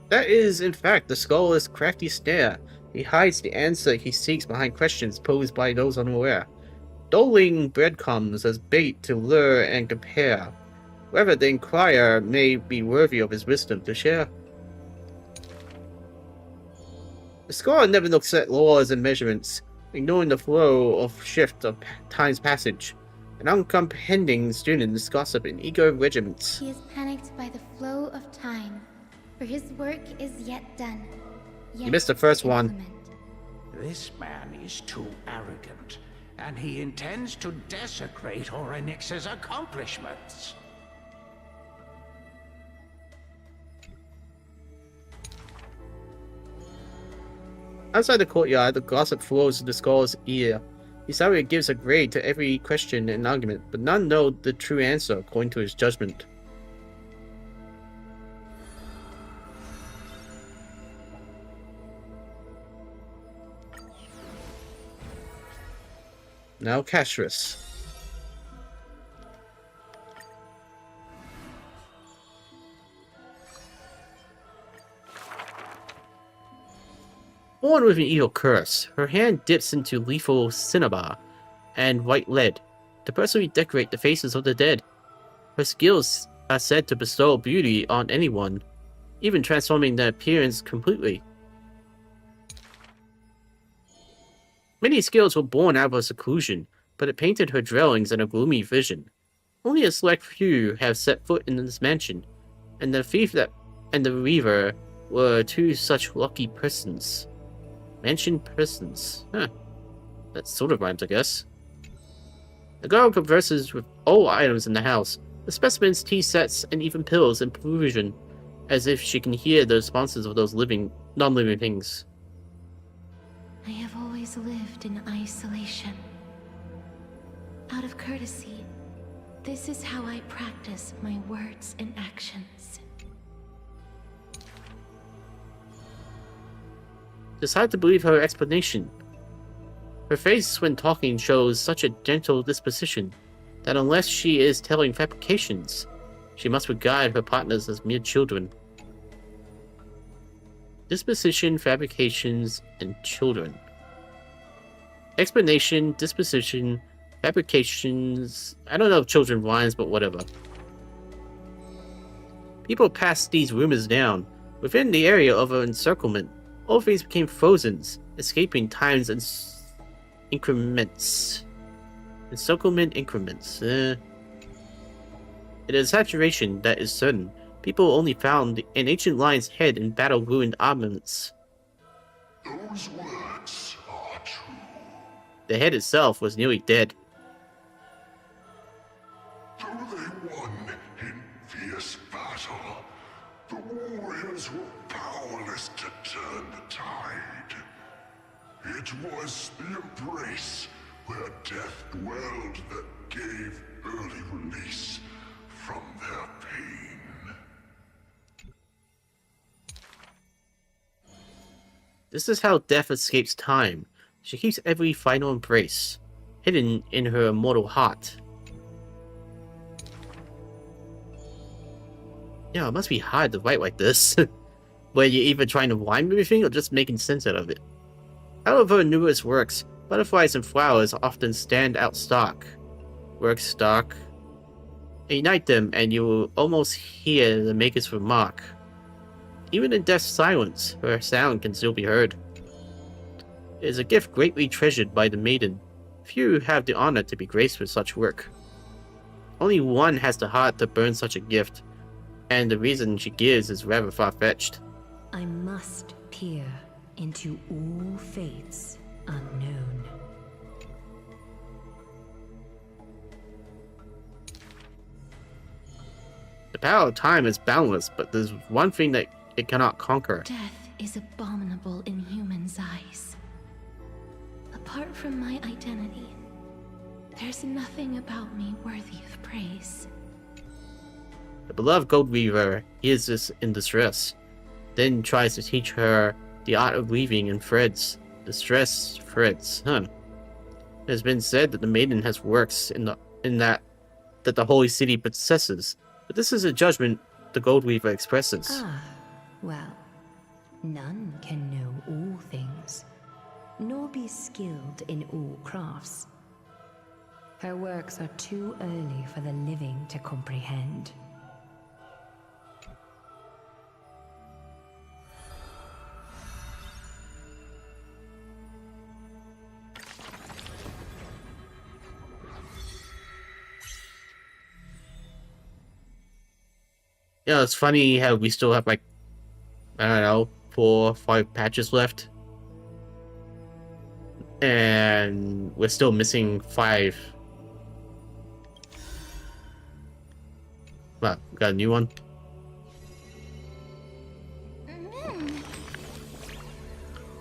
That is, in fact, the scholar's crafty stare. He hides the answer he seeks behind questions posed by those unaware, doling breadcrumbs as bait to lure and compare, whether the inquirer may be worthy of his wisdom to share. The scholar never looks at laws and measurements, ignoring the flow of shift of time's passage, and uncomprehending students gossip in eager regiments. He is panicked by the flow of time, for his work is yet done. You missed the first one. This man is too arrogant, and he intends to desecrate Orynyx's accomplishments. Outside the courtyard, the gossip flows to the scholar's ear. He suddenly gives a grade to every question and argument, but none know the true answer according to his judgment. Now Cashrus. Born with an evil curse, her hand dips into lethal cinnabar and white lead to personally decorate the faces of the dead. Her skills are said to bestow beauty on anyone, even transforming their appearance completely. Many skills were born out of her seclusion, but it painted her dwellings in a gloomy vision. Only a select few have set foot in this mansion, and the thief that and the Weaver were two such lucky persons. Mentioned persons. Huh. That sort of rhymes, I guess. The girl converses with all items in the house, the specimens, tea sets, and even pills in profusion, as if she can hear the responses of those non-living things. I have always lived in isolation. Out of courtesy, this is how I practice my words and actions. Decide to believe her explanation. Her face when talking shows such a gentle disposition that unless she is telling fabrications, she must regard her partners as mere children. Disposition, fabrications, and children. Explanation, disposition, fabrications. I don't know if children rhymes, but whatever. People passed these rumors down. Within the area of her encirclement, all things became frozen, escaping times and increments. Encirclement increments. It is saturation that is certain. People only found an ancient lion's head in battle-ruined armaments. Those words are true. The head itself was nearly dead. Though they won in fierce battle, the warriors were powerless to turn the tide. It was the embrace where death dwelled that gave early release from their pain. This is how death escapes time. She keeps every final embrace, hidden in her immortal heart. Yeah, it must be hard to write like this, where you're either trying to rhyme everything or just making sense out of it. Out of her numerous works, butterflies and flowers often stand out stark. Works stark. Ignite them and you will almost hear the maker's remark. Even in death's silence, her sound can still be heard. It is a gift greatly treasured by the maiden. Few have the honor to be graced with such work. Only one has the heart to burn such a gift, and the reason she gives is rather far-fetched. I must peer into all fates unknown. The power of time is boundless, but there's one thing that it cannot conquer. Death is abominable in humans' eyes. Apart from my identity, there's nothing about me worthy of praise. The beloved Gold Weaver hears this in distress, then tries to teach her the art of weaving in threads. Distress threads, huh? It has been said that the maiden has works in that the holy city possesses, but this is a judgment the Gold Weaver expresses. Ah, well, none can know all things, nor be skilled in all crafts. Her works are too early for the living to comprehend. Yeah, it's funny how we still have like, I don't know, 4 or 5 patches left. And we're still missing 5. Well, we got a new one.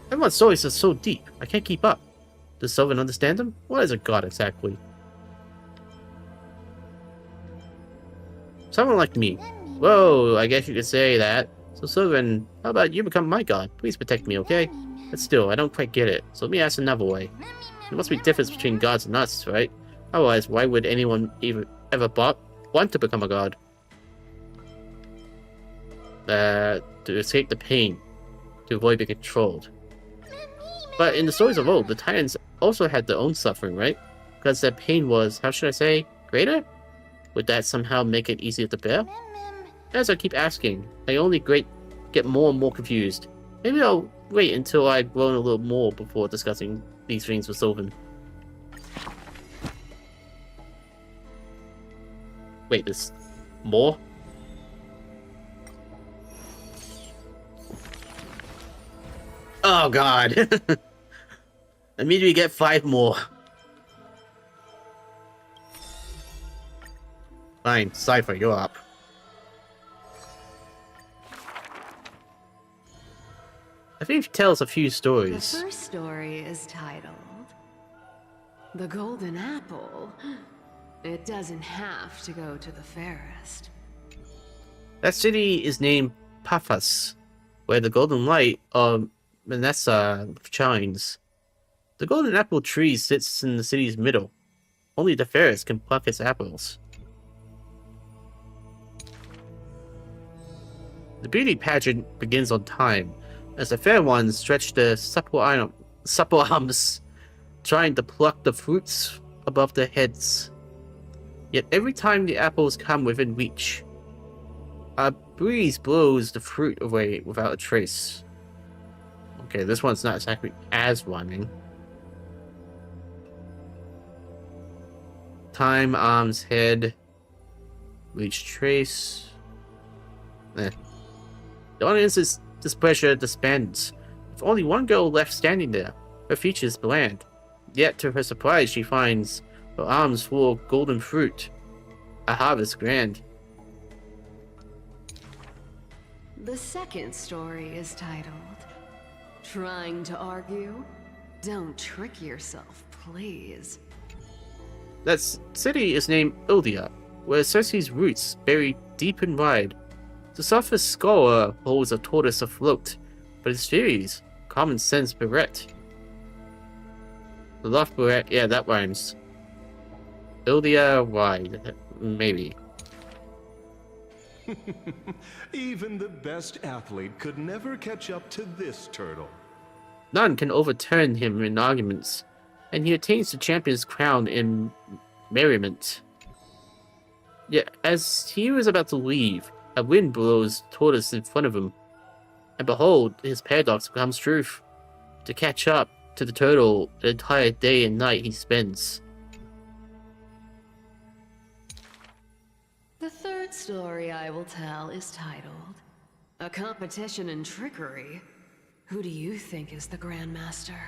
Everyone's stories are so deep, I can't keep up. Does Sylvan understand them? What is a god exactly? Someone like me. Whoa, I guess you could say that. So Sylvan, how about you become my god? Please protect me, okay? But still, I don't quite get it. So let me ask another way. There must be difference between gods and us, right? Otherwise, why would anyone ever want to become a god? To escape the pain. To avoid being controlled. But in the stories of old, the Titans also had their own suffering, right? Because their pain was, how should I say, greater? Would that somehow make it easier to bear? As I keep asking, I only get more and more confused. Maybe I'll wait until I've grown a little more before discussing these things with Sylvan. Wait, there's more? Oh god. That means we get 5 more. Fine, Cypher, you're up. I think he tells a few The stories. first story is titled The Golden Apple. It doesn't have to go to the fairest. That city is named Paphos, where the golden light of Manessa shines. The golden apple tree sits in the city's middle. Only the fairest can pluck its apples. The beauty pageant begins on time, as the fair ones stretch their supple arms, trying to pluck the fruits above their heads. Yet every time the apples come within reach, a breeze blows the fruit away without a trace. Okay, this one's not exactly as rhyming. Time, arms, head, reach, trace. The audience's displeasure disbands, with only one girl left standing there. Her features bland. Yet, to her surprise, she finds her arms full of golden fruit. A harvest grand. The second story is titled Trying to Argue? Don't trick yourself, please. That city is named Ildia, where Circe's roots bury deep and wide. The sophist scholar holds a tortoise afloat, but his theories, common sense bereft. The loft bereft, yeah, that rhymes. Ildia wide, maybe. Even the best athlete could never catch up to this turtle. None can overturn him in arguments, and he attains the champion's crown in merriment. Yet, as he was about to leave, a wind blows tortoise in front of him, and behold, his paradox becomes truth. To catch up to the turtle, the entire day and night he spends. The third story I will tell is titled A Competition in Trickery. Who do you think is the Grandmaster?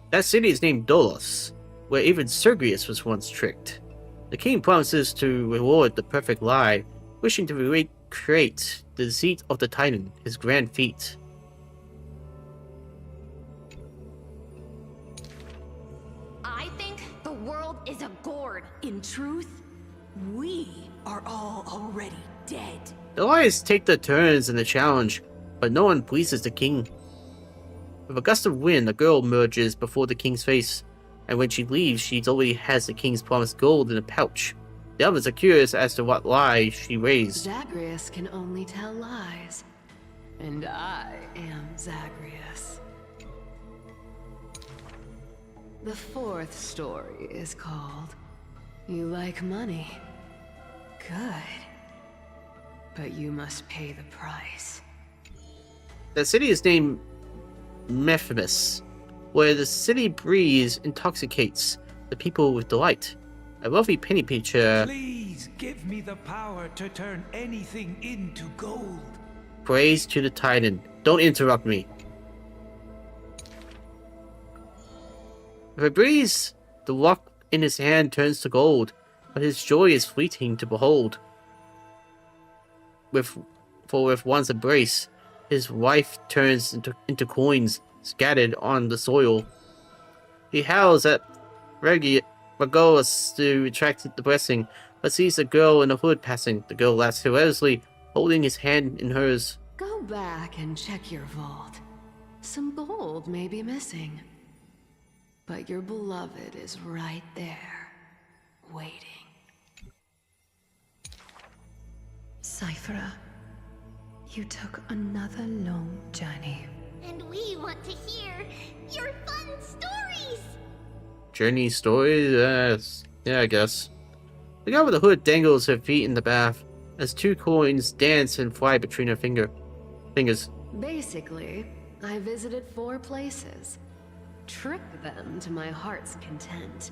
That city is named Dolos, where even Sergius was once tricked. The king promises to reward the perfect lie, wishing to recreate the deceit of the Titan, his grand feat. I think the world is a gourd. In truth, we are all already dead. The lions take their turns in the challenge, but no one pleases the king. With a gust of wind, a girl emerges before the king's face, and when she leaves, she already has the king's promised gold in a pouch. The others are curious as to what lie she raised. Zagreus can only tell lies. And I am Zagreus. The fourth story is called You Like Money. Good. But you must pay the price. The city is named Mephimus, where the city breeze intoxicates the people with delight. A wealthy penny pincher Please give me the power to turn anything into gold. prays to the Titan. Don't interrupt me. With a breeze, the rock in his hand turns to gold, but his joy is fleeting to behold. With one's embrace, his wife turns into coins scattered on the soil. He howls at Regulus to retract the blessing, but sees a girl in a hood passing. The girl laughs hilariously, holding his hand in hers. Go back and check your vault. Some gold may be missing. But your beloved is right there, waiting. Cyphera, you took another long journey. And we want to hear your fun stories! Journey story? Yeah, I guess. The girl with the hood dangles her feet in the bath as 2 coins dance and fly between her fingers. Basically, I visited 4 places, tricked them to my heart's content,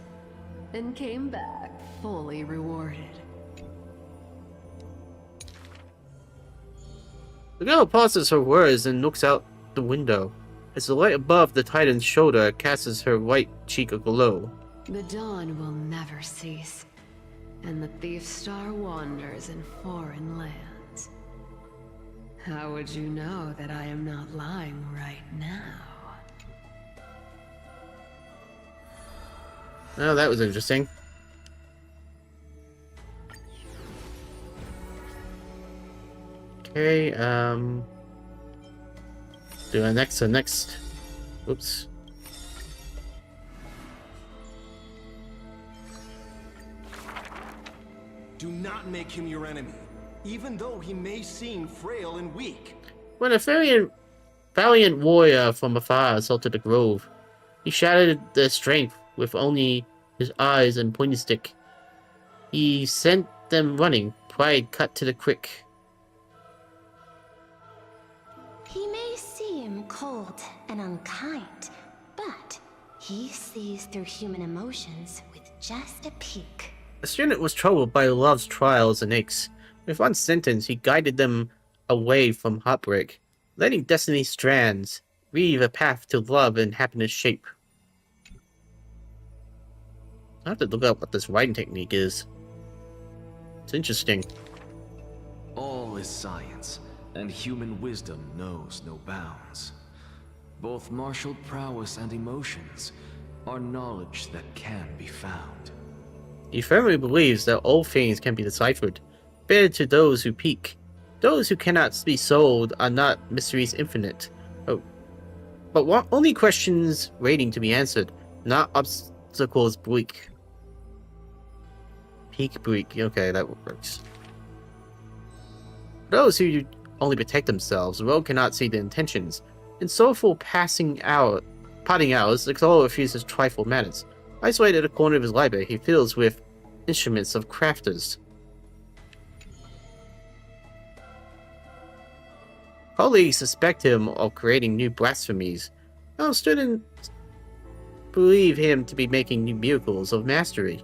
and came back fully rewarded. The girl pauses her words and looks out the window. as the light above the Titan's shoulder casts her white cheek aglow. The dawn will never cease, and the thief star wanders in foreign lands. How would you know that I am not lying right now? Oh, that was interesting. Okay, do the next. Oops. Do not make him your enemy, even though he may seem frail and weak. When a valiant warrior from afar assaulted the grove, he shattered their strength with only his eyes and pointing stick. He sent them running, pride cut to the quick. He may seem cold and unkind, but he sees through human emotions with just a peek. The student was troubled by love's trials and aches. With one sentence, he guided them away from heartbreak, letting destiny's strands weave a path to love and happiness shape. I have to look up what this writing technique is. It's interesting. All is science, and human wisdom knows no bounds. Both martial prowess and emotions are knowledge that can be found. He firmly believes that all things can be deciphered, bare to those who peek. Those who cannot be sold are not mysteries infinite, but want only questions waiting to be answered, not obstacles bleak. Peak bleak, okay, that works. Those who only protect themselves, the road cannot see the intentions. In soulful parting hours, the Xolo refuses trifle matters. Isolated at a corner of his library, he fills with instruments of crafters. Colleagues suspect him of creating new blasphemies. No students believe him to be making new miracles of mastery.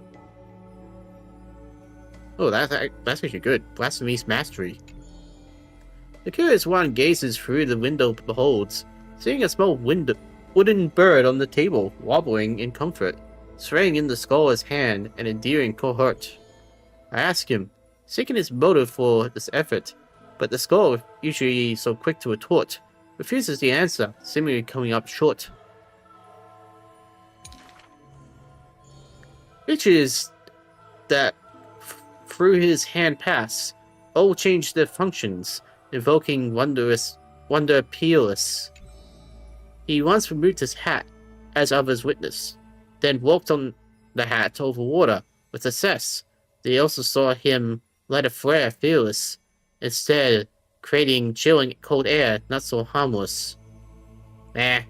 Oh, that's actually good. Blasphemy's mastery. The curious one gazes through the window beholds, seeing a small wooden bird on the table, wobbling in comfort, swaying in the scholar's hand, an endearing cohort. I ask him, seeking his motive for this effort, but the scholar, usually so quick to retort, refuses the answer, seemingly coming up short. Creatures that through his hand pass, all change their functions, invoking wonder peerless. He once removed his hat, as others witness, then walked on the hat over water with success. They also saw him light a flare fearless, instead creating chilling cold air not so harmless. That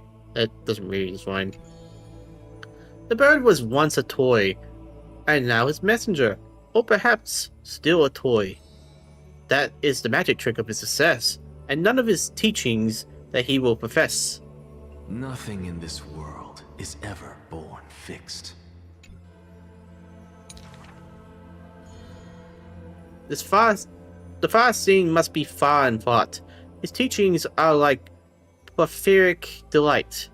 doesn't really fine. The bird was once a toy, and now his messenger, or perhaps still a toy. That is the magic trick of his success, and none of his teachings that he will profess. Nothing in this world is ever born fixed. The far-seeing must be far in thought. His teachings are like porphyric delight.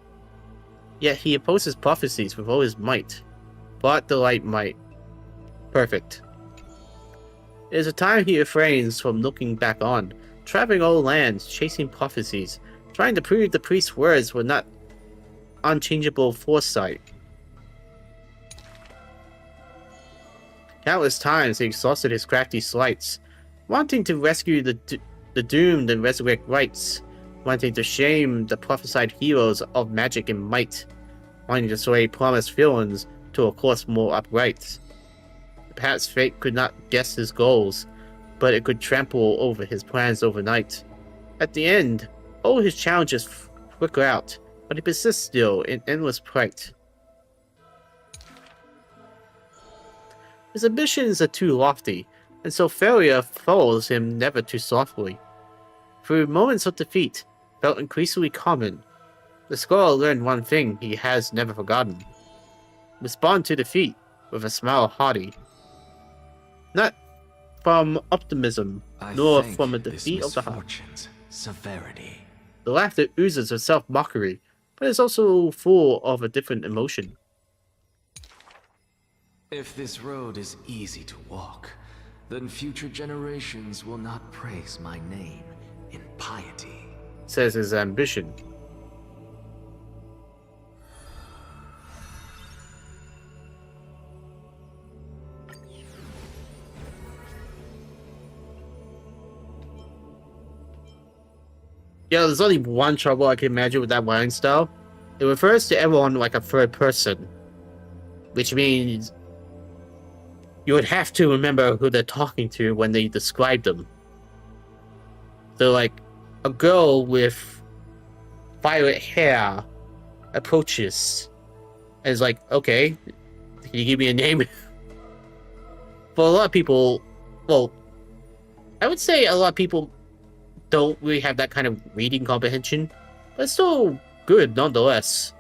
Yet he opposes prophecies with all his might. Thought, delight, might. Perfect. It is a time he refrains from looking back on, traveling all lands, chasing prophecies, trying to prove the priest's words were not unchangeable foresight. Countless times he exhausted his crafty sleights, wanting to rescue the doomed and resurrect rights, wanting to shame the prophesied heroes of magic and might, wanting to sway promised villains to a course more upright. Perhaps fate could not guess his goals, but it could trample over his plans overnight. At the end, all his challenges flicker out, but he persists still in endless plight. His ambitions are too lofty, and so failure follows him never too softly. Through moments of defeat, felt increasingly common, the scholar learned one thing he has never forgotten. Respond to defeat with a smile haughty. Not from optimism, nor from a defeat of the heart. Severity. The laughter oozes of self-mockery, but it's also full of a different emotion. If this road is easy to walk, then future generations will not praise my name in piety, Says his ambition. Yeah, there's only one trouble I can imagine with that writing style. It refers to everyone like a third person, which means you would have to remember who they're talking to when they describe them. So, like, a girl with violet hair approaches and is like, okay, can you give me a name? For a lot of people, well, I would say a lot of people don't really have that kind of reading comprehension, but it's still good nonetheless.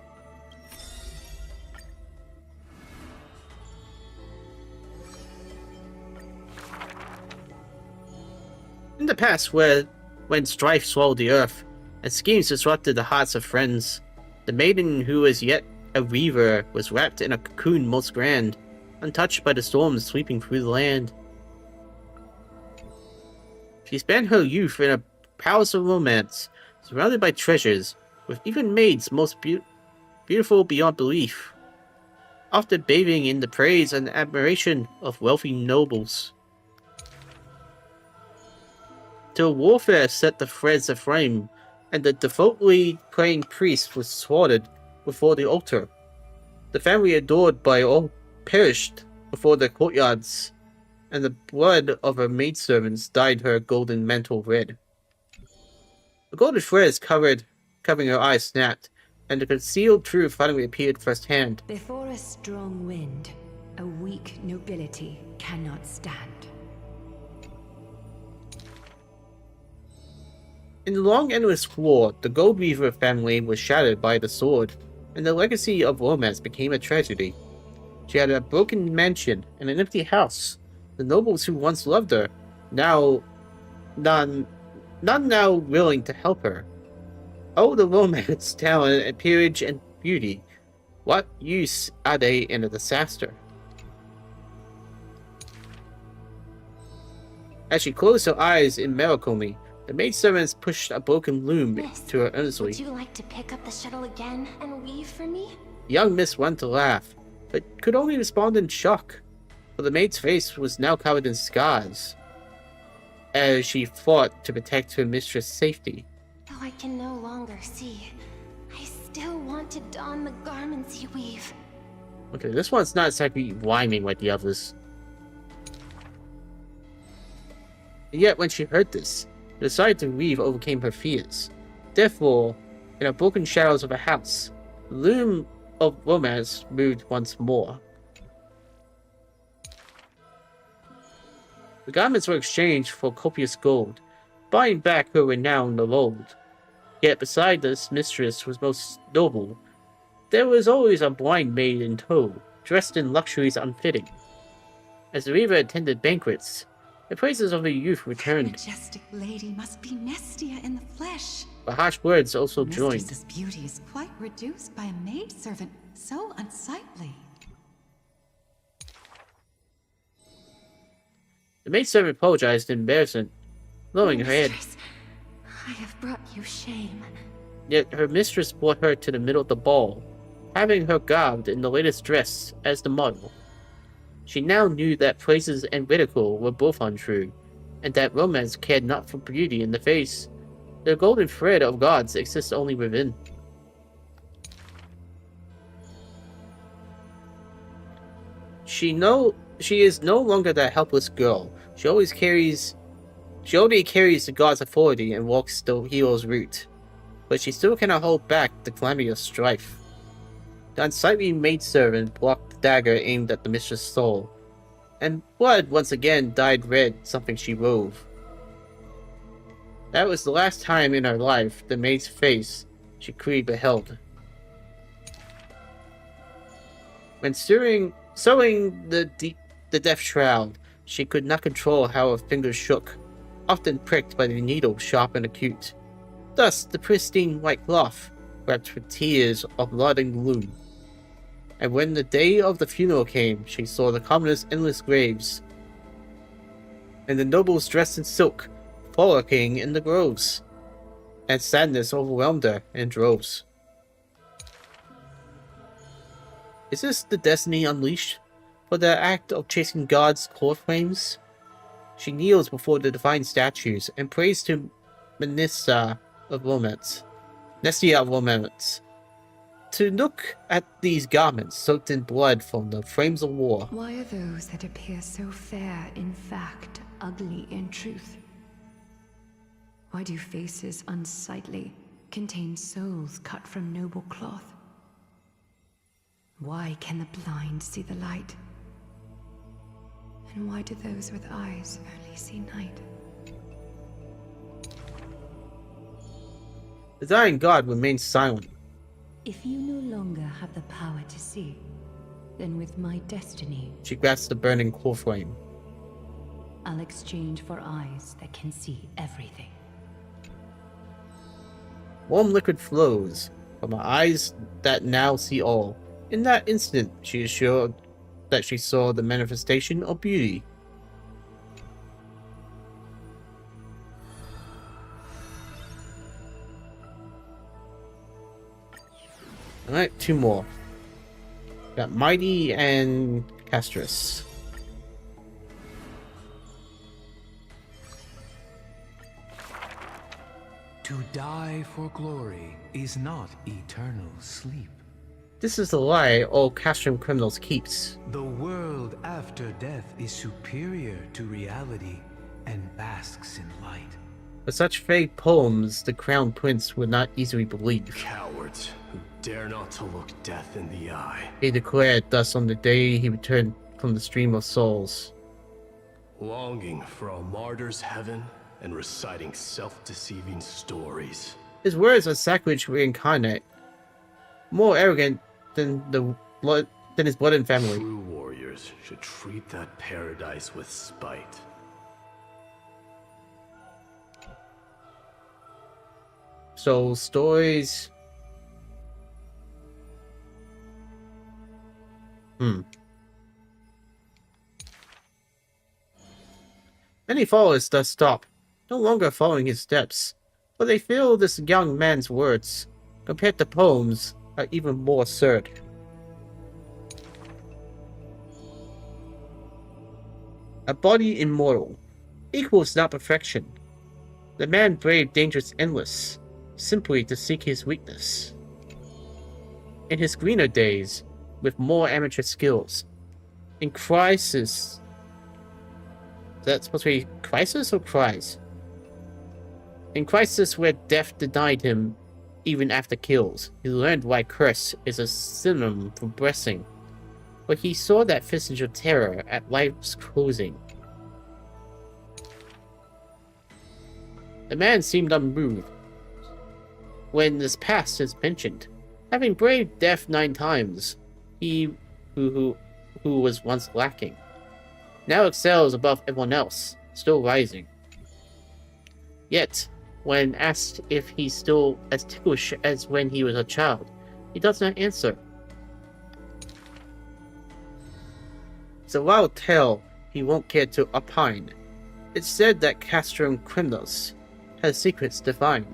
In the past, when strife swallowed the earth, and schemes disrupted the hearts of friends, the maiden who was yet a weaver was wrapped in a cocoon most grand, untouched by the storms sweeping through the land. She spent her youth in a palace of romance, surrounded by treasures, with even maids most beautiful beyond belief, often bathing in the praise and admiration of wealthy nobles. Till warfare set the threads aflame, and the devotedly praying priest was slaughtered before the altar. The family adored by all perished before their courtyards, and the blood of her maidservants dyed her golden mantle red. The golden threads covering her eyes snapped, and the concealed truth finally appeared firsthand. Before a strong wind, a weak nobility cannot stand. In the long endless war, the Gold Weaver family was shattered by the sword, and the legacy of romance became a tragedy. She had a broken mansion and an empty house. The nobles who once loved her, none now willing to help her. Oh, the romance, talent, and peerage and beauty. What use are they in a disaster? As she closed her eyes in melancholy, the maidservants pushed a broken loom Miss, to her earnestly. would you like to pick up the shuttle again and weave for me? The young miss wanted to laugh, but could only respond in shock, for the maid's face was now covered in scars, as she fought to protect her mistress' safety. Though I can no longer see, I still want to don the garments you weave. Okay, this one's not exactly rhyming like the others. And yet, when she heard this, the desire to weave overcame her fears. Therefore, in the broken shadows of a house, the loom of romance moved once more. The garments were exchanged for copious gold, buying back her renown of old. Yet beside this mistress was most noble, there was always a blind maid in tow, dressed in luxuries unfitting. As the weaver attended banquets, the praises of her youth returned, Majestic lady must be Nestia in the flesh. but harsh words also joined. Mistress's beauty is quite reduced by a maidservant, so unsightly. The maidservant apologized in embarrassment, lowering her head. Mistress, I have brought you shame. Yet her mistress brought her to the middle of the ball, having her garbed in the latest dress as the model. She now knew that praises and ridicule were both untrue, and that romance cared not for beauty in the face. The golden thread of gods exists only within. She is no longer that helpless girl. She only carries the god's authority and walks the hero's route. But she still cannot hold back the calamity of strife. The unsightly maidservant blocked the dagger aimed at the mistress' soul, and blood once again dyed red something she wove. That was the last time in her life the maid's face she clearly beheld. When sewing the death shroud, she could not control how her fingers shook, often pricked by the needle sharp and acute. Thus, the pristine white cloth, wept with tears of blood and gloom. And when the day of the funeral came, she saw the commoners' endless graves, and the nobles dressed in silk, frolicking in the groves, and sadness overwhelmed her in droves. Is this the destiny unleashed for the act of chasing God's court flames? She kneels before the divine statues and prays to Nestia of Romance, to look at these garments soaked in blood from the flames of war. Why are those that appear so fair in fact ugly in truth? Why do faces unsightly contain souls cut from noble cloth? Why can the blind see the light? And why do those with eyes only see night? The dying god remains silent. If you no longer have the power to see, then with my destiny, She grasps the burning core flame. I'll exchange for eyes that can see everything. Warm liquid flows from her eyes that now see all. In that instant, she is sure that she saw the manifestation of beauty. Alright, two more. Got Mighty and Castrus. To die for glory is not eternal sleep. This is the lie all castrum criminals keeps. The world after death is superior to reality and basks in light. But such fake poems the crown prince would not easily believe. Cowards who dare not to look death in the eye. He declared thus on the day he returned from the stream of souls. Longing for a martyr's heaven and reciting self-deceiving stories. His words are sacrilege reincarnate, more arrogant than his blood and family. True warriors should treat that paradise with spite. So stories. Many followers thus stop, no longer following his steps, for they feel this young man's words, compared to poems, are even more absurd. A body immortal equals not perfection. The man braved dangers endless, simply to seek his weakness. In his greener days, with more amateur skills, in crisis. Is that supposed to be crisis or cries? In crisis where death denied him even after kills, he learned why curse is a synonym for blessing. But he saw that visage of terror at life's closing. The man seemed unmoved when this past is mentioned. Having braved death 9 times, he who was once lacking now excels above everyone else, still rising. Yet, when asked if he's still as ticklish as when he was a child, he does not answer. It's a wild tale he won't care to opine. It's said that Castrum Criminals has secrets divine,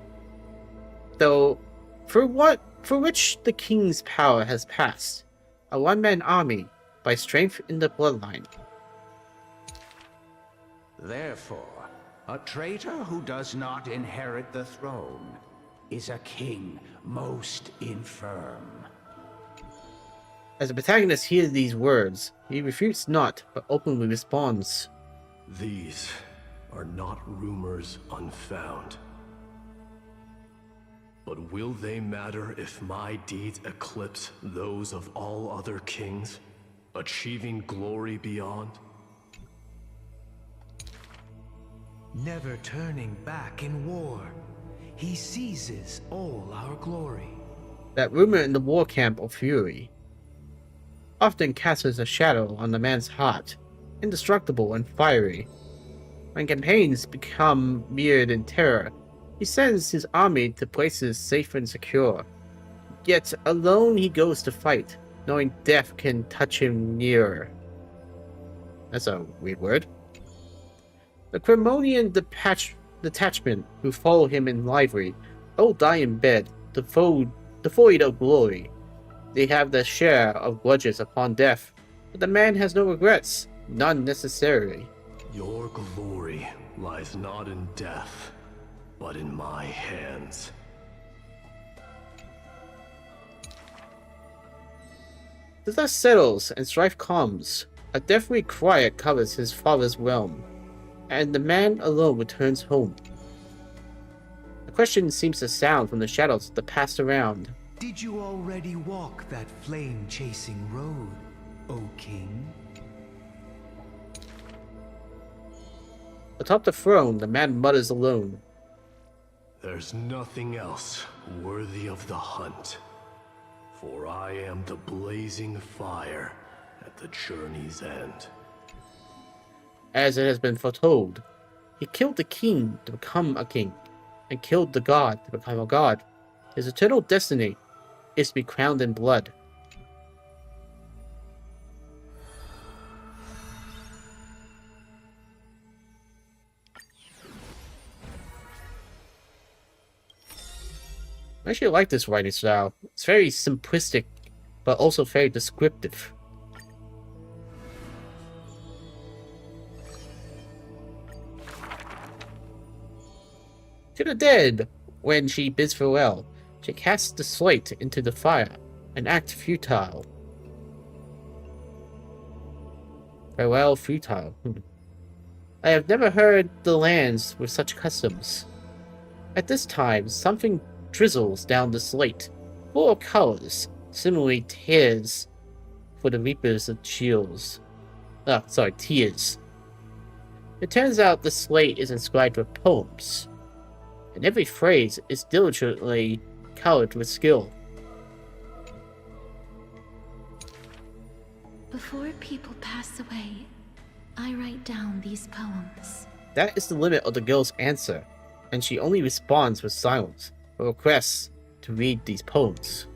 though for which the king's power has passed, a one-man army by strength in the bloodline. Therefore, a traitor who does not inherit the throne is a king most infirm. As the protagonist hears these words, he refutes not, but openly responds. These are not rumors unfound. But will they matter if my deeds eclipse those of all other kings, achieving glory beyond? Never turning back in war, he seizes all our glory. That rumor in the war camp of fury often casts a shadow on the man's heart, indestructible and fiery. When campaigns become mired in terror, he sends his army to places safe and secure, Yet alone he goes to fight, knowing death can touch him nearer. That's a weird word. The Cremonian detachment who follow him in livery all die in bed, devoid of glory. They have their share of grudges upon death, but the man has no regrets, none necessarily. Your glory lies not in death, but in my hands. The dust settles and strife calms. A deathly quiet covers his father's realm, and the man alone returns home. A question seems to sound from the shadows of the past around. Did you already walk that flame-chasing road, O King? Atop the throne, the man mutters alone. There's nothing else worthy of the hunt, for I am the blazing fire at the journey's end. As it has been foretold, he killed the king to become a king, and killed the god to become a god. His eternal destiny is to be crowned in blood. I actually like this writing style. It's very simplistic, but also very descriptive. To the dead, when she bids farewell, she casts the slate into the fire, an act futile. Farewell futile. I have never heard the lands with such customs. At this time, something drizzles down the slate, full of colors, similarly tears for the reapers of shields. Tears. It turns out the slate is inscribed with poems, and every phrase is diligently colored with skill. Before people pass away, I write down these poems. That is the limit of the girl's answer, and she only responds with silence, or requests to read these poems.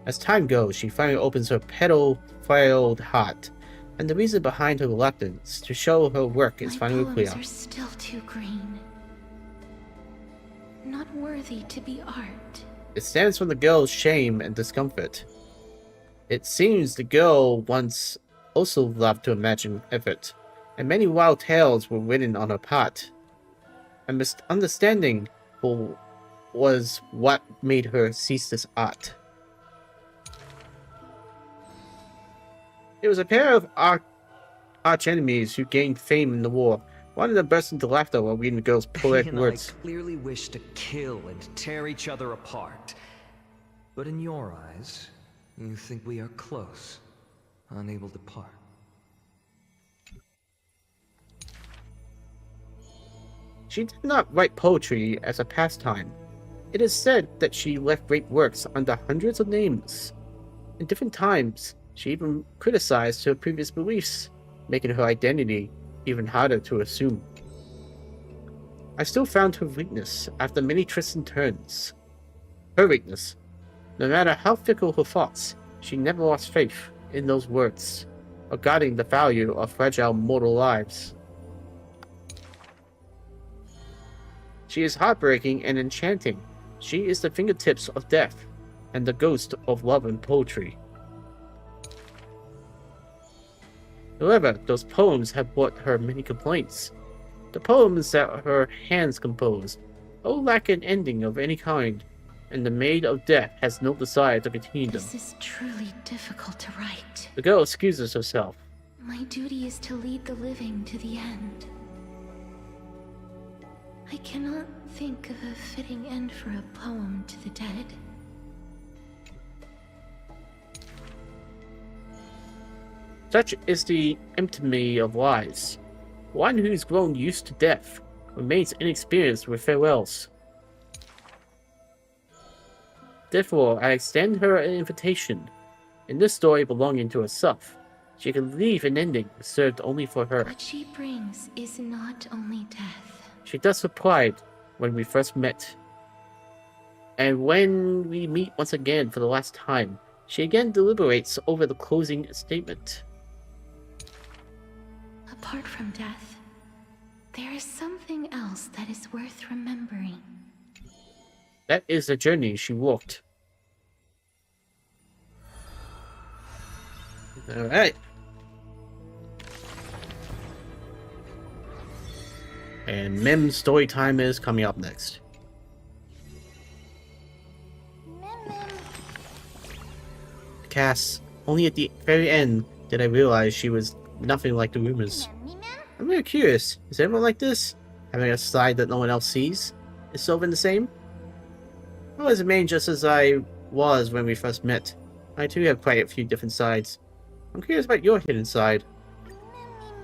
As time goes, she finally opens her petal-filled heart, and the reason behind her reluctance to show her work is finally clear. My poems are still too green. Not worthy to be art. It stems from the girl's shame and discomfort. It seems the girl once also loved to imagine effort, and many wild tales were written on her part. A misunderstanding was what made her cease this art. It was a pair of arch enemies who gained fame in the war. One of them burst into laughter while reading the girl's poetic words. I clearly wish to kill and tear each other apart. But in your eyes, you think we are close, unable to part. She did not write poetry as a pastime. It is said that she left great works under hundreds of names. In different times, she even criticized her previous beliefs, making her identity even harder to assume. I still found her weakness after many twists and turns. Her weakness. No matter how fickle her thoughts, she never lost faith in those words, regarding the value of fragile mortal lives. She is heartbreaking and enchanting. She is the fingertips of death, and the ghost of love and poetry. However, those poems have brought her many complaints. The poems that her hands composed all lack an ending of any kind, and the Maid of Death has no desire to continue them. This is truly difficult to write. The girl excuses herself. My duty is to lead the living to the end. I cannot think of a fitting end for a poem to the dead. Such is the epitome of lies. One who's grown used to death remains inexperienced with farewells. Therefore, I extend her an invitation. In this story belonging to herself, she can leave an ending reserved only for her. What she brings is not only death. She thus replied when we first met. And when we meet once again for the last time, she again deliberates over the closing statement. Apart from death, there is something else that is worth remembering. That is the journey she walked. Alright. And Mim's story time is coming up next. Cass, only at the very end did I realize she was nothing like the rumors. I'm really curious, is everyone like this? Having a side that no one else sees? Is Sylvan the same? I was remain just as I was when we first met. I too have quite a few different sides. I'm curious about your hidden side.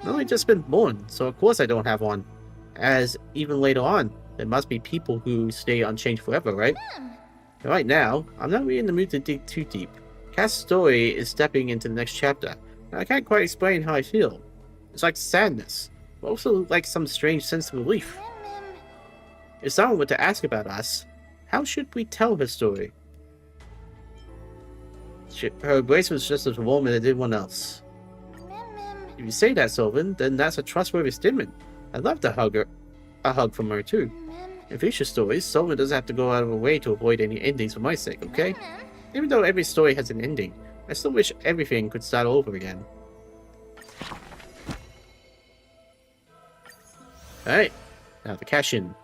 I've only just been born, so of course I don't have one. As even later on, there must be people who stay unchanged forever, right? But right now, I'm not really in the mood to dig too deep. Cass' story is stepping into the next chapter, and I can't quite explain how I feel. It's like sadness, but also like some strange sense of relief. If someone were to ask about us, how should we tell her story? Her embrace was just as warm as anyone else. If you say that, Sylvan, then that's a trustworthy statement. I'd love to hug her. A hug from her too. In future stories, Sylvan doesn't have to go out of her way to avoid any endings for my sake, okay? Even though every story has an ending, I still wish everything could start over again. Alright, now the cash in.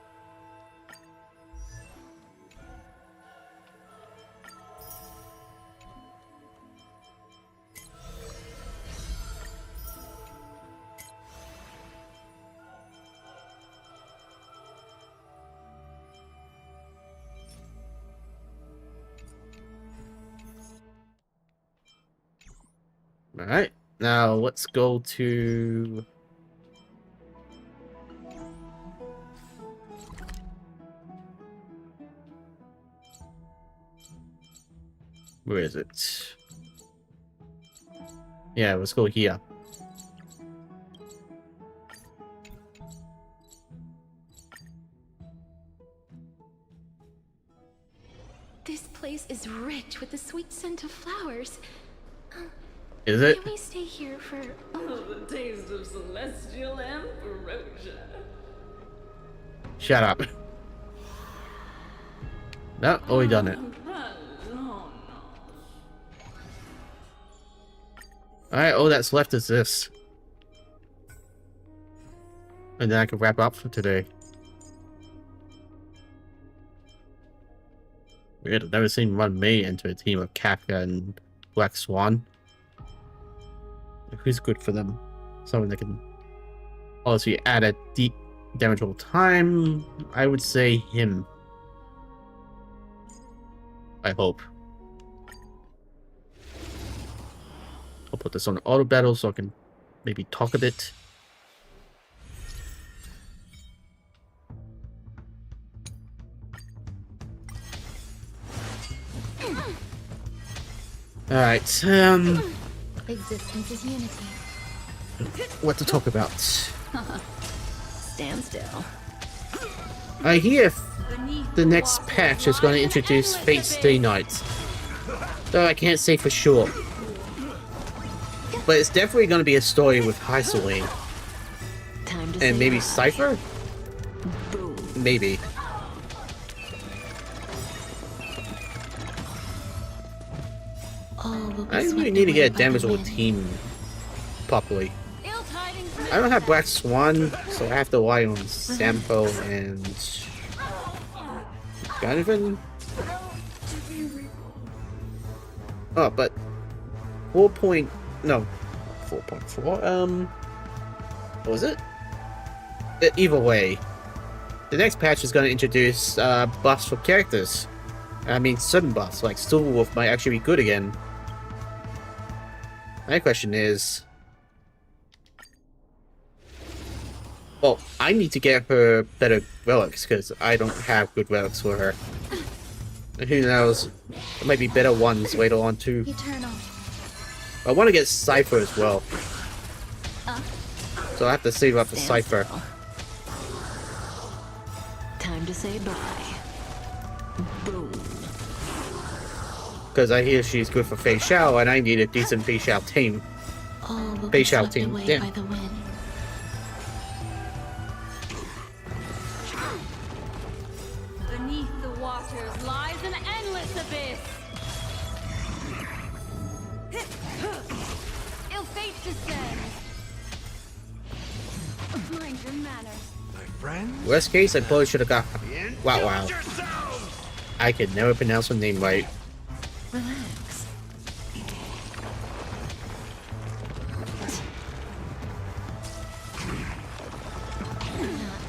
Alright, now let's go to... Where is it? Yeah, let's go here. This place is rich with the sweet scent of flowers. Is it? Can we stay here for the taste of celestial ambrosia? Shut up. No, already done it. Alright, all that's left is this. And then I can wrap up for today. Weird, I've never seen one May enter a team of Kafka and Black Swan. Who's good for them? Someone that can obviously add a deep damage over time. I would say him. I hope. I'll put this on auto battle so I can maybe talk a bit. Alright, existence is unity. what to talk about? Stand still. I hear the next patch is going to introduce Fate Stay Night. Though I can't say for sure. But it's definitely going to be a story with Hysolane. And maybe Cypher? Maybe. I really need to get a damaged team properly. I don't have Black Swan, so I have to rely on Sampo and Donovan. Oh, but 4.4. What was it? Either way, the next patch is going to introduce buffs for characters. I mean, certain buffs, like Silverwolf might actually be good again. My question is... Well, I need to get her better relics, because I don't have good relics for her. And who knows, there might be better ones later on too. Eternal. I want to get Cypher as well. So I have to save up the Cypher. Time to say bye. Because I hear she's good for Fei Xiao, and I need a decent Fei Xiao team. All will Fei be Xiao swept team. away Damn. by the wind. Beneath the waters lies an endless abyss. Ill fate descends. Mind your manners. My friend? Worst case, I probably should have got. Wow. I could never pronounce her name right. Relax. Not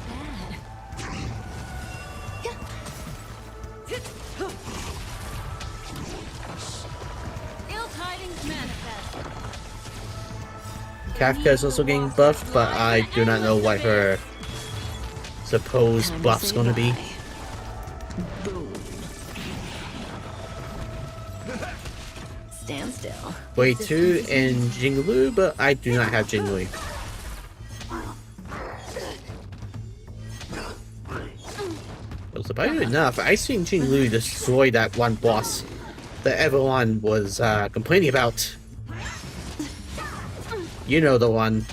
bad. Ill tidings manifest. Kafka is also getting buffed, but I do not know what her supposed buff's gonna be. Stand still. Wei 2 and Jinglu, but I do not have Jinglu. Well, surprisingly enough, I seen Jinglu destroy that one boss that everyone was complaining about. You know the one.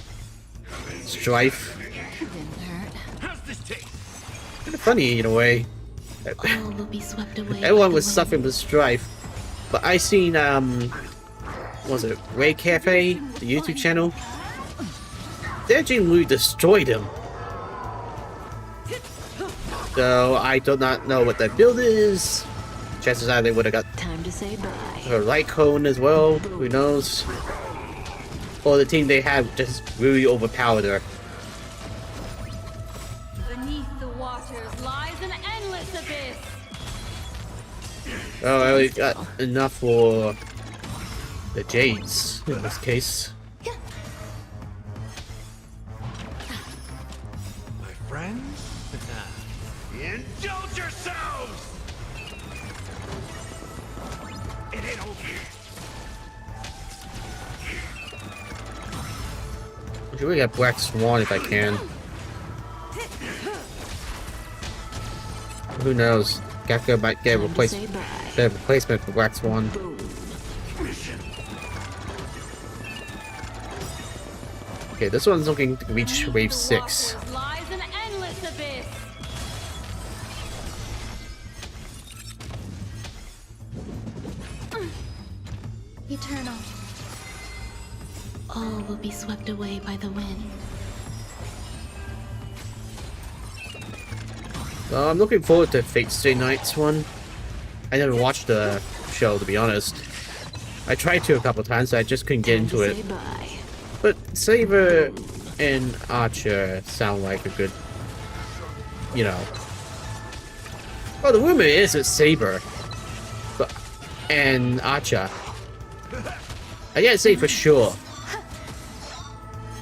Strife. Kind of funny in a way. All will be swept away. Everyone was suffering with Strife. But I seen, what was it, Ray Cafe, the YouTube channel? Their Jinglu destroyed him. So I do not know what that build is. Chances are they would have got Time to say bye. her light cone as well. Who knows? Or the team they had just really overpowered her. Beneath the waters lies an endless abyss. Oh, I only got enough for the Jades in this case. My friends? Indulge yourselves! It ain't over. I should really get Black Swan if I can. Who knows? Gakko might get a replacement for Black Swan. Okay, this one's looking to reach wave 6. Lies an endless abyss. Eternal. All will be swept away by the wind. I'm looking forward to Fate Stay Night's one. I never watched the show, to be honest. I tried to a couple times, I just couldn't get into it. But Saber and Archer sound like a good, you know. Well, the rumor is it's Saber, but and Archer. I can't say for sure.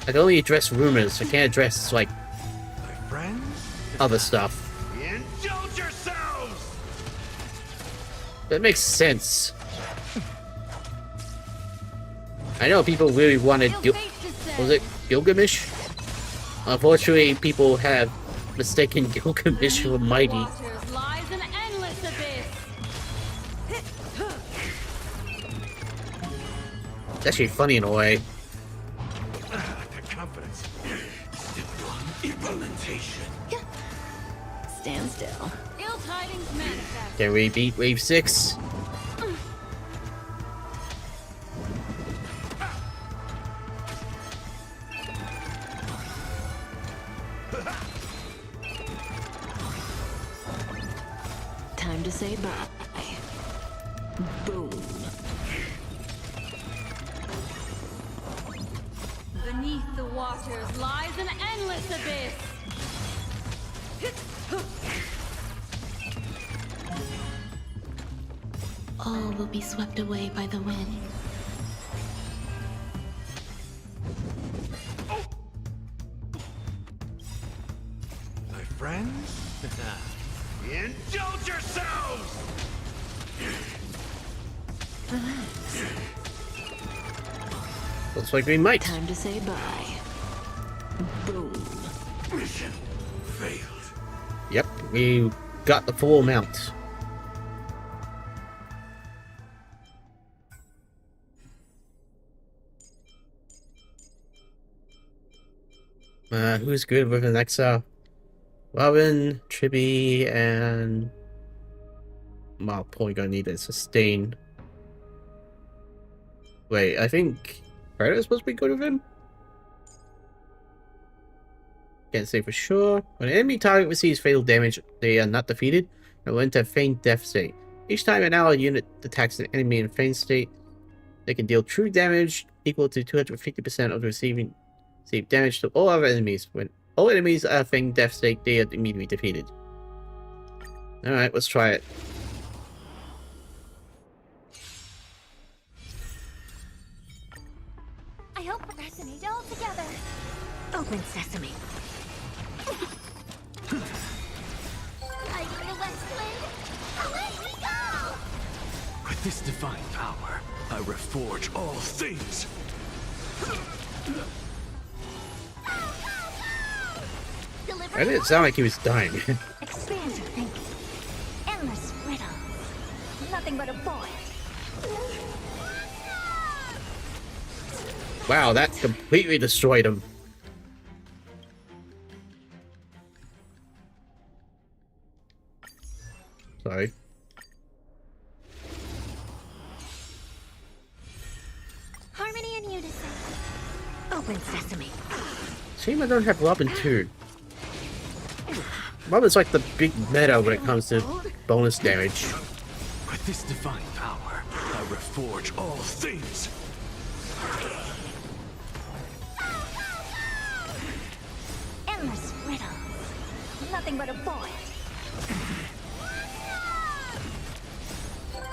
I can only address rumors. I can't address like other stuff. Indulge yourselves! That makes sense. I know people really wanted was it Gilgamesh? Unfortunately, people have mistaken Gilgamesh for Mighty. Waters lies an endless abyss. It's actually funny in a way. The confidence. Step one, implementation. Stand still. Ill tidings manifest. Can we beat wave 6? Time to say bye. Boom. Beneath the waters lies an endless abyss. All will be swept away by the wind. My friends? Indulge yourselves! Relax. Looks like we might. Time to say bye. Boom. Mission failed. Yep, we got the full amount. Who's good with Alexa? Robin, Chibi, and... Well, probably gonna need a sustain. Wait, I think Predator's supposed to be good with him? Can't say for sure. When an enemy target receives fatal damage, they are not defeated and will enter a feigned death state. Each time an allied unit attacks an enemy in a feigned state, they can deal true damage equal to 250% of the received damage to all other enemies. When all enemies are feigned death state, they are immediately defeated. Alright, let's try it. I hope we resonate all together. Open sesame. Light in the west wind. Away we go! With this divine power, I reforge all things. That didn't sound like he was dying. Expand your thinking. Endless riddles. Nothing but a void. Wow, that completely destroyed him. Sorry. Harmony and unison. Open sesame. Shame I don't have Robin too. Robin's like the big meta when it comes to bonus damage. With this divine power, I reforge all things. Endless riddles. Nothing but a void.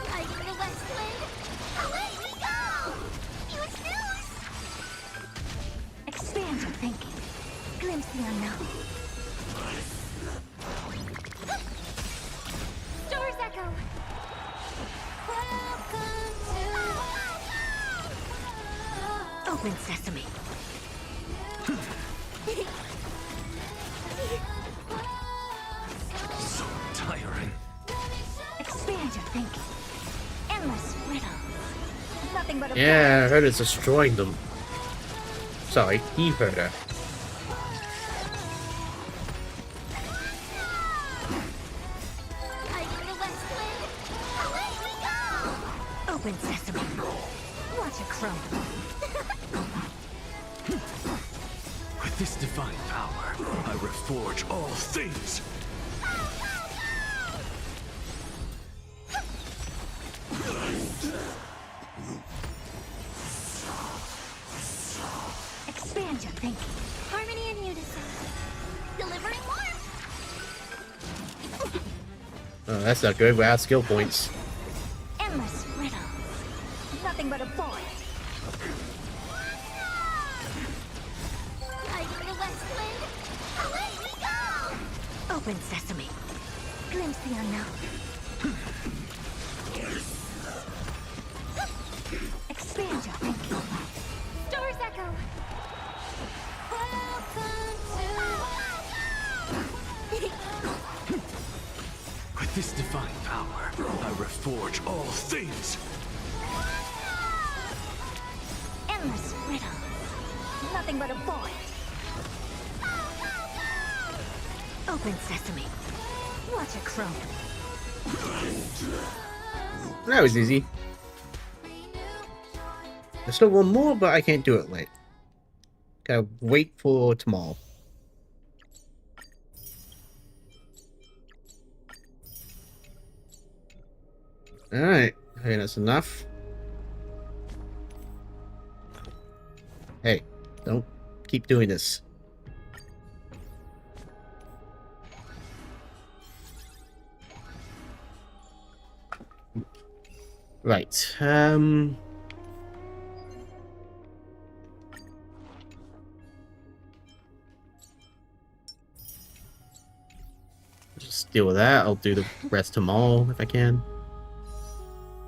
Light in the west wind. Away we go! Use news! Expand your thinking. Glimpse the unknown. Stars echo. Open sesame. So tiring. Expand your thinking. Endless riddles. Nothing but a Yeah, I heard it's destroying them. Sorry, he heard her. Light in the west wind. Away we go! Open sesame. Watch it crumble. With this divine power, I reforge all things. Expand your thinking. Harmony and unison. Delivering warmth. Oh, that's not good. We're out of skill points. Endless riddles. Nothing but a void. Light in the west wind. Away we go! Open sesame. Glimpse the unknown. Expand your thinking. Stars echo. With this divine power, I reforge all things. Endless riddles. Nothing but a void. Open sesame. Watch it crumble. That was easy. There's still one more, but I can't do it late. Gotta wait for tomorrow. Alright, I think that's enough. Hey, don't keep doing this. Right, just deal with that. I'll do the rest tomorrow if I can.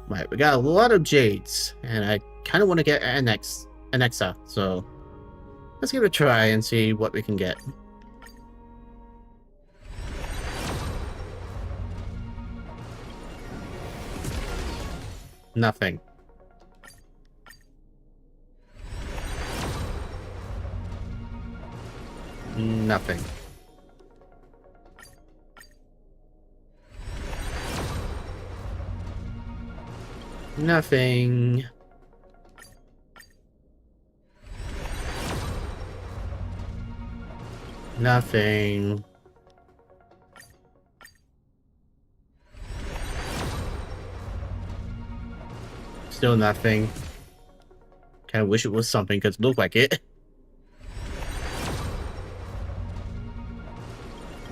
Right, we got a lot of jades, and I kind of want to get Anexa, so let's give it a try and see what we can get. Nothing. Nothing. Nothing. Nothing. Still nothing. Kinda wish it was something, because it looked like it.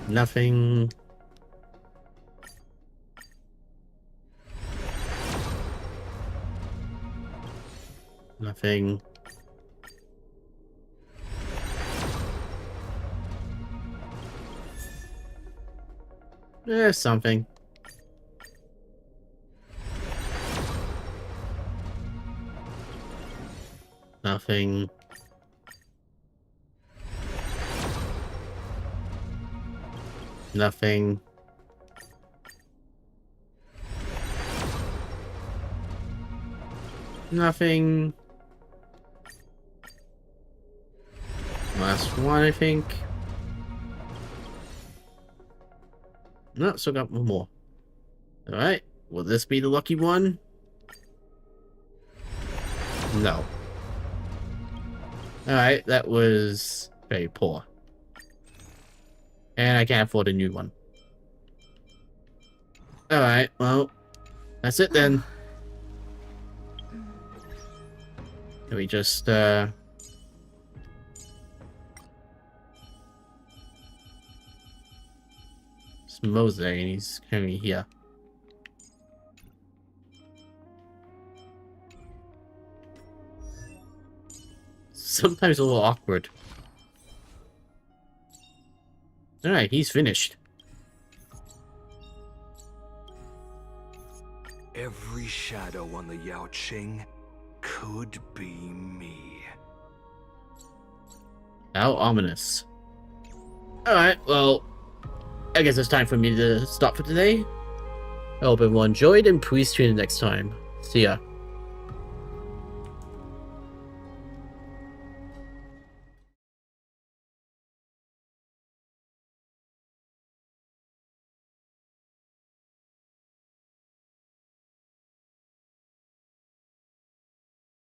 Nothing. Nothing. There's something. Nothing. Nothing. Nothing. Last one, I think. No, still got one more. Alright, will this be the lucky one? No. Alright, that was very poor. And I can't afford a new one. Alright, well, that's it then. Can we just, Mo's there and he's coming here. Sometimes a little awkward. Alright, he's finished. Every shadow on the Yao Qing could be me. How ominous. Alright, well, I guess it's time for me to stop for today. I hope everyone enjoyed, and please tune in next time. See ya.